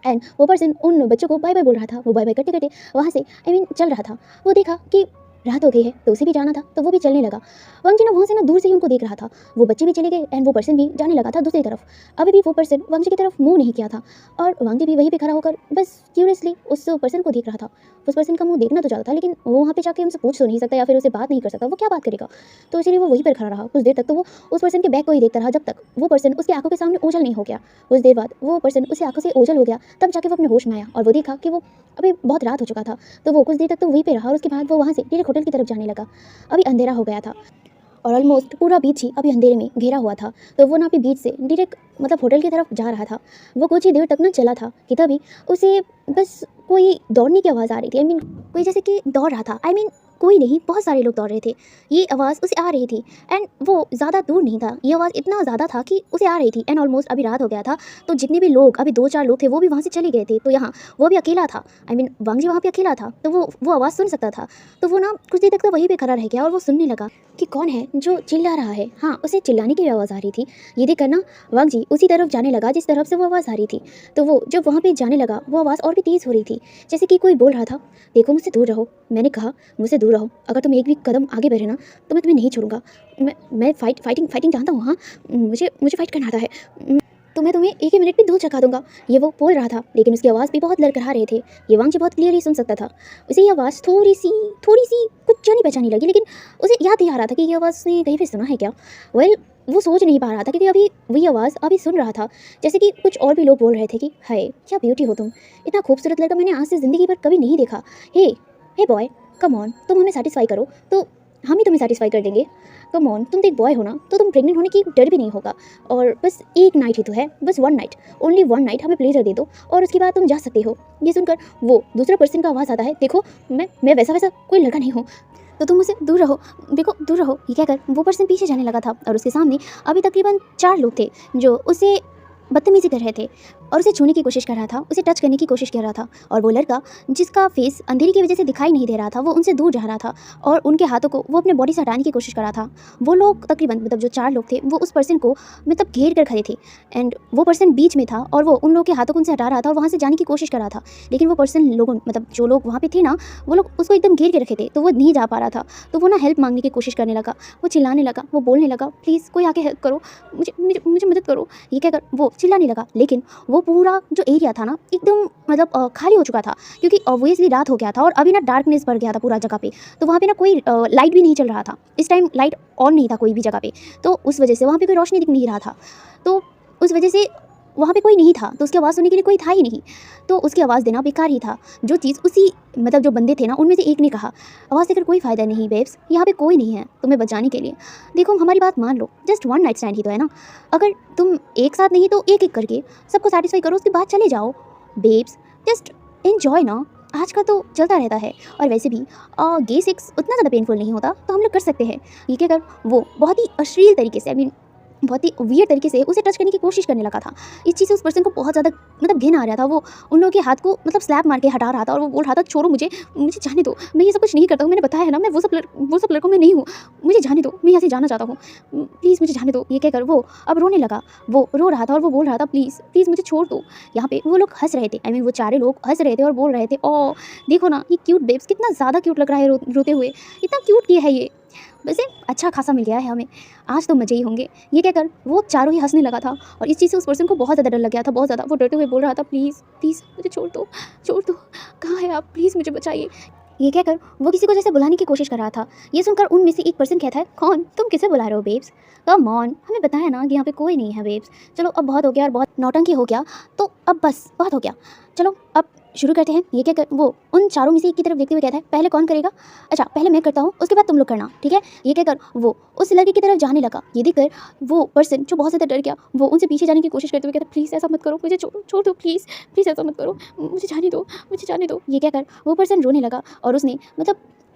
एंड वो पर्सन उन बच्चों को बाय बाय बोल रहा था। वो बाय बाय करते करते वहाँ से चल रहा था। वो देखा कि रात हो गई है तो उसे भी जाना था, तो वो भी चलने लगा। वांग जी वहाँ से दूर से ही उनको देख रहा था। वो बच्चे भी चले गए एंड वो पर्सन भी जाने लगा था दूसरी तरफ। अभी भी वो पर्सन वांग जी की तरफ मुंह नहीं किया था और वांग जी भी वहीं पे खड़ा होकर बस क्यूरियसली उस पर्सन को देख रहा था। उस पर्सन का मुंह देखना तो चाहता था, लेकिन वो वहाँ पे जाके उनसे पूछ तो नहीं सकता या फिर उसे बात नहीं कर सकता, वो क्या बात करेगा। तो इसलिए वो वहीं पर खड़ा रहा कुछ देर तक। तो वो उस पर्सन के बैक को ही देखता रहा जब तक वो पर्सन उसकी आंखों के सामने ओझल नहीं हो गया। कुछ देर बाद वो पर्सन उसकी आंखों से ओझल हो गया, तब जाके वो अपने होश में आया और वो देखा कि वो अभी बहुत रात हो चुका था। तो वो कुछ देर तक तो वहीं पे रहा और उसके बाद वो वहाँ से डायरेक्ट होटल की तरफ जाने लगा। अभी अंधेरा हो गया था और ऑलमोस्ट पूरा बीच ही अभी अंधेरे में घेरा हुआ था। तो वो ना अभी बीच से डायरेक्ट होटल की तरफ जा रहा था। वो कुछ ही देर तक ना चला था कि तभी उसे बस कोई दौड़ने की आवाज़ आ रही थी। कोई जैसे कि दौड़ रहा था। कोई नहीं, बहुत सारे लोग दौड़ रहे थे। ये आवाज़ उसे आ रही थी एंड वो ज़्यादा दूर नहीं था। ये आवाज़ इतना ज़्यादा था कि उसे आ रही थी एंड ऑलमोस्ट अभी रात हो गया था। तो जितने भी लोग अभी 2-4 लोग थे वो भी वहाँ से चले गए थे। तो यहाँ वो भी अकेला था। वांग जी वहाँ पे अकेला था, तो वो आवाज़ सुन सकता था। तो वो ना कुछ देर तक तो वहीं पे खड़ा रह गया और वो सुनने लगा कि कौन है जो चिल्ला रहा है। हाँ, उसे चिल्लाने की भी आवाज़ आ रही थी। ये देखकर ना वांग जी उसी तरफ जाने लगा जिस तरफ से वो आवाज़ आ रही थी। तो वो जब वहाँ पे जाने लगा वो आवाज़ और भी तेज़ हो रही थी, जैसे कि कोई बोल रहा था, देखो मुझसे दूर रहो, मैंने कहा मुझसे दूर रहो, अगर तुम एक भी कदम आगे बढ़े ना तो मैं तुम्हें नहीं छोड़ूंगा। मैं फाइटिंग जानता हूँ। हाँ, मुझे फाइट करना आता है, तो मैं तुम्हें एक ही मिनट में धूल चखा दूंगा। ये वो बोल रहा था, लेकिन उसकी आवाज़ भी बहुत लड़खड़ा रहे थे। ये वांग जी बहुत क्लियरली सुन सकता था। उसे ये आवाज़ थोड़ी सी कुछ जानी पहचानी लगी, लेकिन उसे याद नहीं आ रहा था कि ये आवाज़ उसने कहीं पे सुना है क्या। वो सोच नहीं पा रहा था, क्योंकि अभी वही आवाज़ अभी सुन रहा था जैसे कि कुछ और भी लोग बोल रहे थे कि हाय क्या ब्यूटी हो तुम, इतना खूबसूरत लड़का मैंने आज से ज़िंदगी पर कभी नहीं देखा। हे बॉय कम ऑन, तुम हमें सेटिस्फाई करो तो हम ही तुम्हें सेटिस्फाई कर देंगे। कम ऑन, तुम तो एक बॉय हो ना, तो तुम प्रेग्नेंट होने की डर भी नहीं होगा। और बस एक नाइट ही तो है, बस 1 नाइट, ओनली 1 नाइट हमें प्लेजर दे दो और उसके बाद तुम जा सकते हो। ये सुनकर वो दूसरा पर्सन का आवाज़ आता है, देखो मैं वैसा कोई लड़का नहीं हूँ। तो तुम मुझसे दूर रहो, देखो दूर रहो। ये कहकर वो पर्सन पीछे जाने लगा था और उसके सामने अभी तकरीबन 4 लोग थे जो उसे बदतमीज़ी कर रहे थे और उसे छूने की कोशिश कर रहा था, उसे टच करने की कोशिश कर रहा था। और वो लड़का जिसका फेस अंधेरे की वजह से दिखाई नहीं दे रहा था, वो उनसे दूर जा रहा था और उनके हाथों को वो अपने बॉडी से हटाने की कोशिश कर रहा था। वो लोग तकरीबन मतलब जो 4 लोग थे वो उस पर्सन को मतलब घेर कर खड़े थे एंड वो पर्सन बीच में था और वो उन लोगों के हाथों को उनसे हटा रहा था और वहाँ से जाने की कोशिश कर रहा था। लेकिन वो पर्सन लोगों मतलब जो लोग वहाँ पे थे ना, वो लोग उसको एकदम घेर के रखे थे, तो वो नहीं जा पा रहा था। तो वो ना हेल्प मांगने की कोशिश करने लगा, वो चिल्लाने लगा, वो बोलने लगा, प्लीज़ कोई आके हेल्प करो, मुझे मुझे मुझे मदद करो। ये कहकर वो चिल्लाने लगा। लेकिन वो पूरा जो एरिया था ना एकदम मतलब खाली हो चुका था, क्योंकि ऑब्वियसली रात हो गया था और अभी ना डार्कनेस बढ़ गया था पूरा जगह पे। तो वहाँ पे ना कोई लाइट भी नहीं चल रहा था, इस टाइम लाइट ऑन नहीं था कोई भी जगह पे, तो उस वजह से वहाँ पे कोई रोशनी दिख नहीं रहा था। तो उस वजह से वहाँ पे कोई नहीं था, तो उसकी आवाज़ सुनने के लिए कोई था ही नहीं, तो उसकी आवाज़ देना बेकार ही था। जो चीज़ उसी मतलब जो बंदे थे ना उनमें से एक ने कहा, आवाज़ देकर कोई फ़ायदा नहीं बेब्स, यहाँ पे कोई नहीं है तुम्हें बचाने के लिए। देखो हमारी बात मान लो, जस्ट 1 नाइट स्टैंड ही तो है ना, अगर तुम एक साथ नहीं तो एक एक करके सबको सेटिस्फाई करो, उसके बाद चले जाओ बेब्स, जस्ट एन्जॉय ना, आज का तो चलता रहता है। और वैसे भी गे सेक्स उतना ज़्यादा पेनफुल नहीं होता, तो हम लोग कर सकते हैं। ये कहकर वो बहुत ही अश्लील तरीके से, आई मीन बहुत ही वियर्ड तरीके से उसे टच करने की कोशिश करने लगा था। इस चीज़ से उस पर्सन को बहुत ज़्यादा मतलब घिन आ रहा था। वो उन लोगों के हाथ को मतलब स्लैप मार के हटा रहा था और वो बोल रहा था, छोड़ो मुझे, मुझे जाने दो, मैं ये सब कुछ नहीं करता हूँ, मैंने बताया है ना, मैं वो सब लड़कों में नहीं हूँ, मुझे जाने दो, मैं यहाँ से जाना चाहता हूँ, प्लीज़ मुझे जाने दो। ये कहकर वो अब रोने लगा, वो रो रहा था और वो बोल रहा था, प्लीज़ प्लीज़ मुझे छोड़ दो। यहाँ पे वो लोग हंस रहे थे, आई मीन वो 4 लोग हंस रहे थे और बोल रहे थे, ओ देखो ना ये क्यूट बेब्स, कितना ज़्यादा क्यूट लग रहा है रोते हुए, इतना क्यूट किया है ये, वैसे अच्छा खासा मिल गया है हमें, आज तो मज़े ही होंगे। ये कहकर वो चारों ही हंसने लगा था और इस चीज़ से उस पर्सन को बहुत ज़्यादा डर लग गया था, बहुत ज़्यादा। वो डरते हुए बोल रहा था, प्लीज़ प्लीज़ मुझे छोड़ दो, कहाँ है आप, प्लीज़ मुझे बचाइए। ये कहकर वो किसी को जैसे बुलाने की कोशिश कर रहा था। ये सुनकर उनमें से एक पर्सन कहता है, कौन, तुम किसे बुला रहे हो बेब्स, कम ऑन, हमें बताया ना कि यहाँ पे कोई नहीं है बेब्स, चलो अब बहुत हो गया और बहुत नौटंकी हो गया, तो अब बस बहुत हो गया, चलो अब शुरू करते हैं। ये कहकर वो उन चारों में से एक की तरफ देखते हुए कहता है, पहले कौन करेगा, अच्छा पहले मैं करता हूँ, उसके बाद तुम लोग करना, ठीक है। ये कहकर वो उस लड़के की तरफ जाने लगा। ये देखकर वो पर्सन जो बहुत ज़्यादा डर गया, वो उनसे पीछे जाने की कोशिश करते हुए कहता, प्लीज़ ऐसा मत करो, मुझे छोड़ दो, प्लीज़ प्लीज़ ऐसा मत करो, मुझे जाने दो, मुझे जाने दो। ये कहकर वो पर्सन रोने लगा और उसने मतलब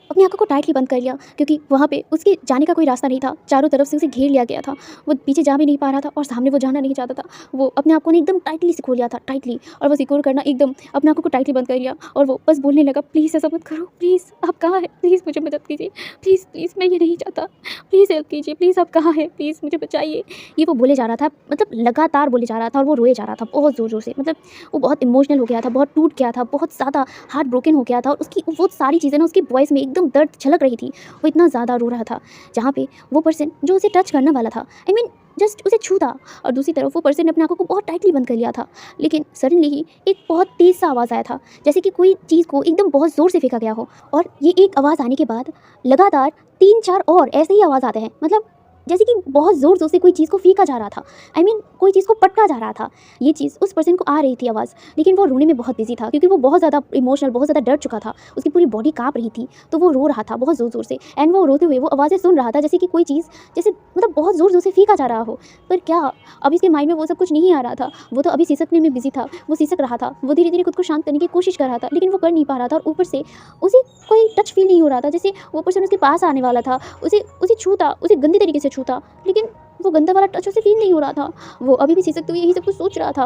अपनी आंखों को टाइटली बंद कर लिया, क्योंकि वहाँ पे उसके जाने का कोई रास्ता नहीं था, चारों तरफ से उसे घेर लिया गया था, वो पीछे जा भी नहीं पा रहा था और सामने वो जाना नहीं चाहता था। वो अपने आप को ने एकदम टाइटली सिकोड़ लिया था, टाइटली, और वो सिकोड़ करना एकदम अपने आंखों को टाइटली बंद कर लिया और वो बस बोलने लगा, प्लीज़ ऐसा मत करो, प्लीज़ आप कहाँ हैं, प्लीज़ मुझे मदद कीजिए, प्लीज़ प्लीज़ मैं ये नहीं चाहता, प्लीज़ हेल्प कीजिए, प्लीज़ आप कहाँ हैं, प्लीज़ मुझे बचाइए। ये वो बोले जा रहा था, मतलब लगातार बोले जा रहा था और वो रोए जा रहा था बहुत ज़ोर ज़ोर से, मतलब वो बहुत इमोशनल हो गया था, बहुत टूट गया था, बहुत ज़्यादा हार्ट ब्रोकन हो गया था और उसकी वो सारी चीज़ें ना उसकी वॉइस में एकदम दर्द छलक रही थी। वो इतना ज़्यादा रो रहा था, जहाँ पे वो पर्सन जो उसे टच करने वाला था, आई मीन जस्ट उसे छू था, और दूसरी तरफ वो पर्सन ने अपने आंखों को बहुत टाइटली बंद कर लिया था। लेकिन सडनली ही एक बहुत तेज़ सा आवाज़ आया था, जैसे कि कोई चीज़ को एकदम बहुत ज़ोर से फेंका गया हो। और ये एक आवाज़ आने के बाद लगातार 3-4 और ऐसे ही आवाज़ आते हैं, मतलब जैसे कि बहुत ज़ोर ज़ोर से कोई चीज़ को फेंका जा रहा था, आई मीन कोई चीज़ को पटका जा रहा था। ये चीज़ उस पर्सन को आ रही थी आवाज़, लेकिन वो रोने में बहुत बिजी था, क्योंकि वो बहुत ज़्यादा इमोशनल, बहुत ज़्यादा डर चुका था, उसकी पूरी बॉडी काँप रही थी, तो वो रो रहा था बहुत ज़ोर ज़ोर से। एंड वो रोते हुए वो आवाज़ें सुन रहा था, जैसे कि कोई चीज़ जैसे मतलब बहुत ज़ोर ज़ोर से फेंका जा रहा हो। पर क्या अब इसके माइंड में वो सब कुछ नहीं आ रहा था, वो तो अभी सिसकने में बिजी था, वो सिसक रहा था, वो धीरे धीरे खुद को शांत करने की कोशिश कर रहा था, लेकिन वो कर नहीं पा रहा था। और ऊपर से उसे कोई टच फील नहीं हो रहा था, जैसे वो पर्सन उसके पास आने वाला था, उसे छूता, उसे गंदे तरीके से छूता, लेकिन वो गंदा वाला टच उसे फील नहीं हो रहा था। वो अभी भी सिसकते हुए यही सब कुछ सोच रहा था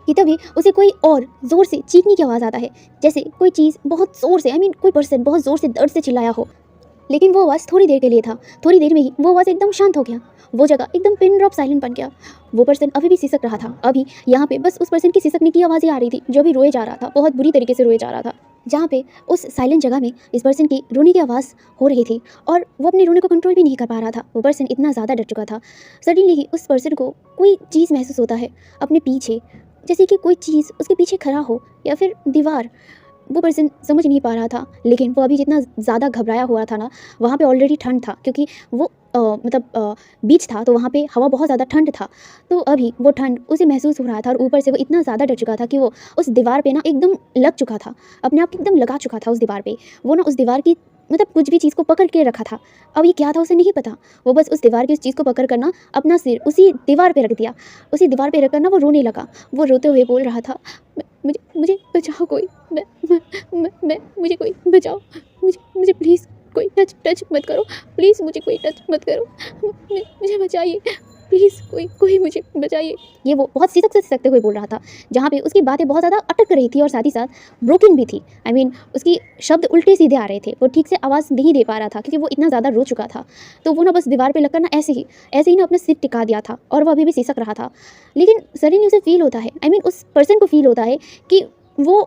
कि तभी उसे कोई और ज़ोर से चीखने की आवाज़ आता है, जैसे कोई चीज़ बहुत ज़ोर से, आई मीन कोई पर्सन बहुत ज़ोर से दर्द से चिल्लाया हो। लेकिन वो आवाज़ थोड़ी देर के लिए था, थोड़ी देर में ही वो आवाज़ एकदम शांत हो गया, वो जगह एकदम पिन ड्रॉप साइलेंट बन गया। वो पर्सन अभी भी सिसक रहा था, अभी यहाँ पे बस उस पर्सन की सिसकने की आवाज़ें आ रही थी, जो भी रोए जा रहा था, बहुत बुरी तरीके से रोए जा रहा था। जहाँ पे उस साइलेंट जगह में इस पर्सन की रोने की आवाज़ हो रही थी और वो अपने रोने को कंट्रोल भी नहीं कर पा रहा था। वो पर्सन इतना ज़्यादा डर चुका था। सडनली ही उस पर्सन को कोई चीज़ महसूस होता है अपने पीछे, जैसे कि कोई चीज़ उसके पीछे खड़ा हो या फिर दीवार। वो पर्सन समझ नहीं पा रहा था, लेकिन वो अभी जितना ज़्यादा घबराया हुआ था ना, वहाँ पे ऑलरेडी ठंड था, क्योंकि वो बीच था, तो वहाँ पे हवा बहुत ज़्यादा ठंड था, तो अभी वो ठंड उसे महसूस हो रहा था। और ऊपर से वो इतना ज़्यादा डर चुका था कि वो उस दीवार पे ना एकदम लग चुका था, अपने आप एकदम लगा चुका था उस दीवार पे। वो ना उस दीवार की मतलब कुछ भी चीज़ को पकड़ के रखा था, अब ये क्या था उसे नहीं पता। वो बस उस दीवार की उस चीज़ को पकड़ कर ना अपना सिर उसी दीवार पे रख दिया, उसी दीवार पे रख कर ना वो रोने लगा। वो रोते हुए बोल रहा था, मुझे बचाओ कोई, मुझे कोई बचाओ, मुझे प्लीज़ कोई टच टच मत करो प्लीज़, मुझे कोई टच मत करो, मुझे बचाइए प्लीज़, कोई मुझे बचाइए। ये वो बहुत सिसकते हुए बोल रहा था, जहाँ पे उसकी बातें बहुत ज़्यादा अटक रही थी और साथ ही साथ ब्रोकन भी थी। आई मीन उसकी शब्द उल्टे सीधे आ रहे थे, वो ठीक से आवाज़ नहीं दे पा रहा था क्योंकि वो इतना ज़्यादा रो चुका था। तो वो ना बस दीवार पे लगकर ना ऐसे ही ना अपना सिर टिका दिया था और वो अभी भी सिसक रहा था। लेकिन सडनली उसे फील होता है, आई मीन उस पर्सन को फील होता है कि वो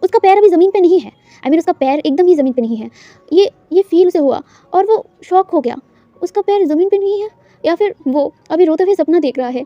उसका पैर अभी ज़मीन पे नहीं है। आई मीन उसका पैर एकदम ही ज़मीन पे नहीं है। ये फील उसे हुआ और वो शॉक हो गया, उसका पैर ज़मीन पे नहीं है या फिर वो अभी रोते हुए सपना देख रहा है।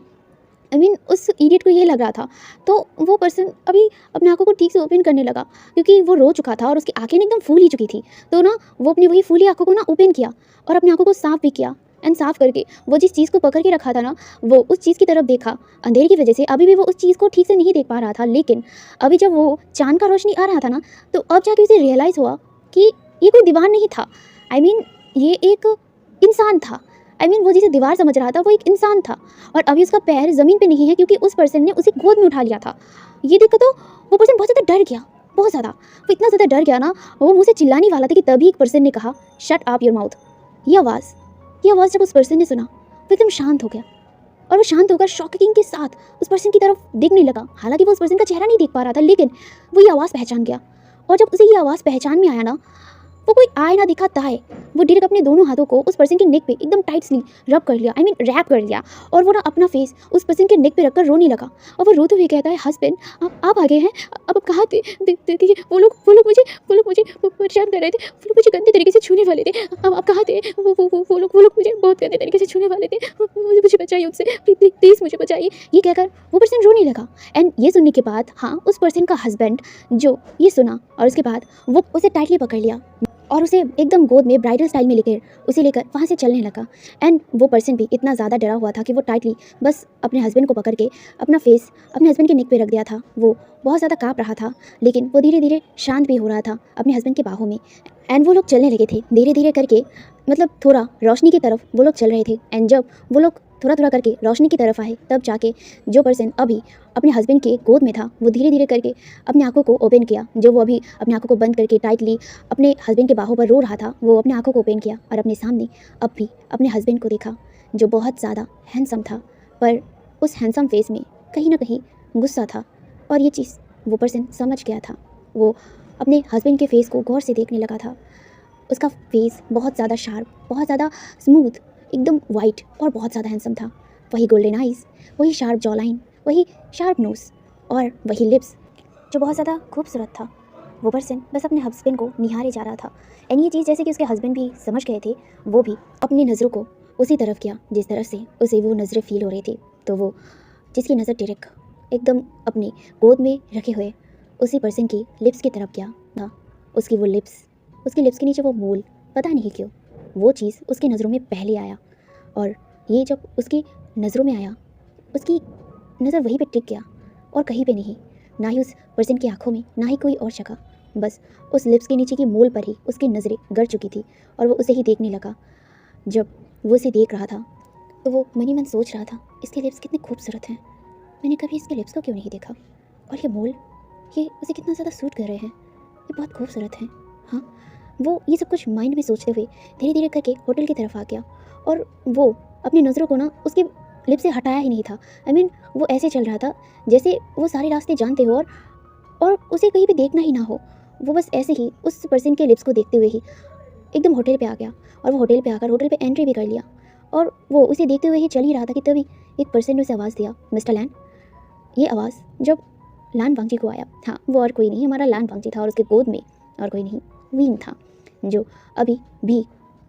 आई मीन उस इडियट को ये लग रहा था। तो वो पर्सन अभी अपने आंखों को ठीक से ओपन करने लगा क्योंकि वो रो चुका था और उसकी आंखें एकदम फूल ही चुकी थी। तो ना वो अपनी वही फूली आंखों को ना ओपन किया और अपनी आंखों को साफ भी किया एंड साफ करके वो जिस चीज़ को पकड़ के रखा था ना, वो उस चीज़ की तरफ देखा। अंधेरे की वजह से अभी भी वो उस चीज़ को ठीक से नहीं देख पा रहा था, लेकिन अभी जब वो चांद का रोशनी आ रहा था ना, तो अब जाके उसे रियलाइज़ हुआ कि ये कोई दीवार नहीं था। आई मीन ये एक इंसान था। आई मीन वो जिसे दीवार समझ रहा था वो एक इंसान था और अभी उसका पैर ज़मीन पे नहीं है क्योंकि उस पर्सन ने उसे गोद में उठा लिया था। ये देखकर तो वो पर्सन बहुत ज़्यादा डर गया, बहुत ज़्यादा। वो इतना ज़्यादा डर गया ना, वो मुँह से चिल्लाने वाला था कि तभी एक पर्सन ने कहा, शट अप योर माउथ। ये आवाज़ जब उस पर्सन ने सुना वो एकदम शांत हो गया और वो शांत होकर शॉकिंग के साथ उस पर्सन की तरफ देखने लगा। हालांकि वो उस पर्सन का चेहरा नहीं देख पा रहा था, लेकिन वो ये आवाज़ पहचान गया। और जब उसे ये आवाज़ पहचान में आया ना, वो कोई आए ना दिखा ताए, वो डायरेक्ट अपने दोनों हाथों को उस पर्सन के नेक पे एकदम टाइटली रब कर लिया, आई मीन रैप कर लिया। और वो ना अपना फेस उस पर्सन के नेक पे रखकर रोने लगा और वो रोते हुए कहता है, हस्बैंड आप आ गए हैं, अब आप कहाँ थे? देखिए वो लोग मुझे परेशान कर रहे थे, वो लोग मुझे गंदे तरीके से छूने वाले थे, अब आप कहाँ थे? वो लोग मुझे बहुत गंदे तरीके से छूने वाले थे, मुझे बचाइए उनसे, प्लीज़ मुझे बचाइए। ये कहकर वो पर्सन रोने लगा। एंड ये सुनने के बाद हाँ, उस पर्सन का हस्बैंड जो ये सुना और उसके बाद वो उसे टाइटली पकड़ लिया और उसे एकदम गोद में ब्राइडल स्टाइल में लेकर वहाँ से चलने लगा। एंड वो पर्सन भी इतना ज़्यादा डरा हुआ था कि वो टाइटली बस अपने हस्बैंड को पकड़ के अपना फेस अपने हस्बैंड के नेक पे रख दिया था। वो बहुत ज़्यादा काँप रहा था, लेकिन वो धीरे धीरे शांत भी हो रहा था अपने हस्बैंड के बाहों में। एंड वो लोग चलने लगे थे धीरे धीरे करके, मतलब थोड़ा रोशनी की तरफ वो लोग चल रहे थे। एंड जब वो लोग थोड़ा थोड़ा करके रोशनी की तरफ आए, तब जाके जो पर्सन अभी अपने हस्बैंड के गोद में था, वो धीरे धीरे करके अपनी आंखों को ओपन किया। जो वो अभी अपनी आंखों को बंद करके टाइटली अपने हस्बैंड के बाहों पर रो रहा था, वो अपने आंखों को ओपन किया और अपने सामने अब भी अपने हस्बैंड को देखा, जो बहुत ज़्यादा हैंडसम था। पर उस हैंडसम फेस में कहीं ना कहीं गुस्सा था और ये चीज़ वो पर्सन समझ गया था। वो अपने हस्बैंड के फेस को गौर से देखने लगा था। उसका फेस बहुत ज़्यादा शार्प, बहुत ज़्यादा स्मूथ, एकदम वाइट और बहुत ज़्यादा हैंडसम था। वही गोल्डन आइज़, वही शार्प जॉ लाइन, वही शार्प नोज़ और वही लिप्स जो बहुत ज़्यादा खूबसूरत था। वो पर्सन बस अपने हस्बैंड को निहारे जा रहा था। एंड ये चीज़ जैसे कि उसके हस्बैंड भी समझ गए थे, वो भी अपनी नज़रों को उसी तरफ किया जिस तरह से उसे वो नज़रें फील हो रही थी। तो वो जिसकी नज़र डायरेक्ट एकदम अपनी गोद में रखे हुए उसी पर्सन की लिप्स की तरफ गया था। उसकी वो लिप्स, उसके लिप्स के नीचे वो मोल, पता नहीं क्यों वो चीज़ उसकी नज़रों में पहले आया। और ये जब उसकी नज़रों में आया, उसकी नज़र वहीं पे टिक गया और कहीं पे नहीं, ना ही उस पर्सन की आंखों में, ना ही कोई और जगह, बस उस लिप्स के नीचे की मोल पर ही उसकी नज़रें गड़ चुकी थी और वो उसे ही देखने लगा। जब वो उसे देख रहा था तो वो मन ही मन सोच रहा था, इसके लिप्स कितने खूबसूरत हैं, मैंने कभी इसके लिप्स को क्यों नहीं देखा, और ये मोल, ये उसे कितना ज़्यादा सूट कर रहे हैं, ये बहुत खूबसूरत हैं। हाँ, वो ये सब कुछ माइंड में सोचते हुए धीरे धीरे करके होटल की तरफ आ गया और वो अपनी नज़रों को ना उसके लिप से हटाया ही नहीं था। आई मीन वो ऐसे चल रहा था जैसे वो सारे रास्ते जानते हो और उसे कहीं भी देखना ही ना हो। वो बस ऐसे ही उस पर्सन के लिप्स को देखते हुए ही एकदम होटल पे आ गया और वो होटल पे आकर होटल पे एंट्री भी कर लिया और वो उसे देखते हुए ही चल ही रहा था कि तभी एक पर्सन ने उसे आवाज़ दिया, मिस्टर लैन। ये आवाज़ जब लान वांगजी को आया, हाँ वो और कोई नहीं, हमारा लान वांगजी था और उसके गोद में और कोई नहीं, विंग था, जो अभी भी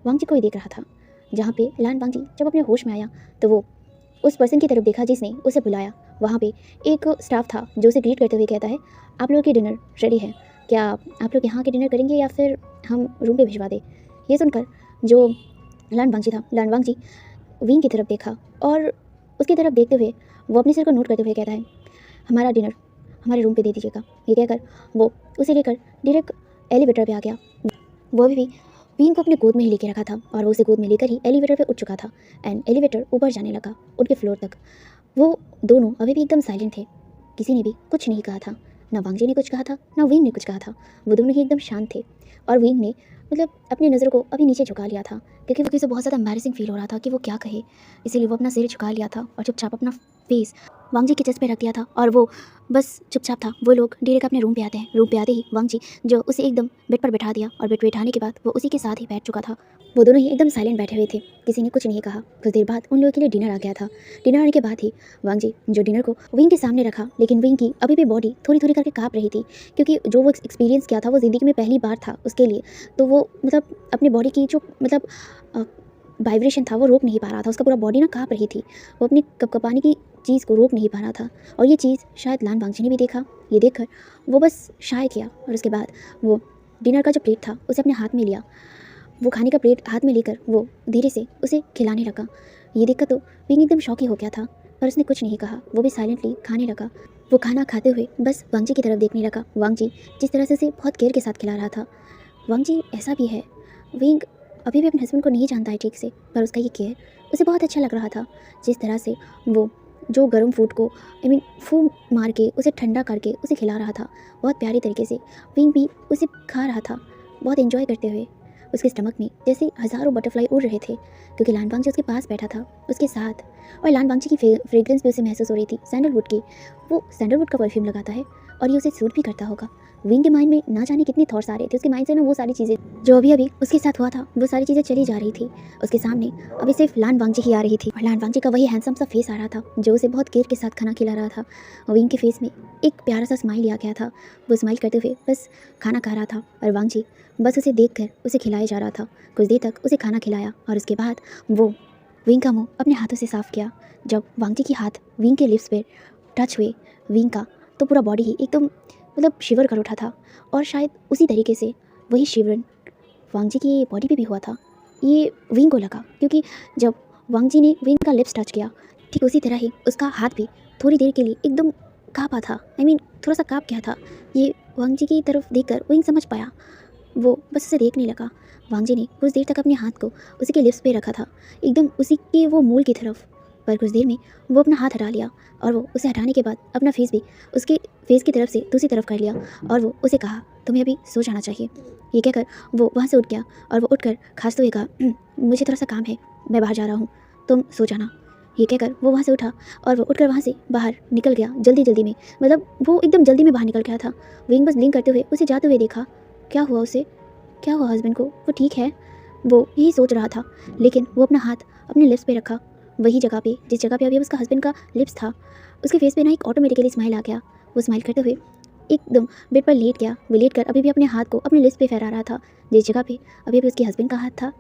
वांगजी को ही देख रहा था। जहाँ पे लान वांगजी जब अपने होश में आया तो वो उस पर्सन की तरफ देखा जिसने उसे बुलाया। वहाँ पे एक स्टाफ था जो उसे ग्रीट करते हुए कहता है, आप लोगों की डिनर रेडी है, क्या आप लोग यहाँ के डिनर करेंगे या फिर हम रूम पे भिजवा दें। ये सुनकर जो लान वांगजी था, लान वांगजी विंग की तरफ देखा और उसकी तरफ देखते हुए वो अपने सिर को नोट करते हुए कहता है, हमारा डिनर हमारे रूम पे दे दीजिएगा। ये कहकर वो उसे लेकर डायरेक्ट एलिवेटर पे आ गया। वो भी विंग को अपने गोद में ही लेके रखा था और वो उसे गोद में लेकर ही एलिवेटर पे उठ चुका था एंड एलिवेटर ऊपर जाने लगा उनके फ्लोर तक। वो दोनों अभी भी एकदम साइलेंट थे, किसी ने भी कुछ नहीं कहा था, ना वांगजी ने कुछ कहा था, ना विंग ने कुछ कहा था। वो दोनों ही एकदम शांत थे और विंग ने मतलब अपनी नज़रों को अभी नीचे झुका लिया था, क्योंकि उसे बहुत ज़्यादा एम्बैरेसिंग फील हो रहा था कि वो क्या कहे। इसीलिए वो अपना सिर झुका लिया था और चुपचाप अपना फेस वांग जी के चेस्ट पे रख दिया था और वो बस चुपचाप था। वो लोग डायरेक्ट अपने रूम पे आते हैं। रूम पे आते ही वांग जी जो उसे एकदम बेड पर बैठा दिया और बेड पे बैठाने के बाद वो उसी के साथ ही बैठ चुका था। वो दोनों ही एकदम साइलेंट बैठे हुए थे, किसी ने कुछ नहीं कहा। कुछ देर बाद उन लोगों के लिए डिनर आ गया था। डिनर आने के बाद ही वांग जी जो डिनर को विंग के सामने रखा, लेकिन विंग की अभी भी बॉडी थोड़ी थोड़ी करके काँप रही थी, क्योंकि जो वो एक्सपीरियंस किया था वो ज़िंदगी में पहली बार था उसके लिए। तो वो मतलब अपनी बॉडी की जो मतलब वाइब्रेशन था वो रोक नहीं पा रहा था। उसका पूरा बॉडी ना काँप रही थी। वो अपनी कपकपाने की चीज़ को रोक नहीं पा रहा था और ये चीज़ शायद लान वांगजी ने भी देखा। ये देखकर वो बस शाय किया और उसके बाद वो डिनर का जो प्लेट था उसे अपने हाथ में लिया। वो खाने का प्लेट हाथ में लेकर वो धीरे से उसे खिलाने लगा। ये देखकर तो विंग एकदम शॉक ही हो गया था, पर उसने कुछ नहीं कहा। वो भी साइलेंटली खाने लगा। वो खाना खाते हुए बस वांग जी की तरफ देखने लगा। वांग जी जिस तरह से उसे बहुत केयर के साथ खिला रहा था। वांग जी ऐसा भी है, विंग अभी भी अपने हस्बैंड को नहीं जानता है ठीक से, पर उसका ये केयर उसे बहुत अच्छा लग रहा था। जिस तरह से वो जो गर्म फूड को फूंक मार के उसे ठंडा करके उसे खिला रहा था, बहुत प्यारी तरीके से विंग भी उसे खा रहा था, बहुत एंजॉय करते हुए। उसके स्टमक में जैसे हज़ारों बटरफ्लाई उड़ रहे थे, क्योंकि लान वांग जी उसके पास बैठा था उसके साथ। और लान वांग जी की फ्रेग्रेंस भी उसे महसूस हो रही थी, सैंडलवुड की। वो सैंडलवुड का परफ्यूम लगाता है और ये उसे सूट भी करता होगा। विंग के माइंड में ना जाने कितने थॉट्स आ रहे थे। उसके माइंड से ना वो सारी चीज़ें जो अभी अभी उसके साथ हुआ था वो सारी चीज़ें चली जा रही थी। उसके सामने अभी सिर्फ लान वांग जी ही आ रही थी और लान वांग जी का वही हैंडसम सा फेस आ रहा था जो उसे बहुत केयर के साथ खाना खिला रहा था। विंग के फेस में एक प्यारा सा स्माइल आ गया था। वो स्माइल करते हुए बस खाना खा रहा था और वांग जी बस उसे देखकर उसे खिलाया जा रहा था। कुछ देर तक उसे खाना खिलाया और उसके बाद वो विंग का मुंह अपने हाथों से साफ किया। जब वांग जी के हाथ विंग के लिप्स पे टच हुए विंग का, तो पूरा बॉडी ही एकदम मतलब शिवर कर उठा था। और शायद उसी तरीके से वही शिवरन वांग जी की बॉडी पे भी हुआ था। ये विंग को लगा, क्योंकि जब वांग जी ने विंग का लिप्स टच किया, ठीक उसी तरह ही उसका हाथ भी थोड़ी देर के लिए एकदम काँपा था। थोड़ा सा काँप गया था। ये वांग जी की तरफ देखकर विंग समझ पाया। वो बस उसे देखने लगा। वांग जी ने कुछ देर तक अपने हाथ को उसी के लिप्स पे रखा था, एकदम उसी के वो मूल की तरफ। पर कुछ देर में वो अपना हाथ हटा लिया और वो उसे हटाने के बाद अपना फेस भी उसके फेस की तरफ से दूसरी तरफ कर लिया और वो उसे कहा, तुम्हें अभी सो जाना चाहिए। ये कहकर वो वहाँ से उठ गया और वो उठकर खांसते हुए कहा, मुझे थोड़ा सा काम है, मैं बाहर जा रहा हूँ, तुम सो जाना। ये कहकर वो वहाँ से उठा और वो उठकर वहाँ से बाहर निकल गया जल्दी में। मतलब वो एकदम जल्दी में बाहर निकल गया था। विंग बस ब्लिंक करते हुए उसे जाते हुए देखा। क्या हुआ उसे? क्या हुआ हस्बैंड को? वो ठीक है? वो यही सोच रहा था, लेकिन वो अपना हाथ अपने लिप्स पे रखा, वही जगह पे जिस जगह पे अभी उसका हस्बैंड का लिप्स था। उसके फेस पे ना एक ऑटोमेटिकली स्माइल आ गया। वो स्माइल करते हुए एकदम बेड पर लेट गया। वो लेट कर अभी भी अपने हाथ को अपने लिप्स पे फहरा रहा था, जिस जगह पे अभी अभी उसके हस्बैंड का हाथ था।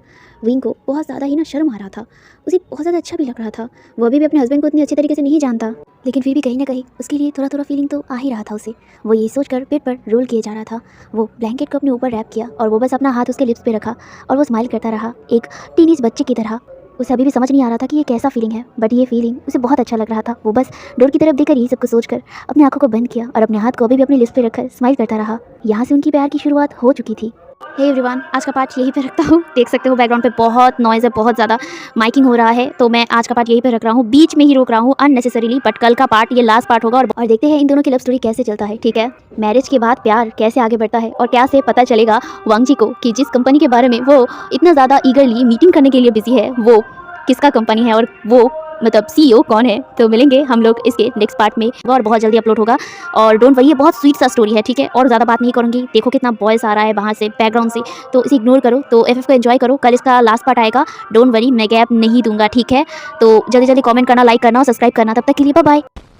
विंग को बहुत ज़्यादा ही ना शर्म आ रहा था। उसे बहुत ज़्यादा अच्छा भी लग रहा था। वो अभी भी अपने हस्बैंड को इतनी अच्छी तरीके से नहीं जानता, लेकिन फिर भी कहीं ना कहीं उसके लिए थोड़ा थोड़ा फीलिंग तो आ ही रहा था उसे। वो ये सोचकर बेड पर रोल किए जा रहा था। वो ब्लैंकेट को अपने ऊपर रैप किया और वो बस अपना हाथ उसके लिप्स पे रखा और वो स्माइल करता रहा एक टीनेज बच्चे की तरह। उसे अभी भी समझ नहीं आ रहा था कि ये कैसा फीलिंग है, बट ये फीलिंग उसे बहुत अच्छा लग रहा था। वो बस डोर की तरफ देखकर यही सब कुछ सोचकर अपनी आंखों को बंद किया और अपने हाथ को अभी भी अपने लिप्स पे रखकर स्माइल करता रहा। यहाँ से उनकी प्यार की शुरुआत हो चुकी थी। हे एवरीवन, आज का पार्ट यहीं पे रखता हूँ। देख सकते हो बैकग्राउंड पे बहुत नॉइज़ है, बहुत ज़्यादा माइकिंग हो रहा है, तो मैं आज का पार्ट यहीं पे रख रहा हूँ। बीच में ही रोक रहा हूँ अननेसेसरीली, बट कल का पार्ट ये लास्ट पार्ट होगा और देखते हैं इन दोनों की लव स्टोरी कैसे चलता है। ठीक है, मैरिज के बाद प्यार कैसे आगे बढ़ता है और क्या से पता चलेगा वांग जी को कि जिस कंपनी के बारे में वो इतना ज़्यादा ईगरली मीटिंग करने के लिए बिजी है वो किसका कंपनी है और वो मतलब सीईओ कौन है। तो मिलेंगे हम लोग इसके नेक्स्ट पार्ट में और बहुत जल्दी अपलोड होगा। और डोंट वरी, ये बहुत स्वीट सा स्टोरी है। ठीक है, और ज़्यादा बात नहीं करूँगी। देखो कितना वॉइस आ रहा है बाहर से बैकग्राउंड से, तो इसे इग्नोर करो। तो एफएफ को एंजॉय करो। कल इसका लास्ट पार्ट आएगा, डोंट वरी, मैं गैप नहीं दूंगा। ठीक है, तो जल्दी जल्दी कमेंट करना, लाइक करना और सब्सक्राइब करना। तब तक के लिए बाय बाय।